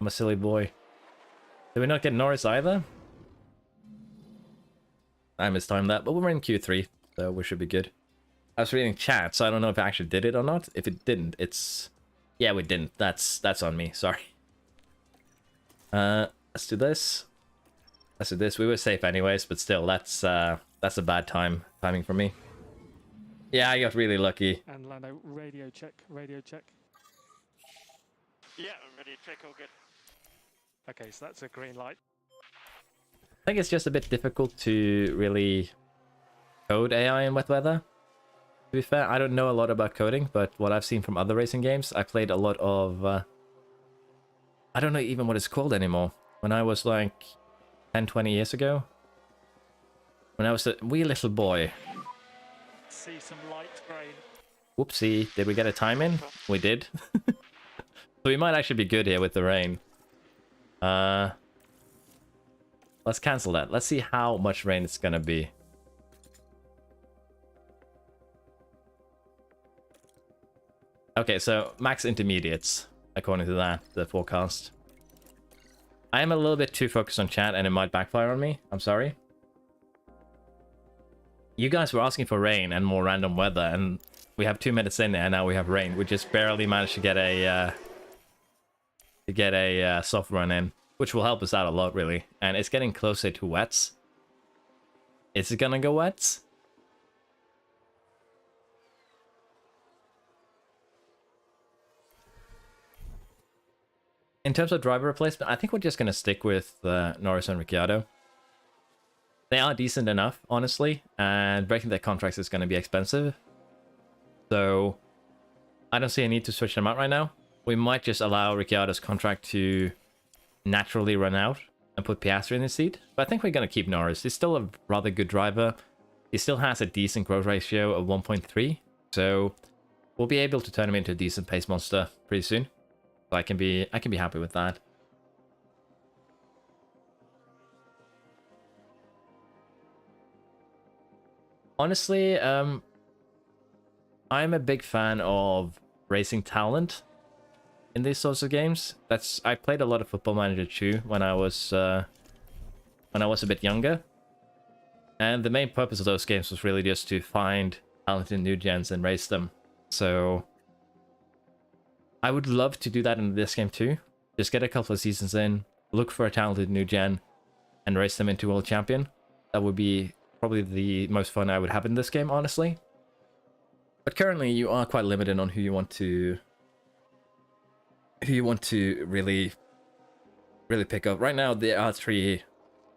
[SPEAKER 1] I'm a silly boy. Did we not get Norris either? I mistimed that, but we're in Q3, so we should be good. I was reading chat, so I don't know if I actually did it or not. If it didn't, it's... Yeah, we didn't. That's on me, sorry. Let's do this. Let's do this. We were safe anyways, but still, that's a bad timing for me. Yeah, I got really lucky.
[SPEAKER 5] And Lando, radio check, radio check.
[SPEAKER 3] Yeah, I'm ready to check, all good.
[SPEAKER 5] Okay, so that's a green light.
[SPEAKER 1] I think it's just a bit difficult to really code AI in wet weather. To be fair, I don't know a lot about coding, but what I've seen from other racing games, I played a lot of... I don't know even what it's called anymore. When I was like 10, 20 years ago. When I was a wee little boy.
[SPEAKER 5] See some light rain.
[SPEAKER 1] Whoopsie, did we get a time in? We did. So we might actually be good here with the rain. Let's cancel that. Let's see how much rain it's gonna be. Okay, so max intermediates, according to that, the forecast. I am a little bit too focused on chat and it might backfire on me. I'm sorry. You guys were asking for rain and more random weather, and we have 2 minutes in there and now we have rain. We just barely managed to get a soft run in, which will help us out a lot, really. And it's getting closer to wets. Is it gonna go wets? In terms of driver replacement, I think we're just going to stick with Norris and Ricciardo. They are decent enough, honestly, and breaking their contracts is going to be expensive. So I don't see a need to switch them out right now. We might just allow Ricciardo's contract to naturally run out and put Piastri in his seat. But I think we're going to keep Norris. He's still a rather good driver. He still has a decent growth ratio of 1.3. So we'll be able to turn him into a decent pace monster pretty soon. So I can be happy with that. Honestly, I'm a big fan of racing talent in these sorts of games. I played a lot of Football Manager 2 when I was a bit younger, and the main purpose of those games was really just to find talented new gens and race them. So I would love to do that in this game too. Just get a couple of seasons in, look for a talented new gen, and race them into world champion. That would be probably the most fun I would have in this game, honestly. But currently, you are quite limited on who you want to really pick up. Right now, there are 3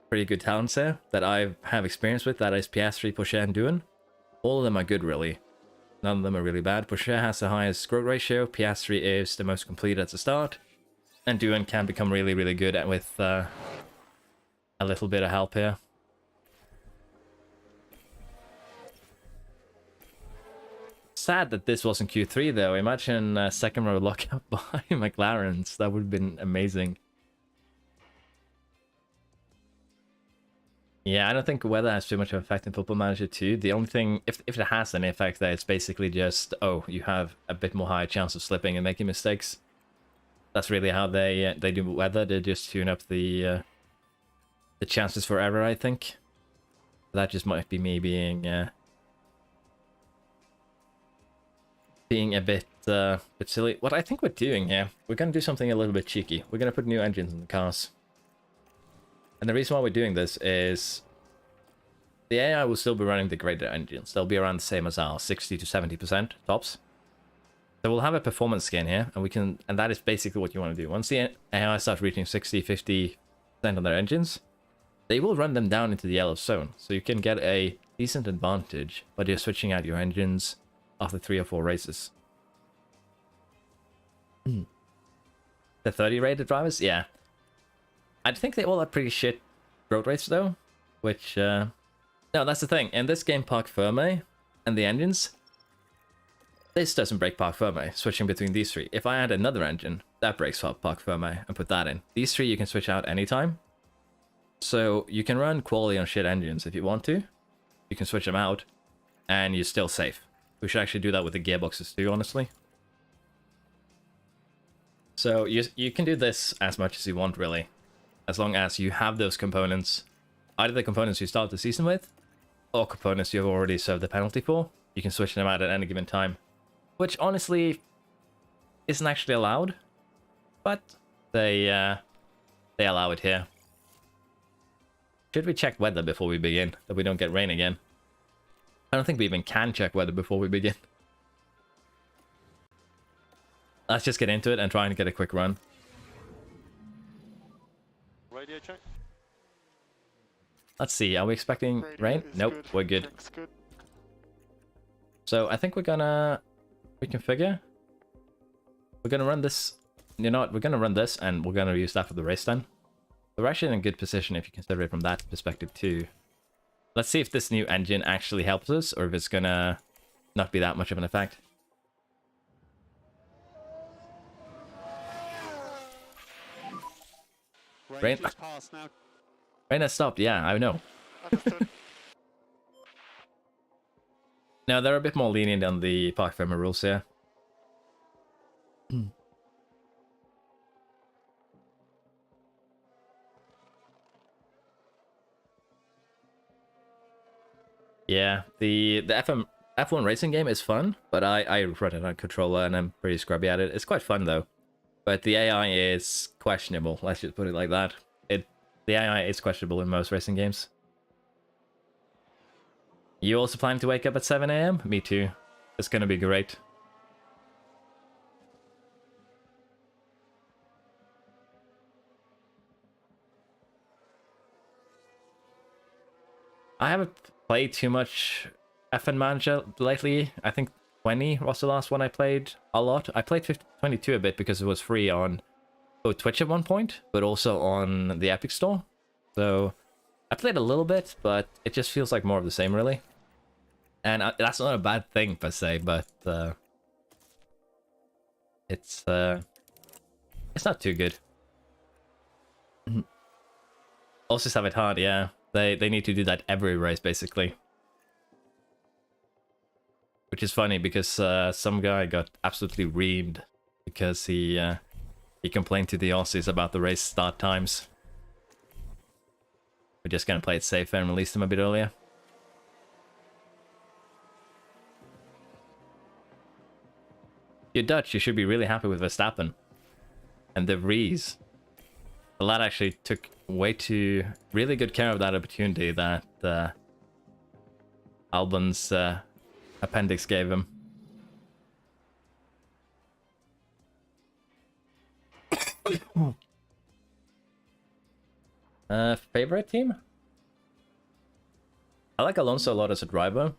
[SPEAKER 1] pretty good talents here that I have experience with. That is Piastri, Porsche, and Doohan. All of them are good, really. None of them are really bad. Porsche has the highest growth ratio. Piastri is the most complete at the start. And Doohan can become really, really good with a little bit of help here. Sad that this wasn't Q3 though. Imagine second row lockout by McLaren's. That would have been amazing. Yeah, I don't think weather has too much of an effect in Football Manager 2. The only thing, if it has any effect there, it's basically just, oh, you have a bit more higher chance of slipping and making mistakes. That's really how they do weather. They just tune up the chances for error, I think. That just might be me being a bit silly. What I think we're doing here, we're going to do something a little bit cheeky. We're going to put new engines in the cars. And the reason why we're doing this is the AI will still be running the greater engines. They'll be around the same as ours, 60 to 70% tops. So we'll have a performance skin here, and that is basically what you want to do. Once the AI starts reaching 60, 50% on their engines, they will run them down into the yellow zone. So you can get a decent advantage by just switching out your engines after 3 or 4 races. The 30 rated drivers? Yeah. I think they all have pretty shit road rates though, which, no, that's the thing. In this game, Parc Ferme and the engines, this doesn't break Parc Ferme, switching between these 3. If I add another engine, that breaks Parc Ferme and put that in. These 3 you can switch out anytime. So you can run quality on shit engines if you want to. You can switch them out, and you're still safe. We should actually do that with the gearboxes too, honestly. So you can do this as much as you want, really. As long as you have those components, either the components you start the season with, or components you've already served the penalty for, you can switch them out at any given time. Which, honestly, isn't actually allowed, but they allow it here. Should we check weather before we begin, that we don't get rain again? I don't think we even can check weather before we begin. Let's just get into it and try and get a quick run.
[SPEAKER 4] Radio check.
[SPEAKER 1] Let's see, are we expecting rain? Nope,
[SPEAKER 3] good.
[SPEAKER 1] we're good.
[SPEAKER 3] Check's good.
[SPEAKER 1] So I think we're gonna reconfigure. We're gonna run this. You know what? We're gonna run this, and we're gonna use that for the race then. We're actually in a good position if you consider it from that perspective too. Let's see if this new engine actually helps us, or if it's gonna not be that much of an effect. Rain
[SPEAKER 4] Range is past now.
[SPEAKER 1] has stopped, yeah, I know.
[SPEAKER 3] Understood.
[SPEAKER 1] No, they're a bit more lenient on the park firmer rules here. Yeah, the F1 racing game is fun, but I run it on controller and I'm pretty scrubby at it. It's quite fun though, but the AI is questionable. Let's just put it like that. The AI is questionable in most racing games. You also planning to wake up at 7 a.m? Me too. It's gonna be great. I haven't played too much F1 Manager lately. I think 20 was the last one I played a lot. I played 22 a bit because it was free on both Twitch at one point, but also on the Epic Store. So I played a little bit, but it just feels like more of the same, really. And that's not a bad thing per se, but it's not too good. Also, have it hard, yeah. They need to do that every race, basically. Which is funny, because some guy got absolutely reamed because he complained to the Aussies about the race start times. We're just gonna play it safe and release them a bit earlier. You're Dutch, you should be really happy with Verstappen. And De Vries. The lad actually took really good care of that opportunity that Albon's appendix gave him. Favorite team? I like Alonso a lot as a driver,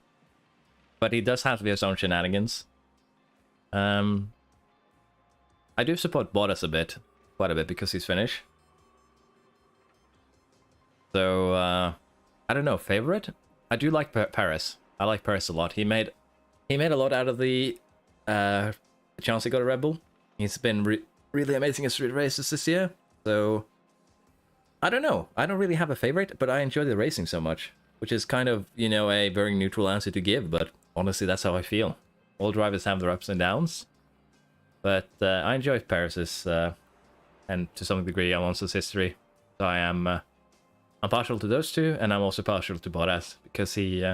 [SPEAKER 1] but he does have his own shenanigans. I do support Bottas quite a bit, because he's Finnish. So, I don't know, favorite? I do like Perez. I like Perez a lot. He made a lot out of the chance he got a Red Bull. He's been really amazing in street races this year. So, I don't know. I don't really have a favorite, but I enjoy the racing so much. Which is kind of, you know, a very neutral answer to give, but honestly, that's how I feel. All drivers have their ups and downs. But I enjoy Perez's, and to some degree, Alonso's history. So I'm partial to those two, and I'm also partial to Bottas, because he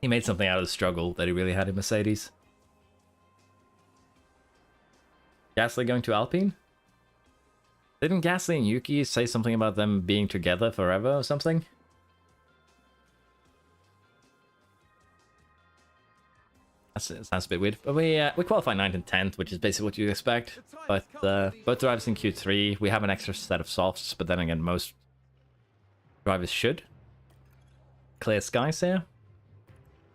[SPEAKER 1] made something out of the struggle that he really had in Mercedes. Gasly going to Alpine? Didn't Gasly and Yuki say something about them being together forever or something? That sounds a bit weird. But we qualified 9th and 10th, which is basically what you'd expect. But both drivers in Q3, we have an extra set of softs, but then again, most drivers should. Clear skies here.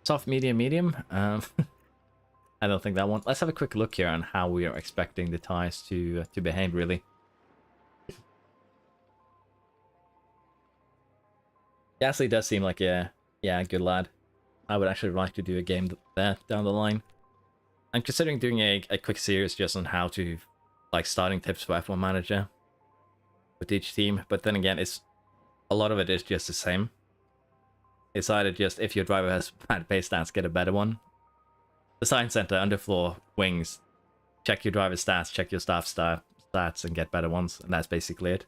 [SPEAKER 1] Soft, medium, medium. I don't think that one. Let's have a quick look here on how we are expecting the tires to behave, really. Gasly does seem like a good lad. I would actually like to do a game there down the line. I'm considering doing a quick series just on how to, like, starting tips for F1 Manager with each team. But then again, a lot of it is just the same. It's either just, if your driver has bad pace stats, get a better one. The science center, underfloor, wings, check your driver's stats, check your staff stats, and get better ones. And that's basically it.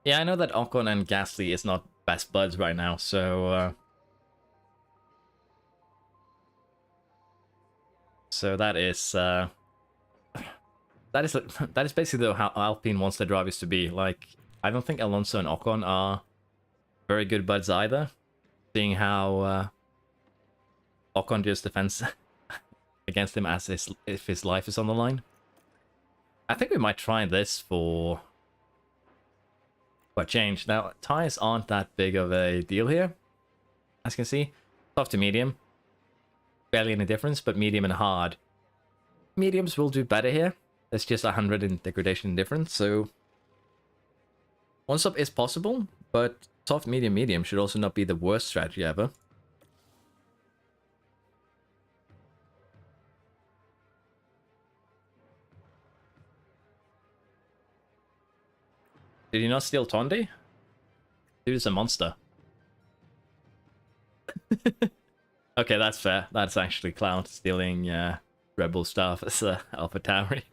[SPEAKER 1] Yeah, I know that Ocon and Gasly is not best buds right now, so that is basically how Alpine wants their drivers to be. Like, I don't think Alonso and Ocon are very good buds either, seeing how Ocon just defends against him as if his life is on the line. I think we might try this for change. Now, tires aren't that big of a deal here, as you can see. Soft to medium, barely any difference, but medium and hard. Mediums will do better here. There's just 100 in degradation difference, so one stop is possible, but soft, medium, medium should also not be the worst strategy ever. Did you not steal Tonde? Dude is a monster. Okay, that's fair. That's actually Cloud stealing Rebel stuff as Alpha Tauri.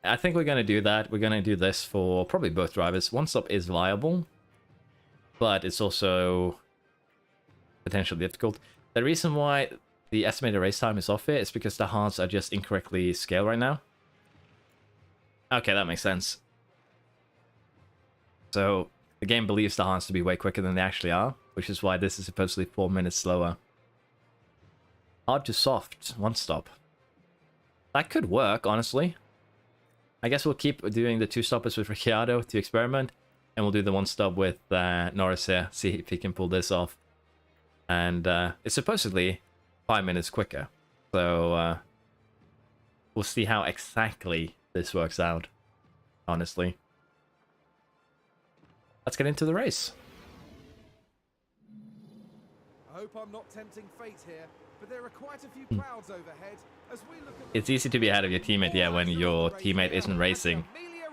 [SPEAKER 1] I think we're going to do that. We're going to do this for probably both drivers. One stop is viable, but it's also potentially difficult. The reason why the estimated race time is off here is because the hearts are just incorrectly scaled right now. Okay, that makes sense. So the game believes the hearts to be way quicker than they actually are, which is why this is supposedly 4 minutes slower. Hard to soft, one stop. That could work, honestly. I guess we'll keep doing the 2 stoppers with Ricciardo to experiment, and we'll do the 1 stop with Norris here, see if he can pull this off. And it's supposedly 5 minutes quicker, so we'll see how exactly this works out, honestly. Let's get into the race.
[SPEAKER 2] I hope I'm not tempting fate here, but there are quite a few clouds overhead as we look at
[SPEAKER 1] It's easy to be ahead of your teammate, yeah, when your teammate isn't racing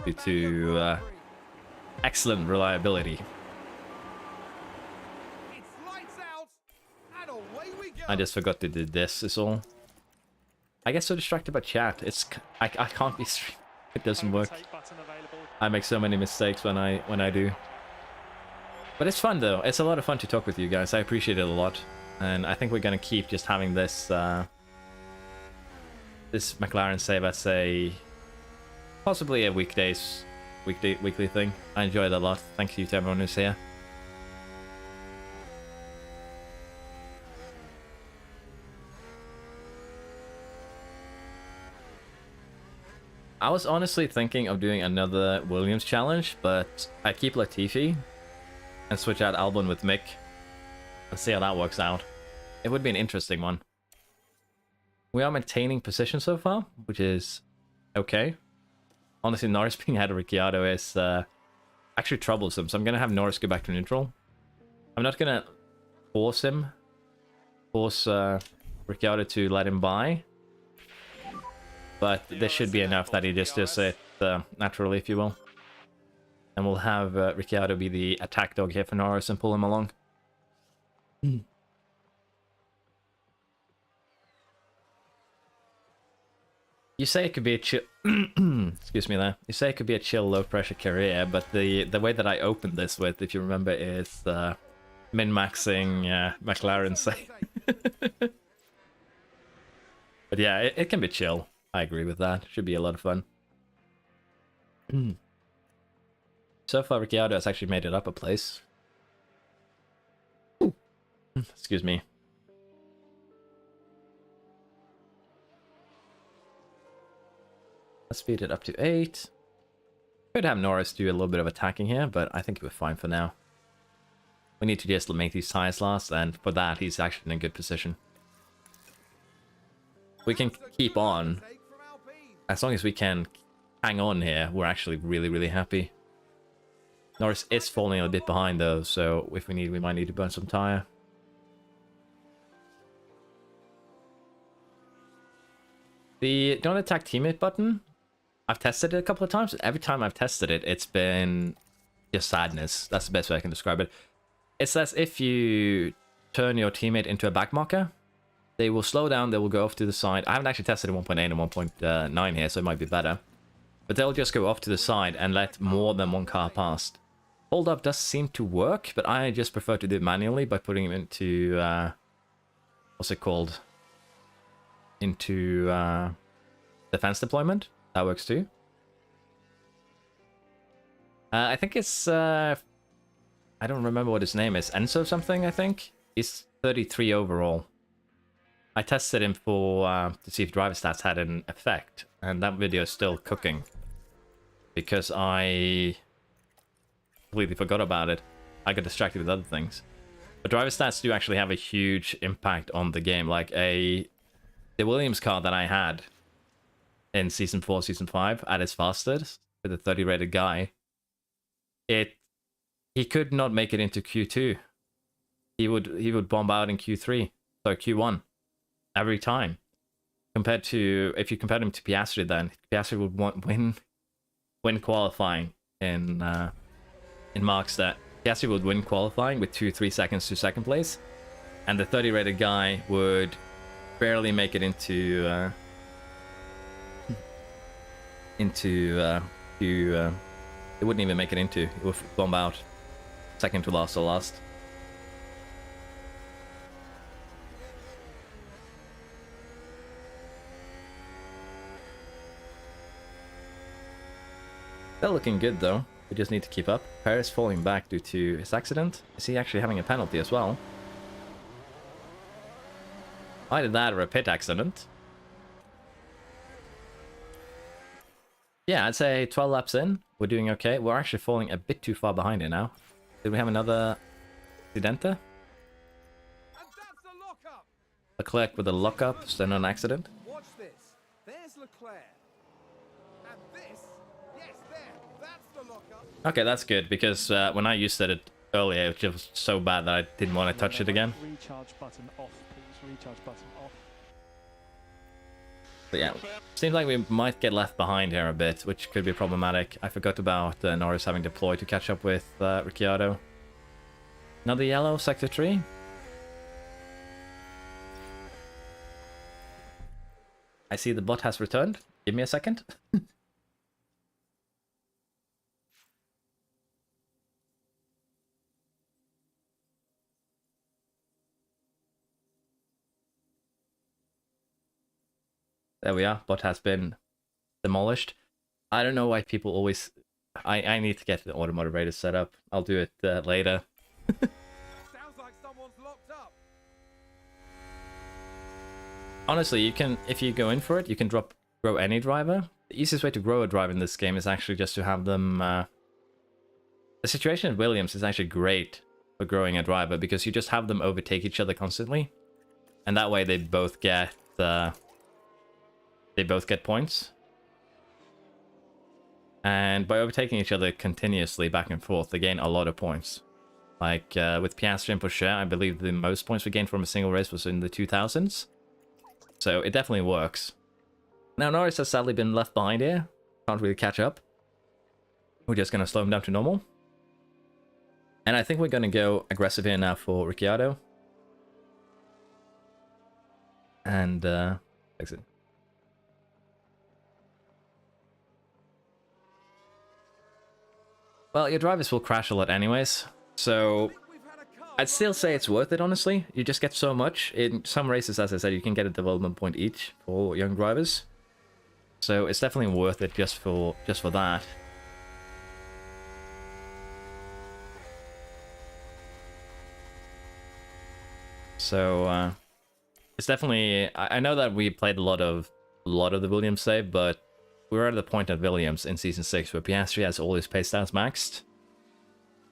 [SPEAKER 1] due to excellent reliability.
[SPEAKER 2] It's lights out, and away we go.
[SPEAKER 1] I just forgot to do this, is all. I get so distracted by chat. I can't be streaming. It doesn't work.
[SPEAKER 5] Overtake button available.
[SPEAKER 1] I make so many mistakes when I do. But it's fun though. It's a lot of fun to talk with you guys. I appreciate it a lot. And I think we're gonna keep just having this this McLaren save as a possibly a weekly thing. I enjoy it a lot. Thank you to everyone who's here. I was honestly thinking of doing another Williams challenge, but I keep Latifi and switch out Albon with Mick and see how that works out. It would be an interesting one. We are maintaining position so far, which is okay. Honestly, Norris being ahead of Ricciardo is actually troublesome, so I'm going to have Norris go back to neutral. I'm not going to force Ricciardo to let him by. But this should be enough that he just does it naturally, if you will. And we'll have Ricciardo be the attack dog here for Norris and pull him along. You say it could be a chill... Excuse me there. You say it could be a chill, low-pressure career, but the way that I opened this with, if you remember, is min-maxing McLaren say. But yeah, it can be chill. I agree with that. Should be a lot of fun. So far, Ricciardo has actually made it up a place. Excuse me. Let's speed it up to 8. Could have Norris do a little bit of attacking here, but I think we're fine for now. We need to just make these tires last, and for that, he's actually in a good position. We can keep on. As long as we can hang on here, we're actually really, really happy. Norris is falling a bit behind though, so if we need, we might need to burn some tire. The don't attack teammate button, I've tested it a couple of times. Every time I've tested it, it's been just sadness. That's the best way I can describe it. It's as if you turn your teammate into a backmarker. They will slow down, they will go off to the side. I haven't actually tested 1.8 and 1.9 here, so it might be better. But they'll just go off to the side and let more than one car past. Hold up does seem to work, but I just prefer to do it manually by putting him into... what's it called? Into defense deployment. That works too. I think it's... I don't remember what his name is. Enzo something, I think? He's 33 overall. I tested him for to see if driver stats had an effect, and that video is still cooking because I completely forgot about it. I got distracted with other things. But driver stats do actually have a huge impact on the game. Like the Williams car that I had in Season 4, Season 5 at its fastest with a 30 rated guy, he could not make it into Q2. He would bomb out in Q3, so Q1 every time. Compared to, if you compared him to Piastri, then Piastri would win qualifying in marks that Piastri would win qualifying with 2-3 seconds to second place, and the 30 rated guy would barely make it into it wouldn't even make it into. It would bomb out second to last or last. They're looking good though. We just need to keep up. Paris falling back due to his accident. Is he actually having a penalty as well? Either that or a pit accident. Yeah, I'd say 12 laps in, we're doing okay. We're actually falling a bit too far behind it now. Did we have another accidente?
[SPEAKER 2] And that's the lockup.
[SPEAKER 1] Leclerc with a lockup, so not an accident.
[SPEAKER 2] Watch this. There's Leclerc. And this, yes, there. That's the lockup.
[SPEAKER 1] Okay, that's good, because when I used it earlier, it was just so bad that I didn't want to touch it again.
[SPEAKER 5] Recharge button off, please. Recharge button off.
[SPEAKER 1] But yeah, seems like we might get left behind here a bit, which could be problematic. I forgot about Norris having deployed to catch up with Ricciardo. Another yellow, sector 3. I see the bot has returned. Give me a second. There we are. Bot has been demolished. I don't know why people always... I need to get the auto moderator set up. I'll do it later.
[SPEAKER 2] Sounds like someone's locked up.
[SPEAKER 1] Honestly, you can, if you go in for it, you can grow any driver. The easiest way to grow a driver in this game is actually just to have them... The situation at Williams is actually great for growing a driver, because you just have them overtake each other constantly. And that way they both get... They both get points. And by overtaking each other continuously back and forth, they gain a lot of points. Like with Piastri and Porsche, I believe the most points we gained from a single race was in the 2000s. So it definitely works. Now Norris has sadly been left behind here. Can't really catch up. We're just going to slow him down to normal. And I think we're going to go aggressive here now for Ricciardo. And exit. Well, your drivers will crash a lot anyways, so I'd still say it's worth it, honestly. You just get so much. In some races, as I said, you can get a development point each for young drivers. So it's definitely worth it just for that. So it's definitely... I know that we played a lot of the Williams save, but we're at the point at Williams in Season 6 where Piastri has all his pace stats maxed.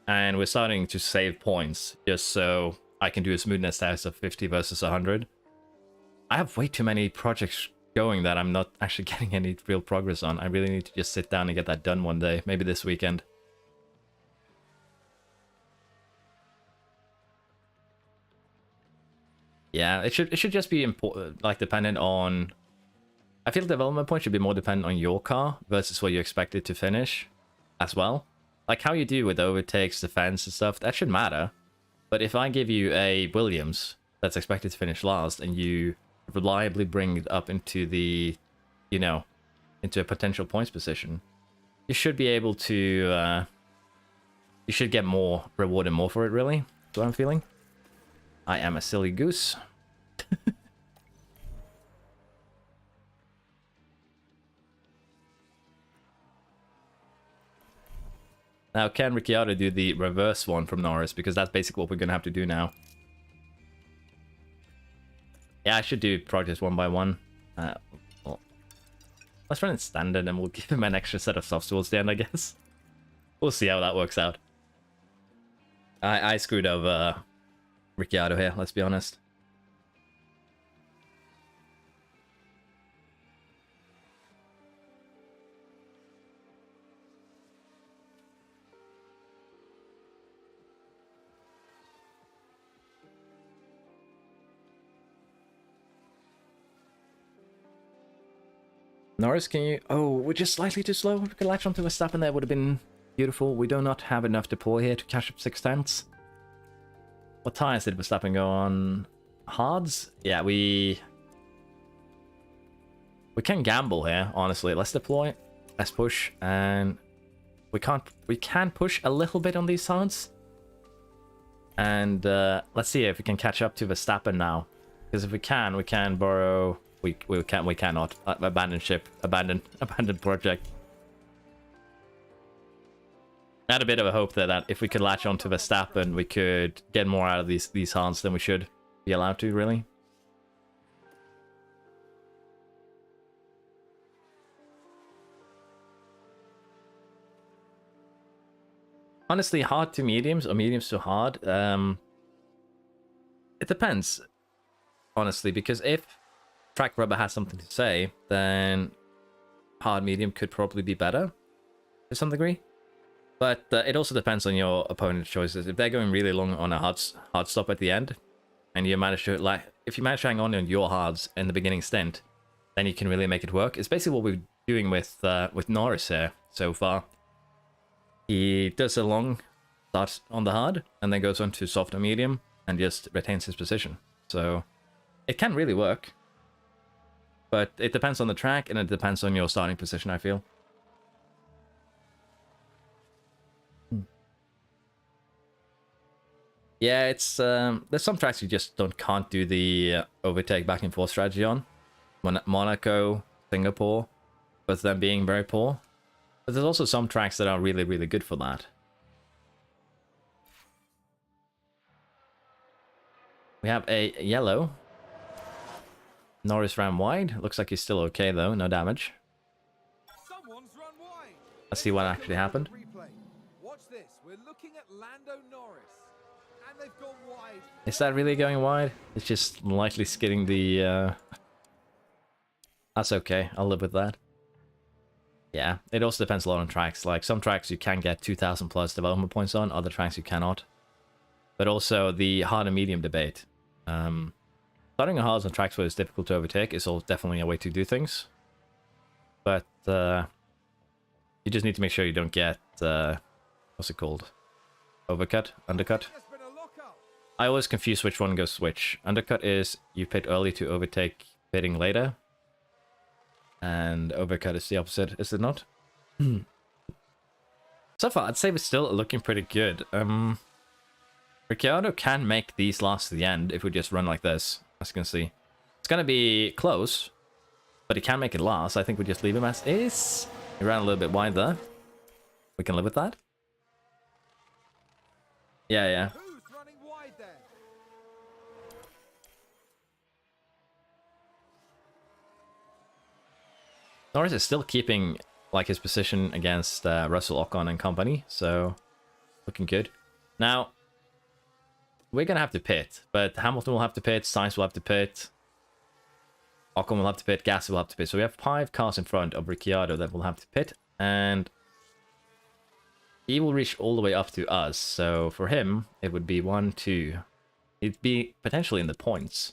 [SPEAKER 1] And we're starting to save points just so I can do a smoothness test of 50 versus 100. I have way too many projects going that I'm not actually getting any real progress on. I really need to just sit down and get that done one day, maybe this weekend. Yeah, it should just be important, like dependent on... I feel development points should be more dependent on your car versus what you expect it to finish as well. Like how you do with overtakes, defense and stuff, that should matter. But if I give you a Williams that's expected to finish last and you reliably bring it up into the, you know, into a potential points position, you should be able to, you should get more rewarded more for it, really. That's what I'm feeling. I am a silly goose. Now, can Ricciardo do the reverse one from Norris? Because that's basically what we're going to have to do now. Yeah, I should do projects one by one. Well, let's run in standard and we'll give him an extra set of softs towards the end, I guess. We'll see how that works out. I screwed over Ricciardo here, let's be honest. Norris, can you... Oh, we're just slightly too slow. If we could latch onto Verstappen, that would have been beautiful. We do not have enough deploy here to catch up 6/10. What tires did Verstappen go on? Hards? Yeah, we can gamble here, honestly. Let's deploy. Let's push. And we can push a little bit on these hards. And let's see if we can catch up to Verstappen now. Because if we can borrow... We cannot. Abandon ship. Abandon project. I had a bit of a hope there that if we could latch onto Verstappen, we could get more out of these hards than we should be allowed to, really. Honestly, hard to mediums or mediums to hard. It depends, honestly, because if track rubber has something to say, then hard medium could probably be better to some degree. But it also depends on your opponent's choices. If they're going really long on a hard stop at the end, and you manage to if you manage to hang on your hards in the beginning stint, then you can really make it work. It's basically what we're doing with Norris here so far. He does a long start on the hard, and then goes on to soft or medium, and just retains his position. So it can really work. But it depends on the track, and it depends on your starting position, I feel. Yeah, it's there's some tracks you just can't do the overtake back and forth strategy on. Monaco, Singapore, with them being very poor. But there's also some tracks that are really, really good for that. We have a yellow. Norris ran wide. Looks like he's still okay though, no damage.
[SPEAKER 2] Someone's run wide.
[SPEAKER 1] Let's see what actually happened.
[SPEAKER 2] Replay. Watch this. We're looking at Lando Norris. And they've gone wide.
[SPEAKER 1] Is that really going wide? It's just lightly skidding the... That's okay. I'll live with that. Yeah, it also depends a lot on tracks. Like, some tracks you can get 2,000 plus development points on, other tracks you cannot. But also the hard and medium debate. Starting a hards on tracks where it's difficult to overtake is all definitely a way to do things. But you just need to make sure you don't get... what's it called? Overcut? Undercut?
[SPEAKER 2] There's been a lockup.
[SPEAKER 1] I always confuse which one goes which. Undercut is you pit early to overtake pitting later. And overcut is the opposite, is it not? So far, I'd say we're still looking pretty good. Ricciardo can make these last to the end if we just run like this, as you can see. It's going to be close, but he can make it last. I think we just leave him as is. He ran a little bit wide there. We can live with that. Yeah.
[SPEAKER 2] Who's running wide there?
[SPEAKER 1] Norris is still keeping like his position against Russell, Ocon and company, so looking good. Now, we're going to have to pit, but Hamilton will have to pit, Sainz will have to pit, Ocon will have to pit, Gasly will have to pit. So we have 5 cars in front of Ricciardo that will have to pit, and he will reach all the way up to us. So for him, it would be 1, 2. It'd be potentially in the points.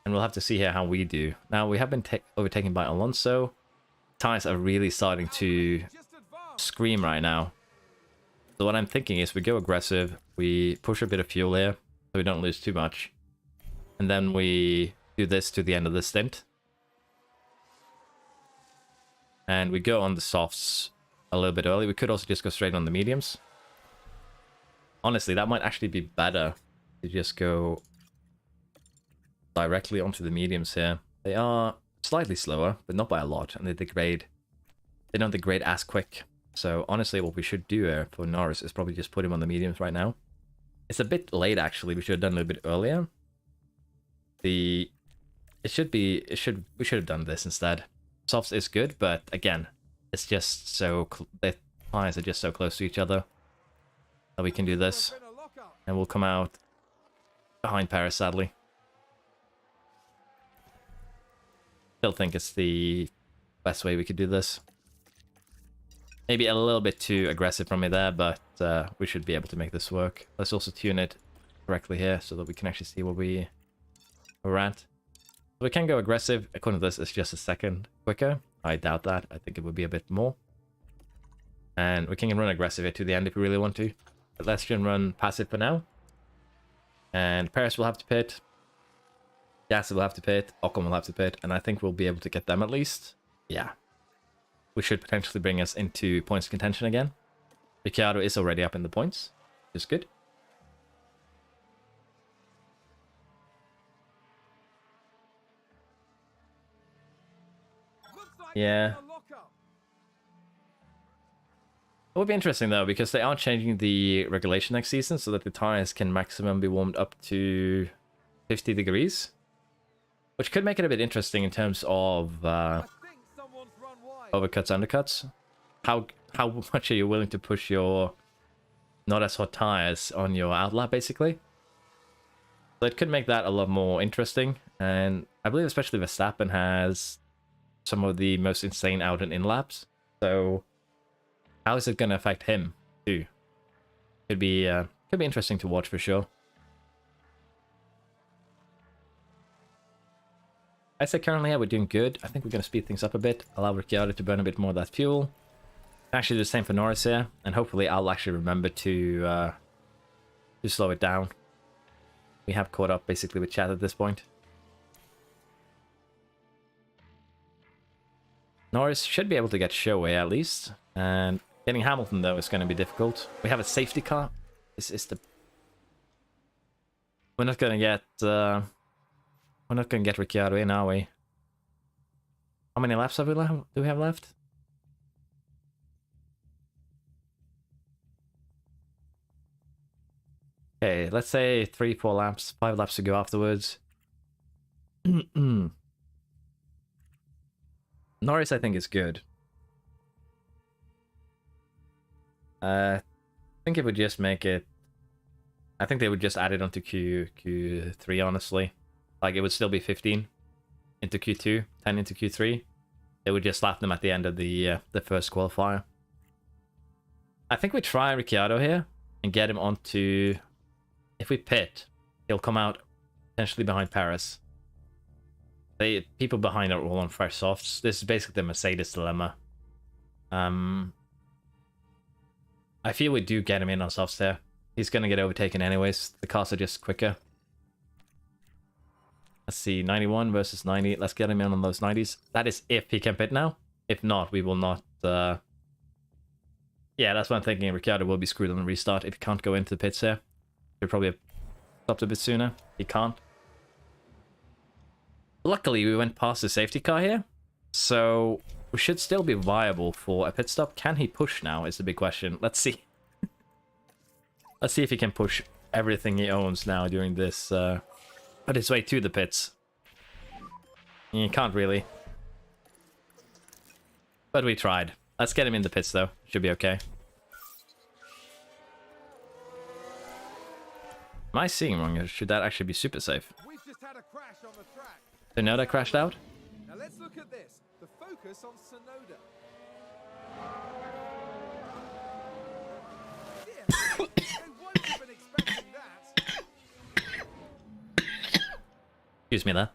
[SPEAKER 1] And we'll have to see here how we do. Now, we have been overtaken by Alonso. Tires are really starting to scream right now. So what I'm thinking is we go aggressive, we push a bit of fuel here, so we don't lose too much. And then we do this to the end of the stint. And we go on the softs a little bit early. We could also just go straight on the mediums. Honestly, that might actually be better to just go directly onto the mediums here. They are slightly slower, but not by a lot, and they don't degrade as quick. So honestly, what we should do here for Norris is probably just put him on the mediums right now. It's a bit late actually. We should have done a little bit earlier. We should have done this instead. Softs is good, but again, it's just so the tires are just so close to each other that we can do this, and we'll come out behind Paris sadly. Still think it's the best way we could do this. Maybe a little bit too aggressive from me there, but we should be able to make this work. Let's also tune it correctly here so that we can actually see where we're at. We can go aggressive. According to this, it's just a second quicker. I doubt that. I think it would be a bit more. And we can run aggressive here to the end if we really want to. But let's just run passive for now. And Paris will have to pit. Gasser will have to pit. Ocon will have to pit. And I think we'll be able to get them at least. Yeah. Which should potentially bring us into points contention again. Ricciardo is already up in the points, which is good. Yeah. It would be interesting though, because they are changing the regulation next season so that the tires can maximum be warmed up to 50 degrees. Which could make it a bit interesting in terms of overcuts, undercuts. How much are you willing to push your not as hot tires on your outlap, basically? So it could make that a lot more interesting. And I believe especially Verstappen has some of the most insane out and in laps. So how is it going to affect him too? Could be interesting to watch for sure. I say currently, yeah, we're doing good. I think we're going to speed things up a bit, allow Ricciardo to burn a bit more of that fuel. Actually, do the same for Norris here, and hopefully I'll actually remember to slow it down. We have caught up basically with chat at this point. Norris should be able to get showway at least, and getting Hamilton though is going to be difficult. We have a safety car. This is the. We're not going to get. We're not going to get Ricciardo in, are we? How many laps have we left? Do we have left? Okay, let's say 3-4 laps, 5 laps to go afterwards. Norris, I think, is good. I think it would just make it. I think they would just add it onto Q3, honestly. Like, it would still be 15 into Q2, 10 into Q3. They would just slap them at the end of the first qualifier. I think we try Ricciardo here and get him onto. If we pit, he'll come out potentially behind Paris. People behind are all on fresh softs. This is basically the Mercedes dilemma. I feel we do get him in on softs there. He's going to get overtaken anyways. The cars are just quicker. Let's see, 91 versus 90. Let's get him in on those 90s. That is if he can pit now. If not, we will not. Yeah, that's what I'm thinking. Ricciardo will be screwed on the restart if he can't go into the pits here. He'll probably have stopped a bit sooner. He can't. Luckily, we went past the safety car here. So we should still be viable for a pit stop. Can he push now is the big question. Let's see. Let's see if he can push everything he owns now during this. Put his way to the pits. He can't really. But we tried. Let's get him in the pits though. Should be okay. Am I seeing wrong? Should that actually be super safe?
[SPEAKER 2] We've just had a crash on the track.
[SPEAKER 1] Sonoda crashed out?
[SPEAKER 2] Now let's look at this. The focus on Sonoda. Yeah, they won't have been expecting that.
[SPEAKER 1] Excuse me there.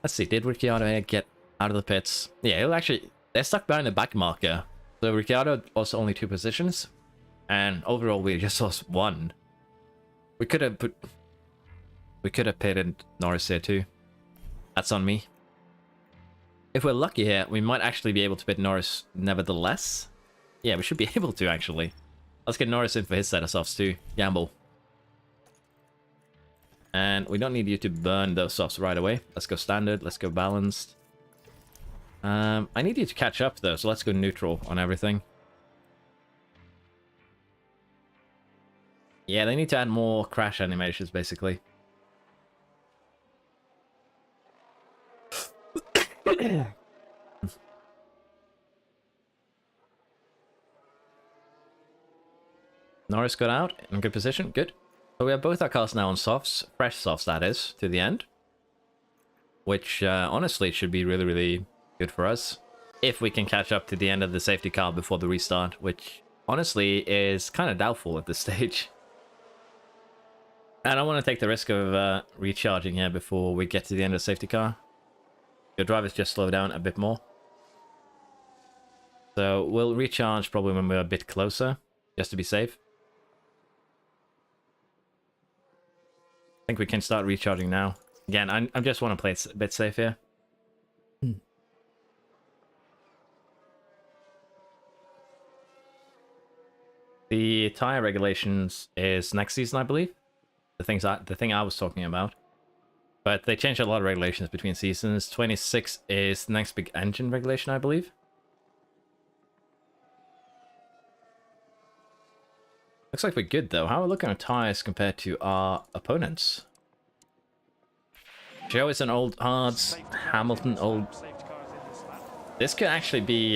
[SPEAKER 1] Let's see, did Ricciardo get out of the pits? Yeah, he'll actually. They're stuck behind the back marker. So Ricciardo lost only 2 positions. And overall we just lost 1. We could have pitted Norris here too. That's on me. If we're lucky here, we might actually be able to pit Norris nevertheless. Yeah, we should be able to actually. Let's get Norris in for his set of softs too. Gamble. And we don't need you to burn those softs right away. Let's go standard. Let's go balanced. I need you to catch up though, so let's go neutral on everything. Yeah, they need to add more crash animations, basically. Norris got out in good position. Good. So we have both our cars now on softs. Fresh softs, that is, to the end. Which, honestly, should be really, really good for us. If we can catch up to the end of the safety car before the restart. Which, honestly, is kind of doubtful at this stage. I don't want to take the risk of recharging here before we get to the end of the safety car. Your drivers just slow down a bit more. So we'll recharge probably when we're a bit closer, just to be safe. I think we can start recharging now. Again, I just want to play it a bit safe here. The tire regulations is next season, I believe. The thing I was talking about. But they changed a lot of regulations between seasons. 26 is the next big engine regulation, I believe. Looks like we're good though. How are we looking at tires compared to our opponents? Joe is an old hards. Hamilton old. This could actually be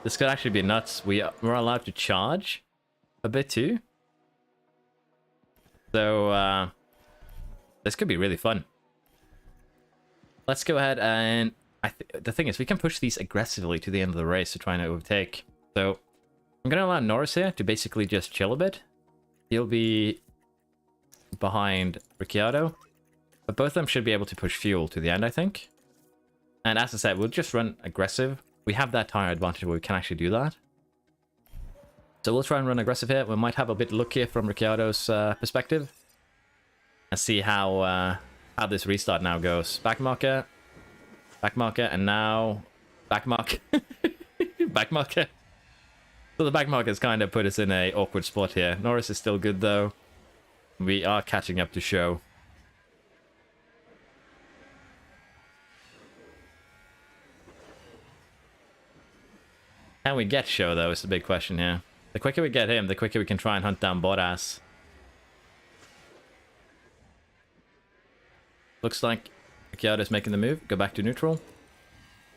[SPEAKER 1] this could actually be nuts. We're allowed to charge a bit too. So this could be really fun. Let's go ahead and the thing is we can push these aggressively to the end of the race to try and overtake. So I'm gonna allow Norris here to basically just chill a bit. He'll be behind Ricciardo, but both of them should be able to push fuel to the end, I think. And as I said, we'll just run aggressive. We have that tire advantage where we can actually do that. So we'll try and run aggressive here. We might have a bit luck here from Ricciardo's perspective. And see how this restart now goes. Back marker, and now back marker, back marker. So the back markers kind of put us in a awkward spot here. Norris is still good though. We are catching up to show. Can we get show though is the big question here. The quicker we get him, the quicker we can try and hunt down Bottas. Looks like Ricciardo's making the move. Go back to neutral.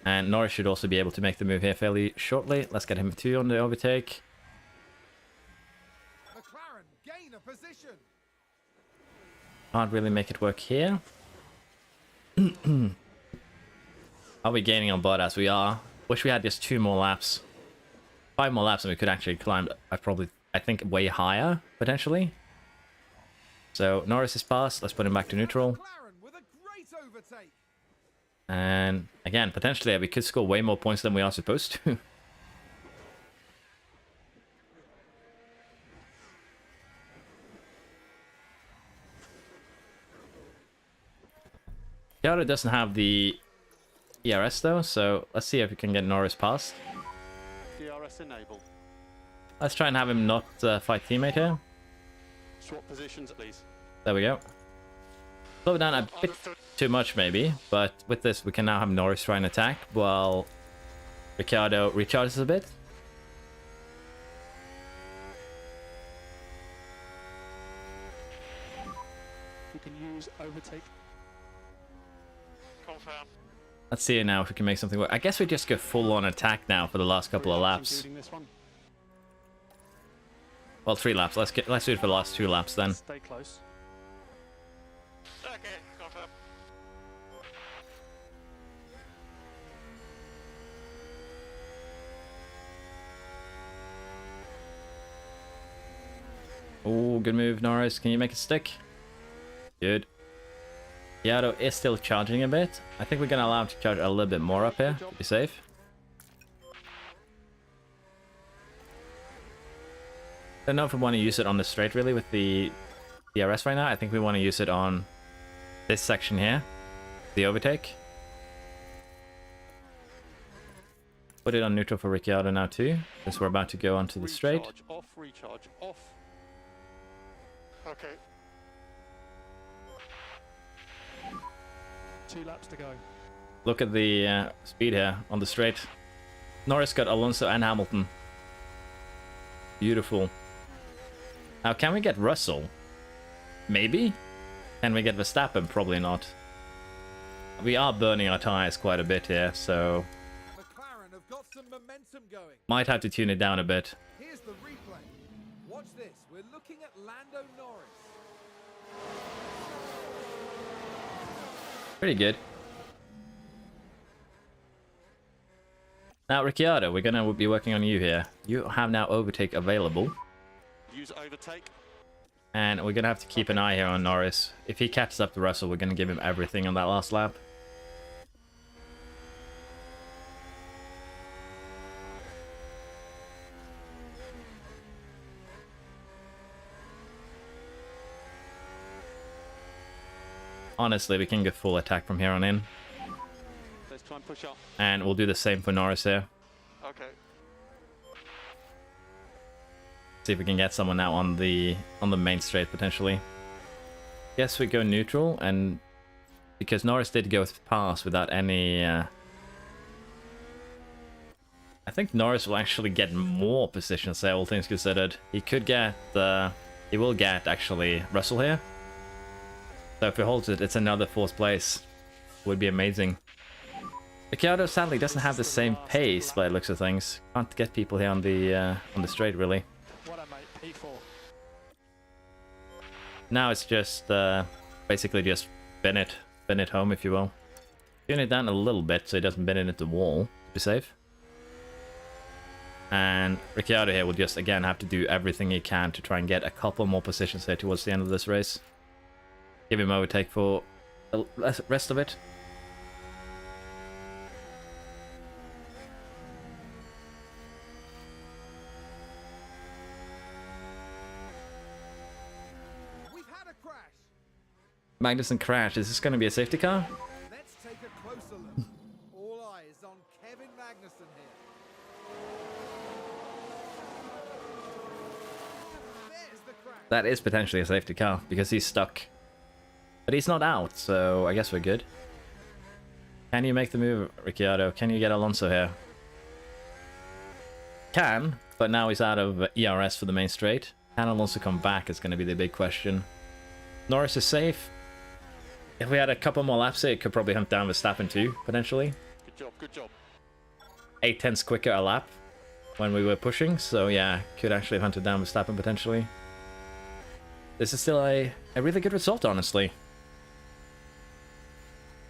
[SPEAKER 1] And Norris should also be able to make the move here fairly shortly. Let's get him 2 on the overtake.
[SPEAKER 2] McLaren gain a position.
[SPEAKER 1] Can't really make it work here. Are we gaining on Bottas? We are. Wish we had just 2 more laps. 5 more laps and we could actually climb, I think, way higher, potentially. So Norris is passed. Let's put him back to neutral.
[SPEAKER 2] McLaren with a great overtake.
[SPEAKER 1] And again, potentially we could score way more points than we are supposed to. Ricciardo doesn't have the ERS though, so let's see if we can get Norris past.
[SPEAKER 4] DRS enabled.
[SPEAKER 1] Let's try and have him not fight teammate here.
[SPEAKER 4] Swap positions, please.
[SPEAKER 1] There we go. Slow down a bit too much maybe, but with this we can now have Norris try and attack while Ricciardo recharges a bit.
[SPEAKER 5] You can use overtake.
[SPEAKER 3] Confirm.
[SPEAKER 1] Let's see now if we can make something work. I guess we just go full on attack now for the last couple of laps.
[SPEAKER 5] Including this one.
[SPEAKER 1] Well, 3 laps. Let's do it for the last 2 laps then.
[SPEAKER 5] Stay close.
[SPEAKER 3] Okay, confirm.
[SPEAKER 1] Oh, good move, Norris. Can you make it stick? Good. Ricciardo is still charging a bit. I think we're going to allow him to charge a little bit more up here to be safe. I don't know if we want to use it on the straight really with the DRS right now. I think we want to use it on this section here, the overtake. Put it on neutral for Ricciardo now too, because we're about to go onto the straight.
[SPEAKER 4] Recharge off, recharge off.
[SPEAKER 3] Okay.
[SPEAKER 5] 2 laps to go.
[SPEAKER 1] Look at the speed here on the straight. Norris got Alonso and Hamilton. Beautiful. Now, can we get Russell? Maybe? Can we get Verstappen? Probably not. We are burning our tires quite a bit here, so
[SPEAKER 2] McLaren have got some momentum going.
[SPEAKER 1] might have to tune it down a bit.
[SPEAKER 2] Here's the replay. Watch this. We're looking at Lando Norris.
[SPEAKER 1] Pretty good. Now, Ricciardo, we're going to be working on you here. You have now overtake available.
[SPEAKER 4] Use overtake.
[SPEAKER 1] And we're going to have to keep an eye here on Norris. If he catches up to Russell, we're going to give him everything on that last lap. Honestly, we can go full attack from here on in.
[SPEAKER 4] Let's try and push up.
[SPEAKER 1] And we'll do the same for Norris here.
[SPEAKER 3] Okay.
[SPEAKER 1] See if we can get someone now on the main straight potentially. Guess we go neutral, and because Norris did go past without any I think Norris will actually get more positions there, all things considered. He could get he will get actually Russell here. So if he holds it, it's another 4th place. Would be amazing. Ricciardo sadly doesn't have the same pace by the looks of things. Can't get people here on the straight really.
[SPEAKER 5] What a mate, P4.
[SPEAKER 1] Now it's just basically just bin it home, if you will. Tune it down a little bit so it doesn't bin it into the wall to be safe. And Ricciardo here will just again have to do everything he can to try and get a couple more positions here towards the end of this race. Give him overtake for the rest of it.
[SPEAKER 2] We've had a crash.
[SPEAKER 1] Magnussen crash. Is this going to be a safety car?
[SPEAKER 2] Let's take a closer look. All eyes on Kevin Magnussen here. There's the crash.
[SPEAKER 1] That is potentially a safety car because he's stuck. But he's not out, so I guess we're good. Can you make the move, Ricciardo? Can you get Alonso here? Can, but now he's out of ERS for the main straight. Can Alonso come back is going to be the big question. Norris is safe. If we had a couple more laps here, it could probably hunt down Verstappen too, potentially.
[SPEAKER 4] Good job, good job.
[SPEAKER 1] 8/10 quicker a lap when we were pushing, so yeah, could actually have hunted down Verstappen potentially. This is still a really good result, honestly.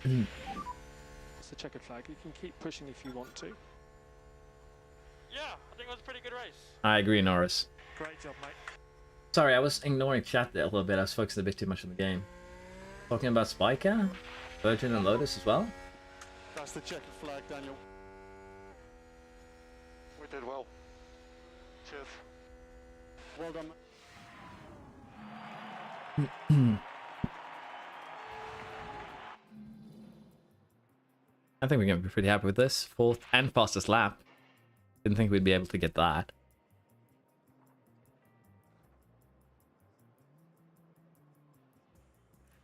[SPEAKER 5] It's a checkered flag. You can keep pushing if you want to.
[SPEAKER 4] Yeah, I think it was a pretty good race.
[SPEAKER 1] I agree, Norris.
[SPEAKER 5] Great job, mate.
[SPEAKER 1] Sorry, I was ignoring chat there a little bit. I was focused a bit too much on the game. Talking about Spiker, Virgin and Lotus as well.
[SPEAKER 4] That's the checkered flag, Daniel.
[SPEAKER 3] We did well. Cheers.
[SPEAKER 4] Well done.
[SPEAKER 1] I think we're going to be pretty happy with this. 4th and fastest lap. Didn't think we'd be able to get that.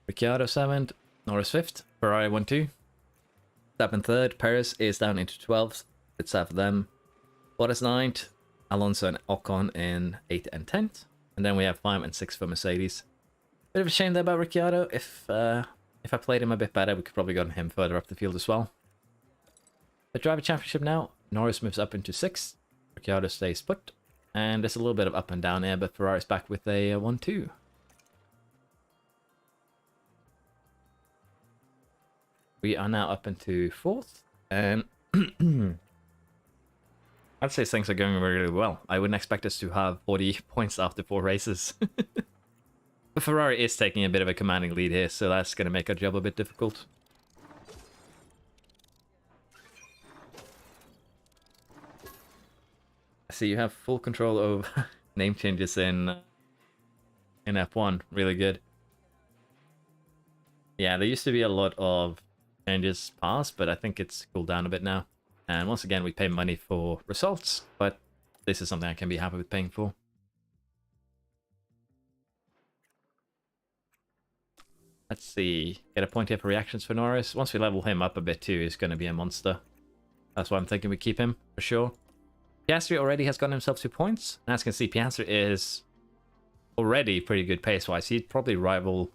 [SPEAKER 1] Ricciardo 7th, Norris 5th, Ferrari 1-2. Verstappen 3rd, Perez is down into 12th. It's sad for them. Bottas 9th, Alonso and Ocon in 8th and 10th. And then we have 5 and 6 for Mercedes. Bit of a shame there about Ricciardo. If I played him a bit better, we could probably gotten him further up the field as well. The driver championship now, Norris moves up into 6th, Ricciardo stays put, and there's a little bit of up and down here, but Ferrari's back with a 1-2. We are now up into 4th, and I'd say things are going really well. I wouldn't expect us to have 40 points after 4 races. But Ferrari is taking a bit of a commanding lead here, so that's going to make our job a bit difficult. So you have full control over name changes in F1. Really good. Yeah, there used to be a lot of changes past, but I think it's cooled down a bit now. And once again, we pay money for results, but this is something I can be happy with paying for. Let's see. Get a point here for reactions for Norris. Once we level him up a bit too, he's going to be a monster. That's why I'm thinking we keep him, for sure. Piastri already has gotten himself 2 points. And as you can see, Piastri is already pretty good pace-wise. He'd probably rival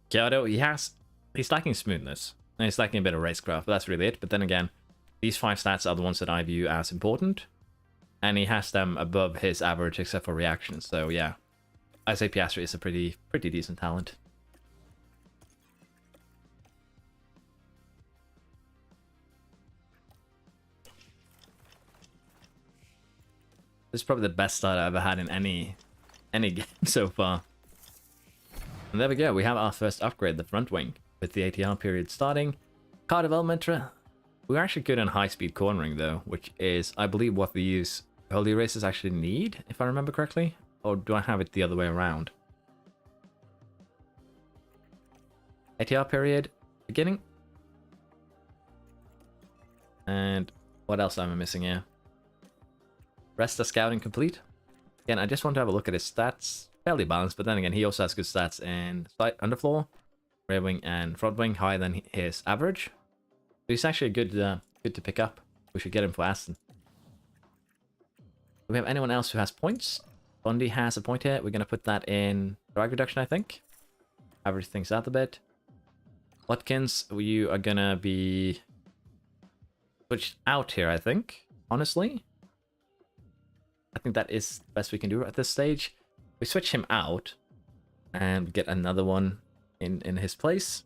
[SPEAKER 1] Ricciardo. He's lacking smoothness. And he's lacking a bit of racecraft, but that's really it. But then again, these 5 stats are the ones that I view as important. And he has them above his average, except for reactions. So yeah, I say Piastri is a pretty decent talent. This is probably the best start I've ever had in any game so far. And there we go, we have our first upgrade, the front wing, with the ATR period starting. Car development, we're actually good on high-speed cornering though, which is, I believe, what these early races actually need, if I remember correctly. Or do I have it the other way around? ATR period, beginning. And what else am I missing here? Rest of scouting complete. Again, I just want to have a look at his stats. Fairly balanced, but then again, he also has good stats in side underfloor, rear wing, and front wing, higher than his average. So he's actually good to pick up. We should get him for Aston. Do we have anyone else who has points? Bundy has a point here. We're going to put that in drag reduction, I think. Average things out a bit. Watkins, you are going to be switched out here, I think. Honestly. I think that is the best we can do at this stage. We switch him out and get another one in his place.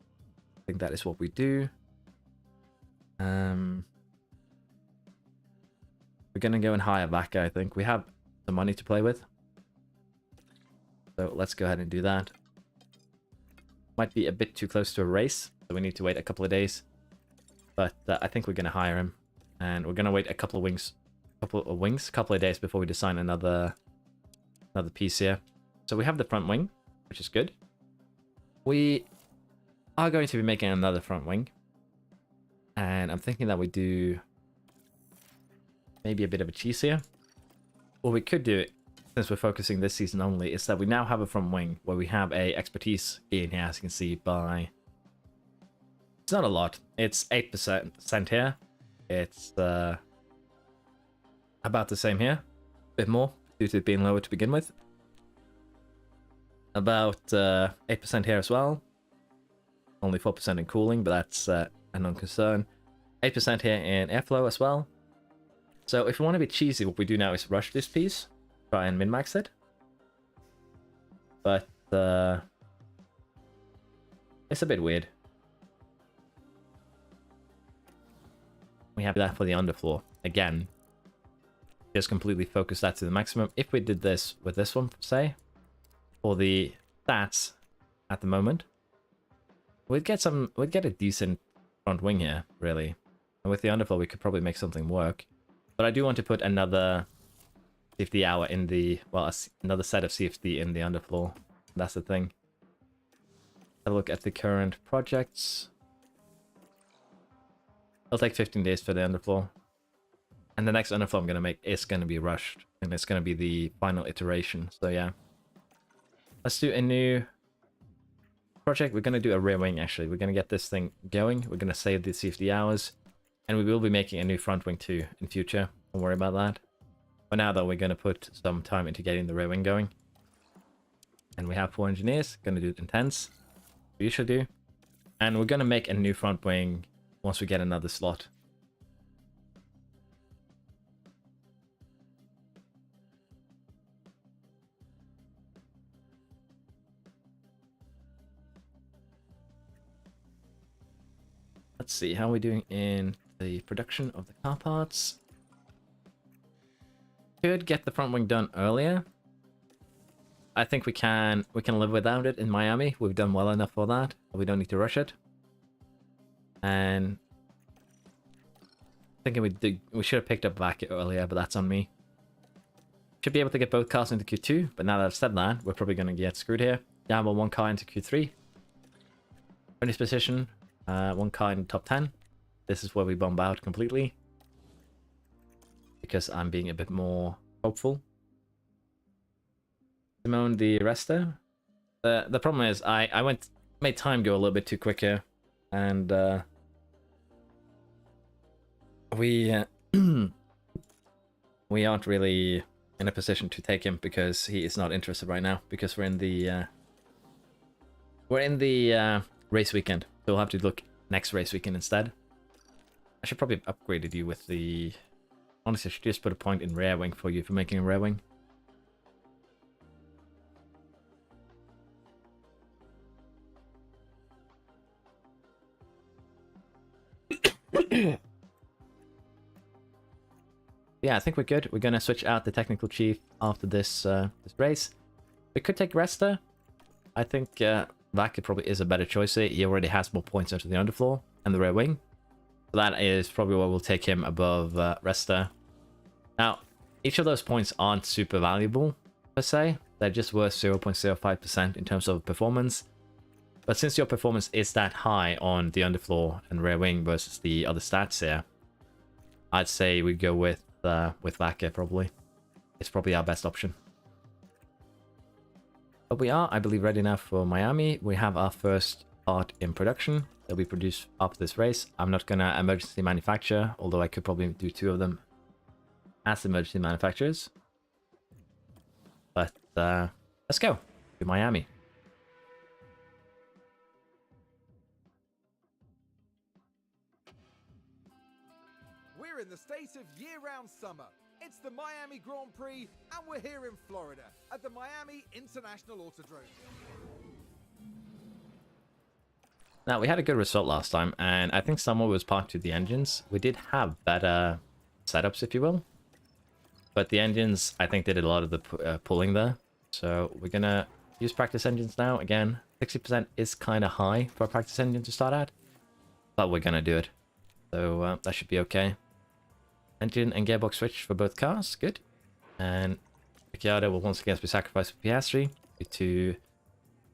[SPEAKER 1] I think that is what we do. We're gonna go and hire Vaca, I think. We have some money to play with. So let's go ahead and do that. Might be a bit too close to a race, so we need to wait a couple of days. But I think we're gonna hire him. And we're gonna wait a couple of days before we design another piece here. So we have the front wing, which is good. We are going to be making another front wing. And I'm thinking that we do maybe a bit of a cheese here. What we could do, since we're focusing this season only, is that we now have a front wing where we have a expertise in here, as you can see by... It's not a lot. It's 8% here. It's about the same here. A bit more, due to it being lower to begin with. About 8% here as well. Only 4% in cooling, but that's a non-concern. 8% here in airflow as well. So if we want to be cheesy, what we do now is rush this piece. Try and min-max it. But it's a bit weird. We have that for the underfloor. Again, just completely focus that to the maximum. If we did this with this one, say, for the stats at the moment, we'd get a decent front wing here, really. And with the underfloor, we could probably make something work. But I do want to put another CFD hour in the, well, another set of CFD in the underfloor. That's the thing. Have a look at the current projects. It'll take 15 days for the underfloor. And the next underfloor I'm going to make is going to be rushed. And it's going to be the final iteration. So yeah. Let's do a new project. We're going to do a rear wing, actually. We're going to get this thing going. We're going to save the CFD hours. And we will be making a new front wing too in future. Don't worry about that. For now, though, we're going to put some time into getting the rear wing going. And we have 4 engineers. Going to do it intense. We usually do. And we're going to make a new front wing once we get another slot. Let's see, how are we doing in the production of the car parts? Could get the front wing done earlier. I think we can live without it in Miami. We've done well enough for that. We don't need to rush it. And thinking we should have picked up back earlier, but that's on me. Should be able to get both cars into Q2, but now that I've said that, we're probably going to get screwed here. Down by 1 car into Q3. 20th position. 1 car in the top 10. This is where we bomb out completely. Because I'm being a bit more hopeful. Simone the Resta. The problem is I made time go a little bit too quick here. And we we aren't really in a position to take him because he is not interested right now. Because we're in the race weekend. So we'll have to look next race weekend instead. I should probably have upgraded you with the... Honestly, I should just put a point in rear wing for you for making a rear wing. Yeah, I think we're good. We're going to switch out the technical chief after this race. We could take Resta. I think Vaca probably is a better choice here. He already has more points into the underfloor and the rear wing. So that is probably what will take him above Resta. Now, each of those points aren't super valuable, per se. They're just worth 0.05% in terms of performance. But since your performance is that high on the underfloor and rear wing versus the other stats here, I'd say we go with Vaca probably. It's probably our best option. But we are, I believe, ready now for Miami. We have our first part in production that we produce after this race. I'm not gonna emergency manufacture, although I could probably do 2 of them as emergency manufacturers. But let's go to Miami.
[SPEAKER 2] We're in the state of year-round summer. It's the Miami Grand Prix, and we're here in Florida at the Miami International Autodrome.
[SPEAKER 1] Now, we had a good result last time, and I think some of it was part to the engines. We did have better setups, if you will. But the engines, I think, did a lot of the pulling there. So we're going to use practice engines now. Again, 60% is kind of high for a practice engine to start at. But we're going to do it. So that should be okay. Engine and gearbox switch for both cars. Good. And Ricciardo will once again be sacrificed for Piastri due to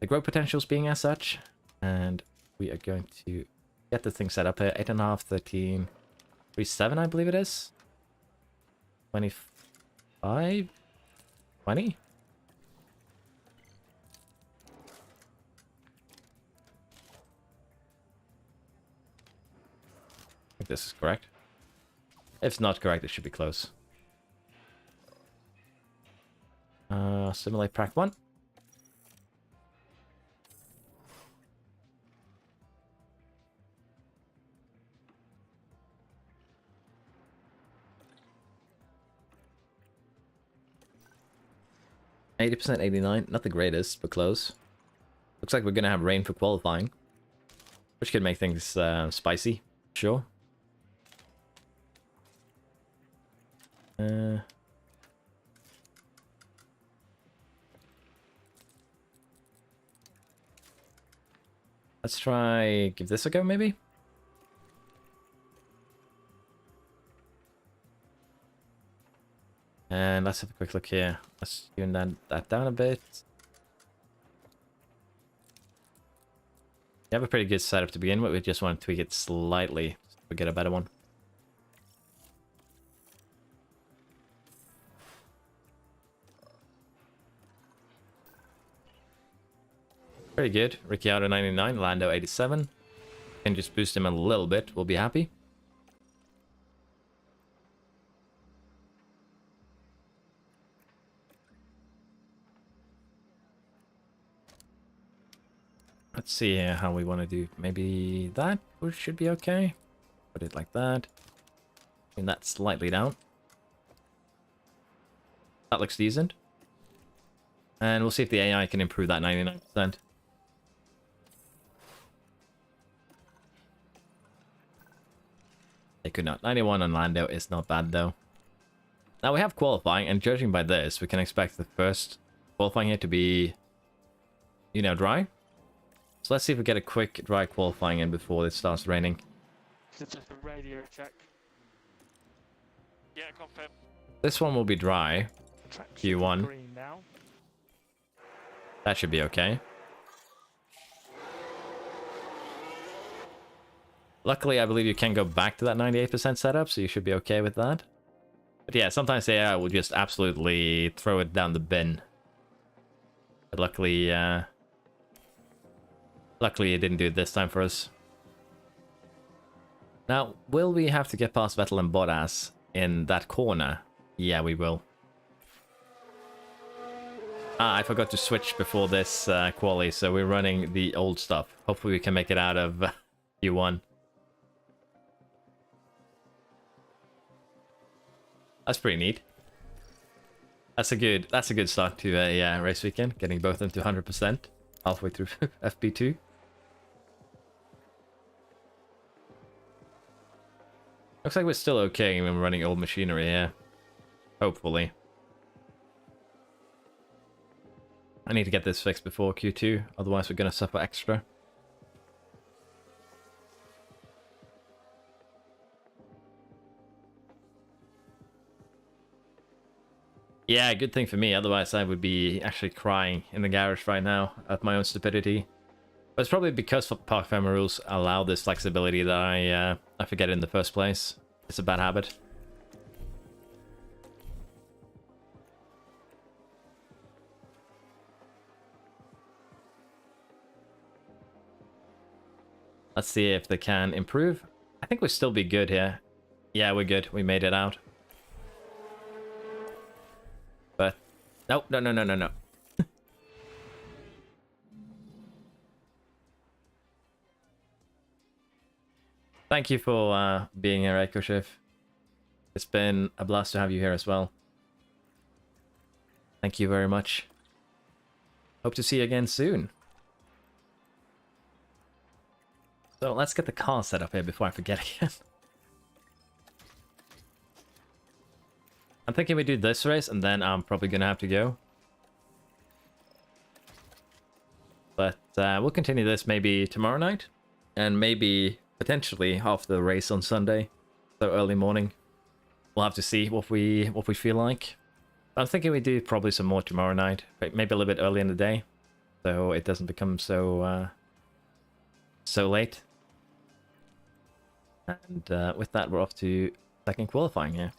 [SPEAKER 1] the growth potentials being as such. And we are going to get the thing set up here. 8.5, 13, 3.7, I believe it is. 25, 20. I think this is correct. If it's not correct, it should be close. Simulate Prac 1. %, 89, not the greatest, but close. Looks like we're gonna have rain for qualifying, which could make things spicy, sure. Let's try give this a go, maybe. And let's have a quick look here. Let's tune that down a bit. We have a pretty good setup to begin with. We just want to tweak it slightly to get a better one. Pretty good. Ricciardo 99, Lando 87. Can just boost him a little bit. We'll be happy. Let's see here how we want to do. Maybe that should be okay. Put it like that. Bring that slightly down. That looks decent. And we'll see if the AI can improve that 99%. They could not. 91 on Lando is not bad though. Now we have qualifying, and judging by this, we can expect the first qualifying here to be, you know, dry. So let's see if we get a quick dry qualifying in before it starts raining.
[SPEAKER 5] Just a radio check.
[SPEAKER 4] Yeah, confirm.
[SPEAKER 1] This one will be dry. Q1.
[SPEAKER 5] Green now.
[SPEAKER 1] That should be okay. Luckily, I believe you can go back to that 98% setup, so you should be okay with that. But yeah, sometimes the AI will just absolutely throw it down the bin. But luckily, luckily it didn't do it this time for us. Now, will we have to get past Vettel and Bottas in that corner? Yeah, we will. Ah, I forgot to switch before this quali, so we're running the old stuff. Hopefully we can make it out of Q1. That's pretty neat. That's a good start to a race weekend, getting both into 100% halfway through FP2. Looks like we're still okay when we're running old machinery here. Hopefully. I need to get this fixed before Q2, otherwise we're going to suffer extra. Yeah, good thing for me, otherwise I would be actually crying in the garage right now at my own stupidity. But it's probably because Park Family rules allow this flexibility that I forget it in the first place. It's a bad habit. Let's see if they can improve. I think we'll still be good here. Yeah, we're good. We made it out. But nope, no. Thank you for being here, Echo Shift. It's been a blast to have you here as well. Thank you very much. Hope to see you again soon. So let's get the car set up here before I forget again. I'm thinking we do this race and then I'm probably gonna have to go. But we'll continue this maybe tomorrow night. And maybe potentially after the race on Sunday. So early morning. We'll have to see what we feel like. I'm thinking we do probably some more tomorrow night. Maybe a little bit early in the day. So it doesn't become so so late. And with that, we're off to second qualifying here.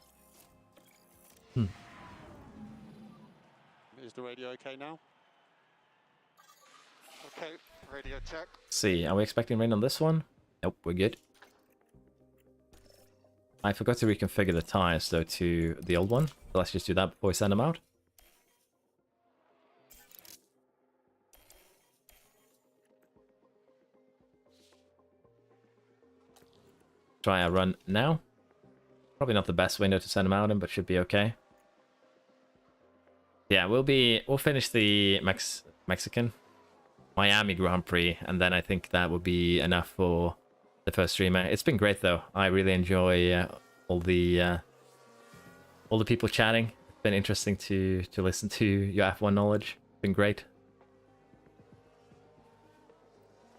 [SPEAKER 4] Is the radio okay now?
[SPEAKER 3] Okay, radio check.
[SPEAKER 1] See, are we expecting rain on this one? Nope, we're good. I forgot to reconfigure the tires though to the old one. So let's just do that before we send them out. Try a run now. Probably not the best window to send them out in, but should be okay. Yeah, we'll finish the Mexican Miami Grand Prix, and then I think that will be enough for the first streamer. It's been great though. I really enjoy all the people chatting. It's been interesting to listen to your F1 knowledge. It's been great.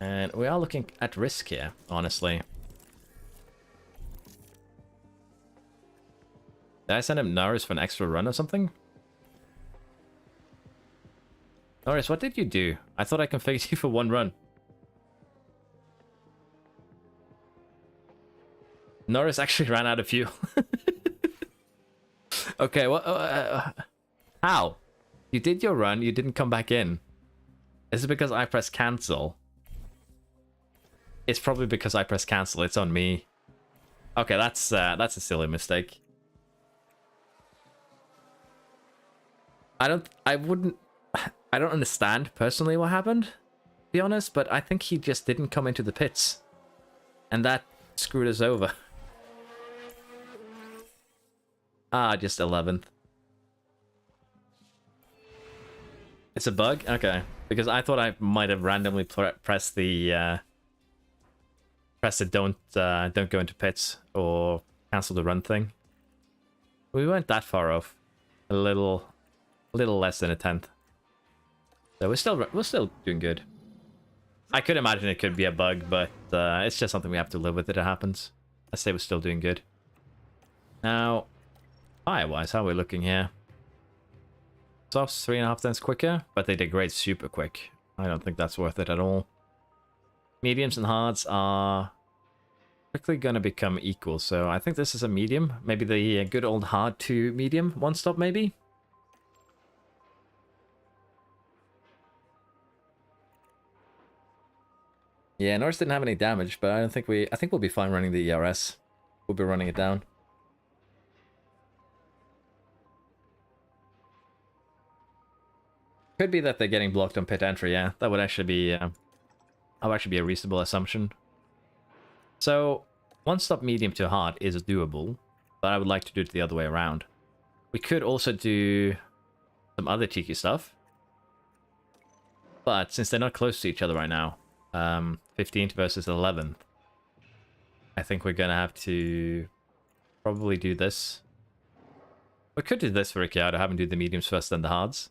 [SPEAKER 1] And we are looking at risk here, honestly. Did I send him Norris for an extra run or something? Norris, what did you do? I thought I configured you for one run. Norris actually ran out of fuel. Okay, well, how? You did your run, you didn't come back in. Is it because I pressed cancel? It's probably because I pressed cancel, it's on me. Okay, that's a silly mistake. I don't understand personally what happened, to be honest, but I think he just didn't come into the pits. And that screwed us over. Ah, just 11th. It's a bug? Okay. Because I thought I might have randomly pressed the don't go into pits or cancel the run thing. We weren't that far off. A little less than a 10th. So we're still doing good. I could imagine it could be a bug, but it's just something we have to live with. It happens. Let's say we're still doing good. Now, fire-wise, how are we looking here? Softs 3.5 cents quicker, but they degrade super quick. I don't think that's worth it at all. Mediums and hards are quickly gonna become equal, so I think this is a medium. Maybe the good old hard to medium one stop, maybe. Yeah, Norris didn't have any damage, but I think we'll be fine running the ERS. We'll be running it down. Could be that they're getting blocked on pit entry, yeah. That would actually be a reasonable assumption. So, one stop medium to hard is doable, but I would like to do it the other way around. We could also do some other cheeky stuff. But since they're not close to each other right now, 15th versus 11th, I think we're gonna have to probably do this. We could do this for Ricciardo, have him do the mediums first, then the hards.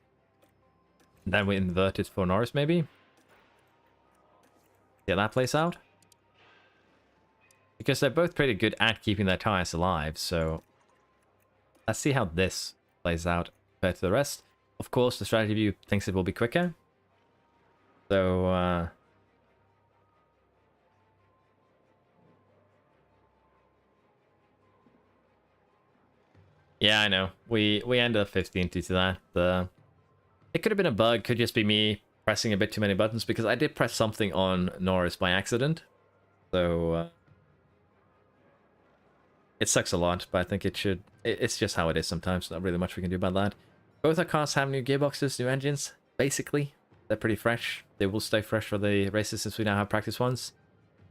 [SPEAKER 1] Then we invert it for Norris, maybe. Get that place out. Because they're both pretty good at keeping their tires alive, so let's see how this plays out compared to the rest. Of course, the strategy view thinks it will be quicker. So, yeah, I know. We ended up 15 due to that. It could have been a bug, could just be me pressing a bit too many buttons, because I did press something on Norris by accident. So, it sucks a lot, but I think it should... It's just how it is sometimes. Not really much we can do about that. Both our cars have new gearboxes, new engines, basically. They're pretty fresh. They will stay fresh for the races since we now have practice ones.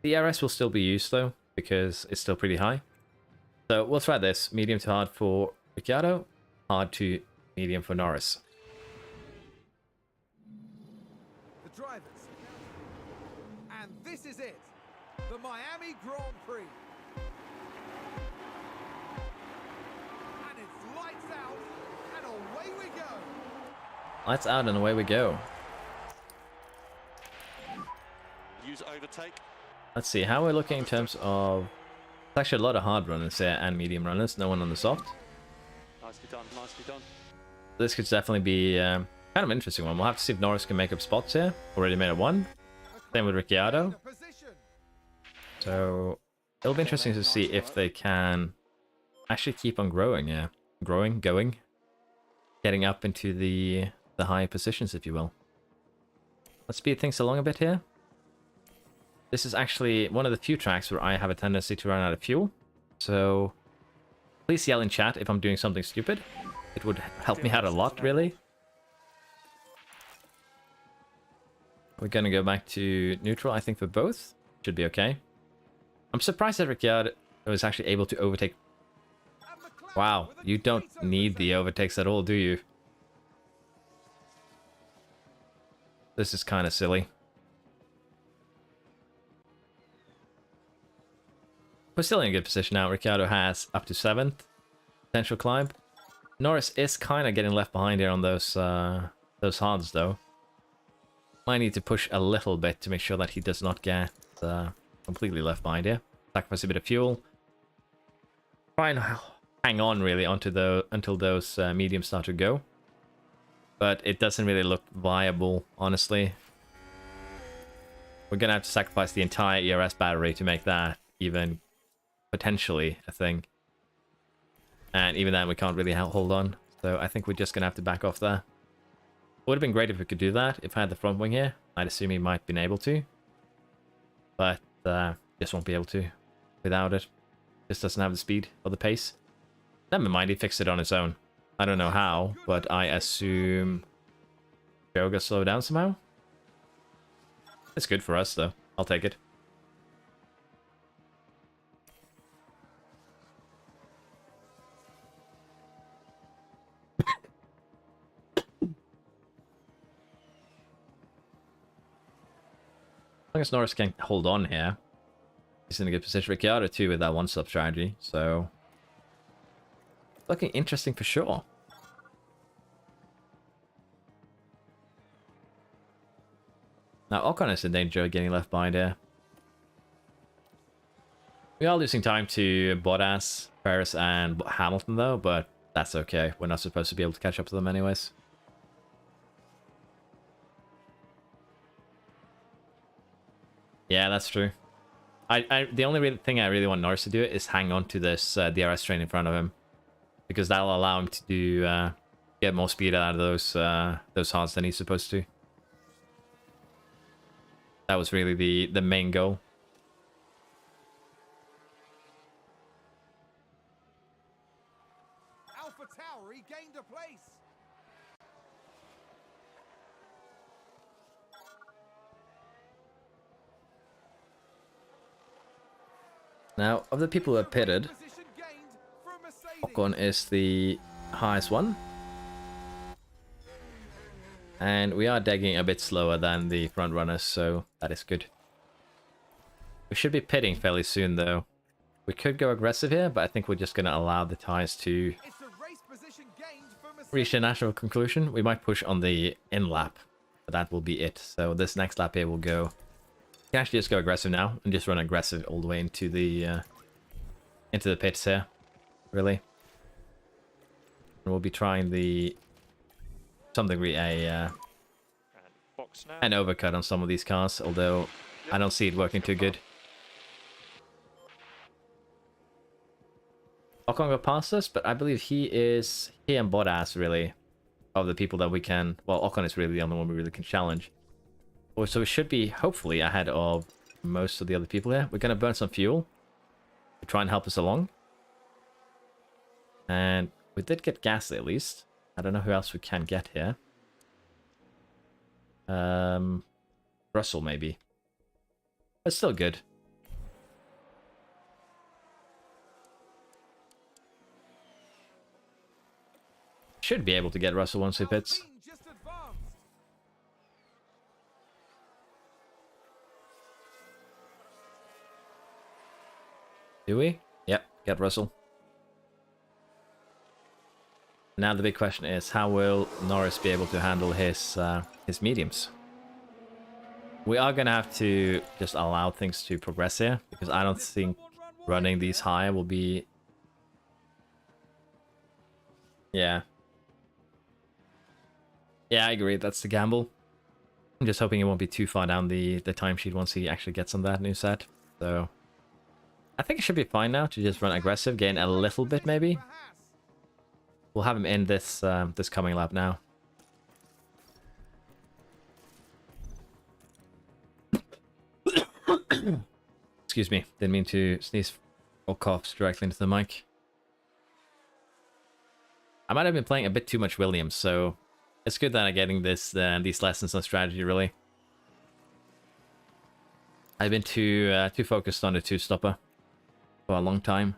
[SPEAKER 1] The RS will still be used, though, because it's still pretty high. So we'll try this. Medium to hard for Ricciardo, hard to medium for Norris.
[SPEAKER 2] The drivers. And this is it. The Miami Grand Prix. And it's lights out and away we go.
[SPEAKER 1] Lights out and away we go.
[SPEAKER 4] Use overtake.
[SPEAKER 1] Let's see how we're looking in terms of... There's actually a lot of hard runners here and medium runners. No one on the soft.
[SPEAKER 4] Nicely done, nicely done.
[SPEAKER 1] This could definitely be kind of an interesting one. We'll have to see if Norris can make up spots here. Already made it one. Same with Ricciardo. So it'll be interesting to see if they can actually keep on growing, yeah. Going. Getting up into the high positions, if you will. Let's speed things along a bit here. This is actually one of the few tracks where I have a tendency to run out of fuel. So please yell in chat if I'm doing something stupid. It would help me out a lot, really. We're going to go back to neutral, I think, for both. Should be okay. I'm surprised that Ricciardo was actually able to overtake. Wow, you don't need the overtakes at all, do you? This is kind of silly. We're still in a good position now. Ricciardo has up to 7th. Potential climb. Norris is kind of getting left behind here on those hards, though. Might need to push a little bit to make sure that he does not get completely left behind here. Sacrifice a bit of fuel. Try and hang on, really, until those mediums start to go. But it doesn't really look viable, honestly. We're going to have to sacrifice the entire ERS battery to make that even potentially a thing. And even then, we can't really hold on. So I think we're just going to have to back off there. It would have been great if we could do that. If I had the front wing here, I'd assume he might have been able to. But just won't be able to without it. Just doesn't have the speed or the pace. Never mind, he fixed it on his own. I don't know how, but I assume Joe got slowed down somehow. It's good for us, though. I'll take it. As long as Norris can hold on here, he's in a good position. Ricciardo too with that one-stop strategy, so looking interesting for sure. Now Ocon is in danger of getting left behind here. We are losing time to Bottas, Paris, and Hamilton though, but that's okay. We're not supposed to be able to catch up to them anyways. Yeah, that's true. The only thing I really want Norris to do is hang on to this DRS train in front of him, because that'll allow him to do get more speed out of those hards than he's supposed to. That was really the main goal.
[SPEAKER 2] Alpha Tower regained a place.
[SPEAKER 1] Now, of the people who are pitted, Ocon is the highest one. And we are digging a bit slower than the front runners, so that is good. We should be pitting fairly soon, though. We could go aggressive here, but I think we're just going to allow the tires to reach a natural conclusion, we might push on the in lap, but that will be it. So this next lap here will go. You can actually just go aggressive now and just run aggressive all the way into the pits here, really. And we'll be trying the some degree an overcut on some of these cars, although I don't see it working too good. Ocon got past us, but I believe he and Bottas really of the people that we can. Well, Ocon is really the only one we really can challenge. So we should be hopefully ahead of most of the other people here. We're gonna burn some fuel to try and help us along. And we did get Gasly at least. I don't know who else we can get here. Russell maybe. But still good. Should be able to get Russell once he pits. Do we? Yep, get Russell. Now the big question is, how will Norris be able to handle his mediums? We are going to have to just allow things to progress here, because I don't think running these high will be... Yeah. Yeah, I agree. That's the gamble. I'm just hoping it won't be too far down the timesheet once he actually gets on that new set. So I think it should be fine now to just run aggressive, gain a little bit maybe. We'll have him in this this coming lap now. Excuse me, didn't mean to sneeze or cough directly into the mic. I might have been playing a bit too much Williams, so it's good that I'm getting these lessons on strategy, really. I've been too focused on the two-stopper for a long time.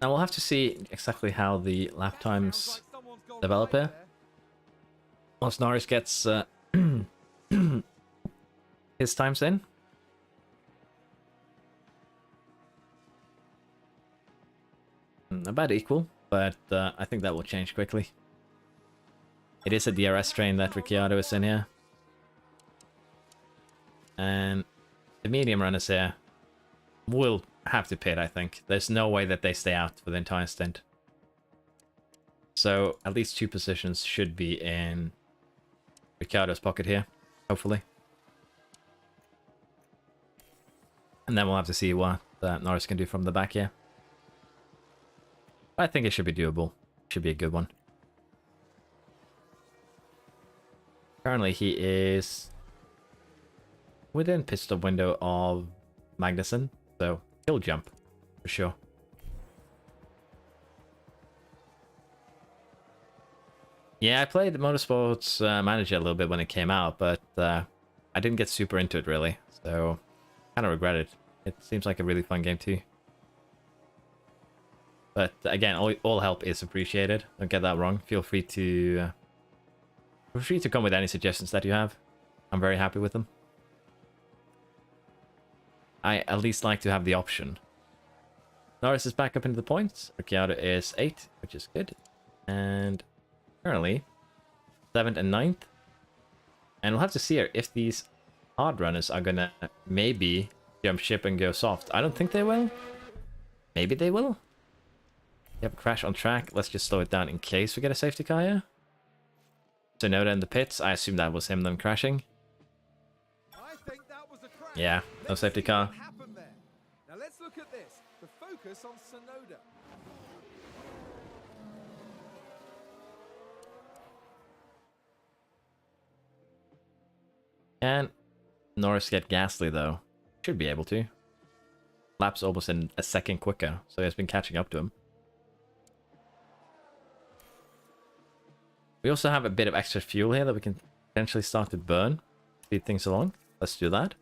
[SPEAKER 1] Now we'll have to see exactly how the lap times develop here. Once Norris gets his times in. About equal, but I think that will change quickly. It is a DRS train that Ricciardo is in here. And the medium runners here will have to pit, I think. There's no way that they stay out for the entire stint. So at least 2 positions should be in Ricciardo's pocket here, hopefully. And then we'll have to see what Norris can do from the back here. I think it should be doable. Should be a good one. Currently he is within pit stop window of Magnussen, so he'll jump for sure. Yeah, I played Motorsports Manager a little bit when it came out, but I didn't get super into it really, so kind of regret it. It seems like a really fun game too. But again, all help is appreciated. Don't get that wrong. Feel free to come with any suggestions that you have. I'm very happy with them. I at least like to have the option. Norris is back up into the points. Ricciardo is 8, which is good. And currently 7th and 9th. And we'll have to see here if these hard runners are gonna maybe jump ship and go soft. I don't think they will. Maybe they will. You have a crash on track. Let's just slow it down in case we get a safety car here. Tsunoda in the pits. I assume that was him then crashing. Yeah, no safety car.
[SPEAKER 2] Now let's look at this. The focus on Tsunoda.
[SPEAKER 1] Can Norris get Gasly though? Should be able to. Lap's almost in a second quicker, so he has been catching up to him. We also have a bit of extra fuel here that we can potentially start to burn. Speed things along. Let's do that.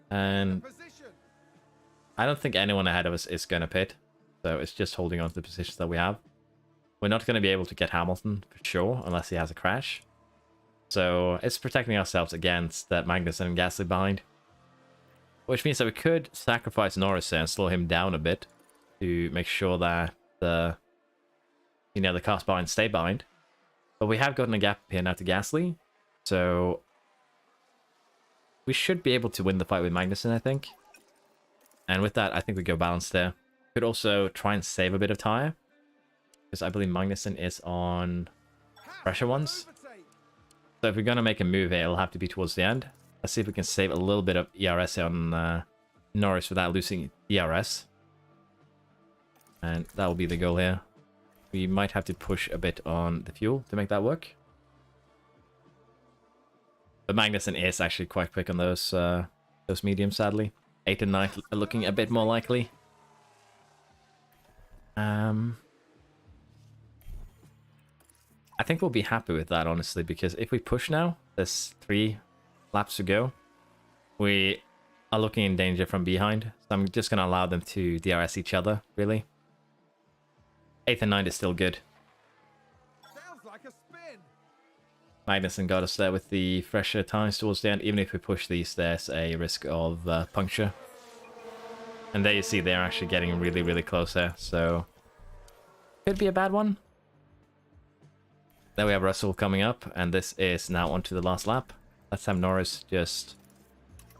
[SPEAKER 1] And I don't think anyone ahead of us is going to pit. So it's just holding on to the positions that we have. We're not going to be able to get Hamilton for sure, unless he has a crash. So it's protecting ourselves against that Magnussen and Gasly behind. which means that we could sacrifice Norris there and slow him down a bit to make sure that the cars behind stay behind. But we have gotten a gap here now to Gasly, so we should be able to win the fight with Magnussen, I think. And with that, I think we go balanced there. Could also try and save a bit of tire, because I believe Magnussen is on pressure ones. So if we're going to make a move here, it'll have to be towards the end. Let's see if we can save a little bit of ERS on Norris without losing ERS. And that will be the goal here. We might have to push a bit on the fuel to make that work. But Magnussen is actually quite quick on those mediums, sadly. 8 and 9 are looking a bit more likely. I think we'll be happy with that, honestly, because if we push now, there's 3 laps to go. We are looking in danger from behind, so I'm just going to allow them to DRS each other, really. 8th and 9th is still good.
[SPEAKER 2] Sounds like a spin.
[SPEAKER 1] Magnussen got us there with the fresher tires towards the end. Even if we push these, there's a risk of puncture. And there you see they're actually getting really, really close there, so could be a bad one. There we have Russell coming up, and this is now onto the last lap. Let's have Norris just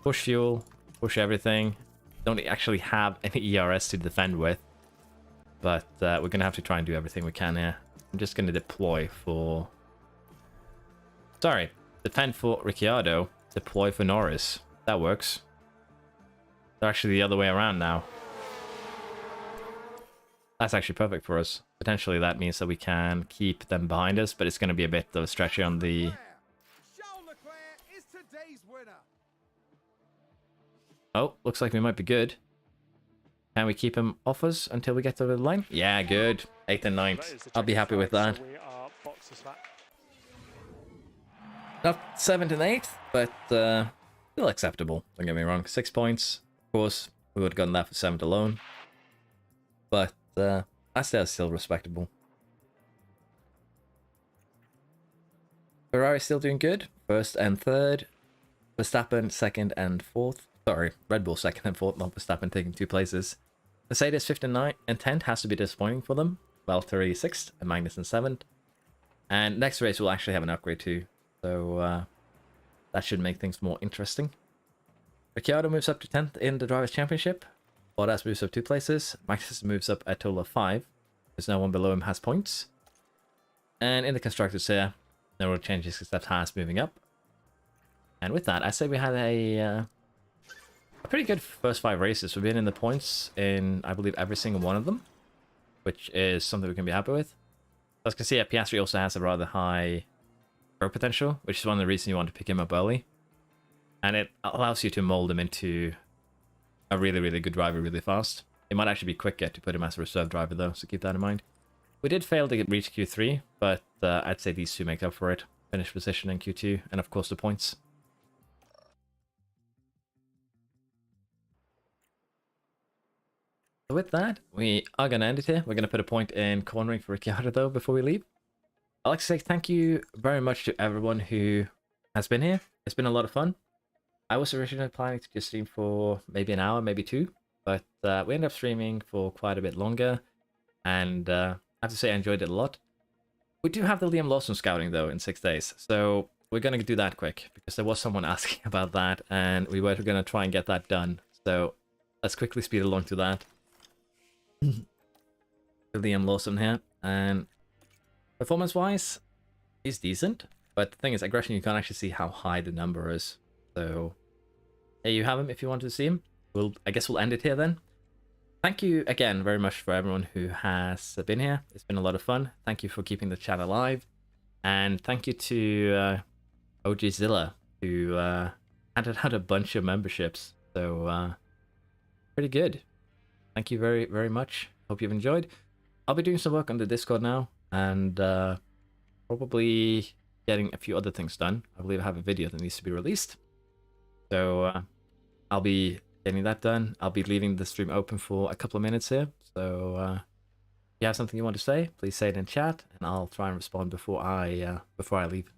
[SPEAKER 1] push fuel, push everything. Don't actually have any ERS to defend with, but we're going to have to try and do everything we can here. I'm just going to deploy for... Sorry, defend for Ricciardo, deploy for Norris. That works. They're actually the other way around now. That's actually perfect for us. Potentially that means that we can keep them behind us, but it's going to be a bit of a stretch on the...
[SPEAKER 2] Charles Leclerc is today's winner.
[SPEAKER 1] Oh, looks like we might be good. Can we keep him off us until we get to the line? Yeah, good. 8th and 9th. I'll be happy with that.
[SPEAKER 5] So we are boxes for that.
[SPEAKER 1] Not 7th and 8th, but still acceptable. Don't get me wrong. 6 points. Of course, we would have gotten that for 7th alone. But that's still respectable. Ferrari still doing good. 1st and 3rd. Verstappen 2nd and 4th. Sorry, Red Bull 2nd and 4th, not Verstappen taking 2 places. Mercedes 5th and 9th and 10th has to be disappointing for them. Valtteri 6th and Magnussen 7th. And next race we'll actually have an upgrade too. So that should make things more interesting. Ricciardo moves up to 10th in the Drivers' Championship. Bottas moves up 2 places. Magnussen moves up a total of 5. There's no one below him has points. And in the Constructors here, no real changes except Haas moving up. And with that, I say we had a pretty good first 5 races. We've been in the points in, I believe, every single one of them, which is something we can be happy with. As you can see, Piastri also has a rather high growth potential, which is one of the reasons you want to pick him up early. And it allows you to mold him into a really, really good driver really fast. It might actually be quicker to put him as a reserve driver, though, so keep that in mind. We did fail to reach Q3, but I'd say these 2 make up for it. Finish position in Q2, and of course the points. So with that, we are going to end it here. We're going to put a point in cornering for Ricciardo, though, before we leave. I'd like to say thank you very much to everyone who has been here. It's been a lot of fun. I was originally planning to just stream for maybe an hour, maybe 2, but we ended up streaming for quite a bit longer, and I have to say I enjoyed it a lot. We do have the Liam Lawson scouting, though, in 6 days, so we're going to do that quick, because there was someone asking about that, and we were going to try and get that done, so let's quickly speed along to that. Liam Lawson here, and performance-wise, he's decent, but the thing is, aggression, you can't actually see how high the number is, so there you have him if you want to see him. I guess we'll end it here then. Thank you again very much for everyone who has been here. It's been a lot of fun. Thank you for keeping the chat alive. And thank you to OG Zilla, who handed out a bunch of memberships. So, pretty good. Thank you very, very much. Hope you've enjoyed. I'll be doing some work on the Discord now, and probably getting a few other things done. I believe I have a video that needs to be released. So, I'll be getting that done. I'll be leaving the stream open for a couple of minutes here. So, if you have something you want to say, please say it in chat, and I'll try and respond before I leave.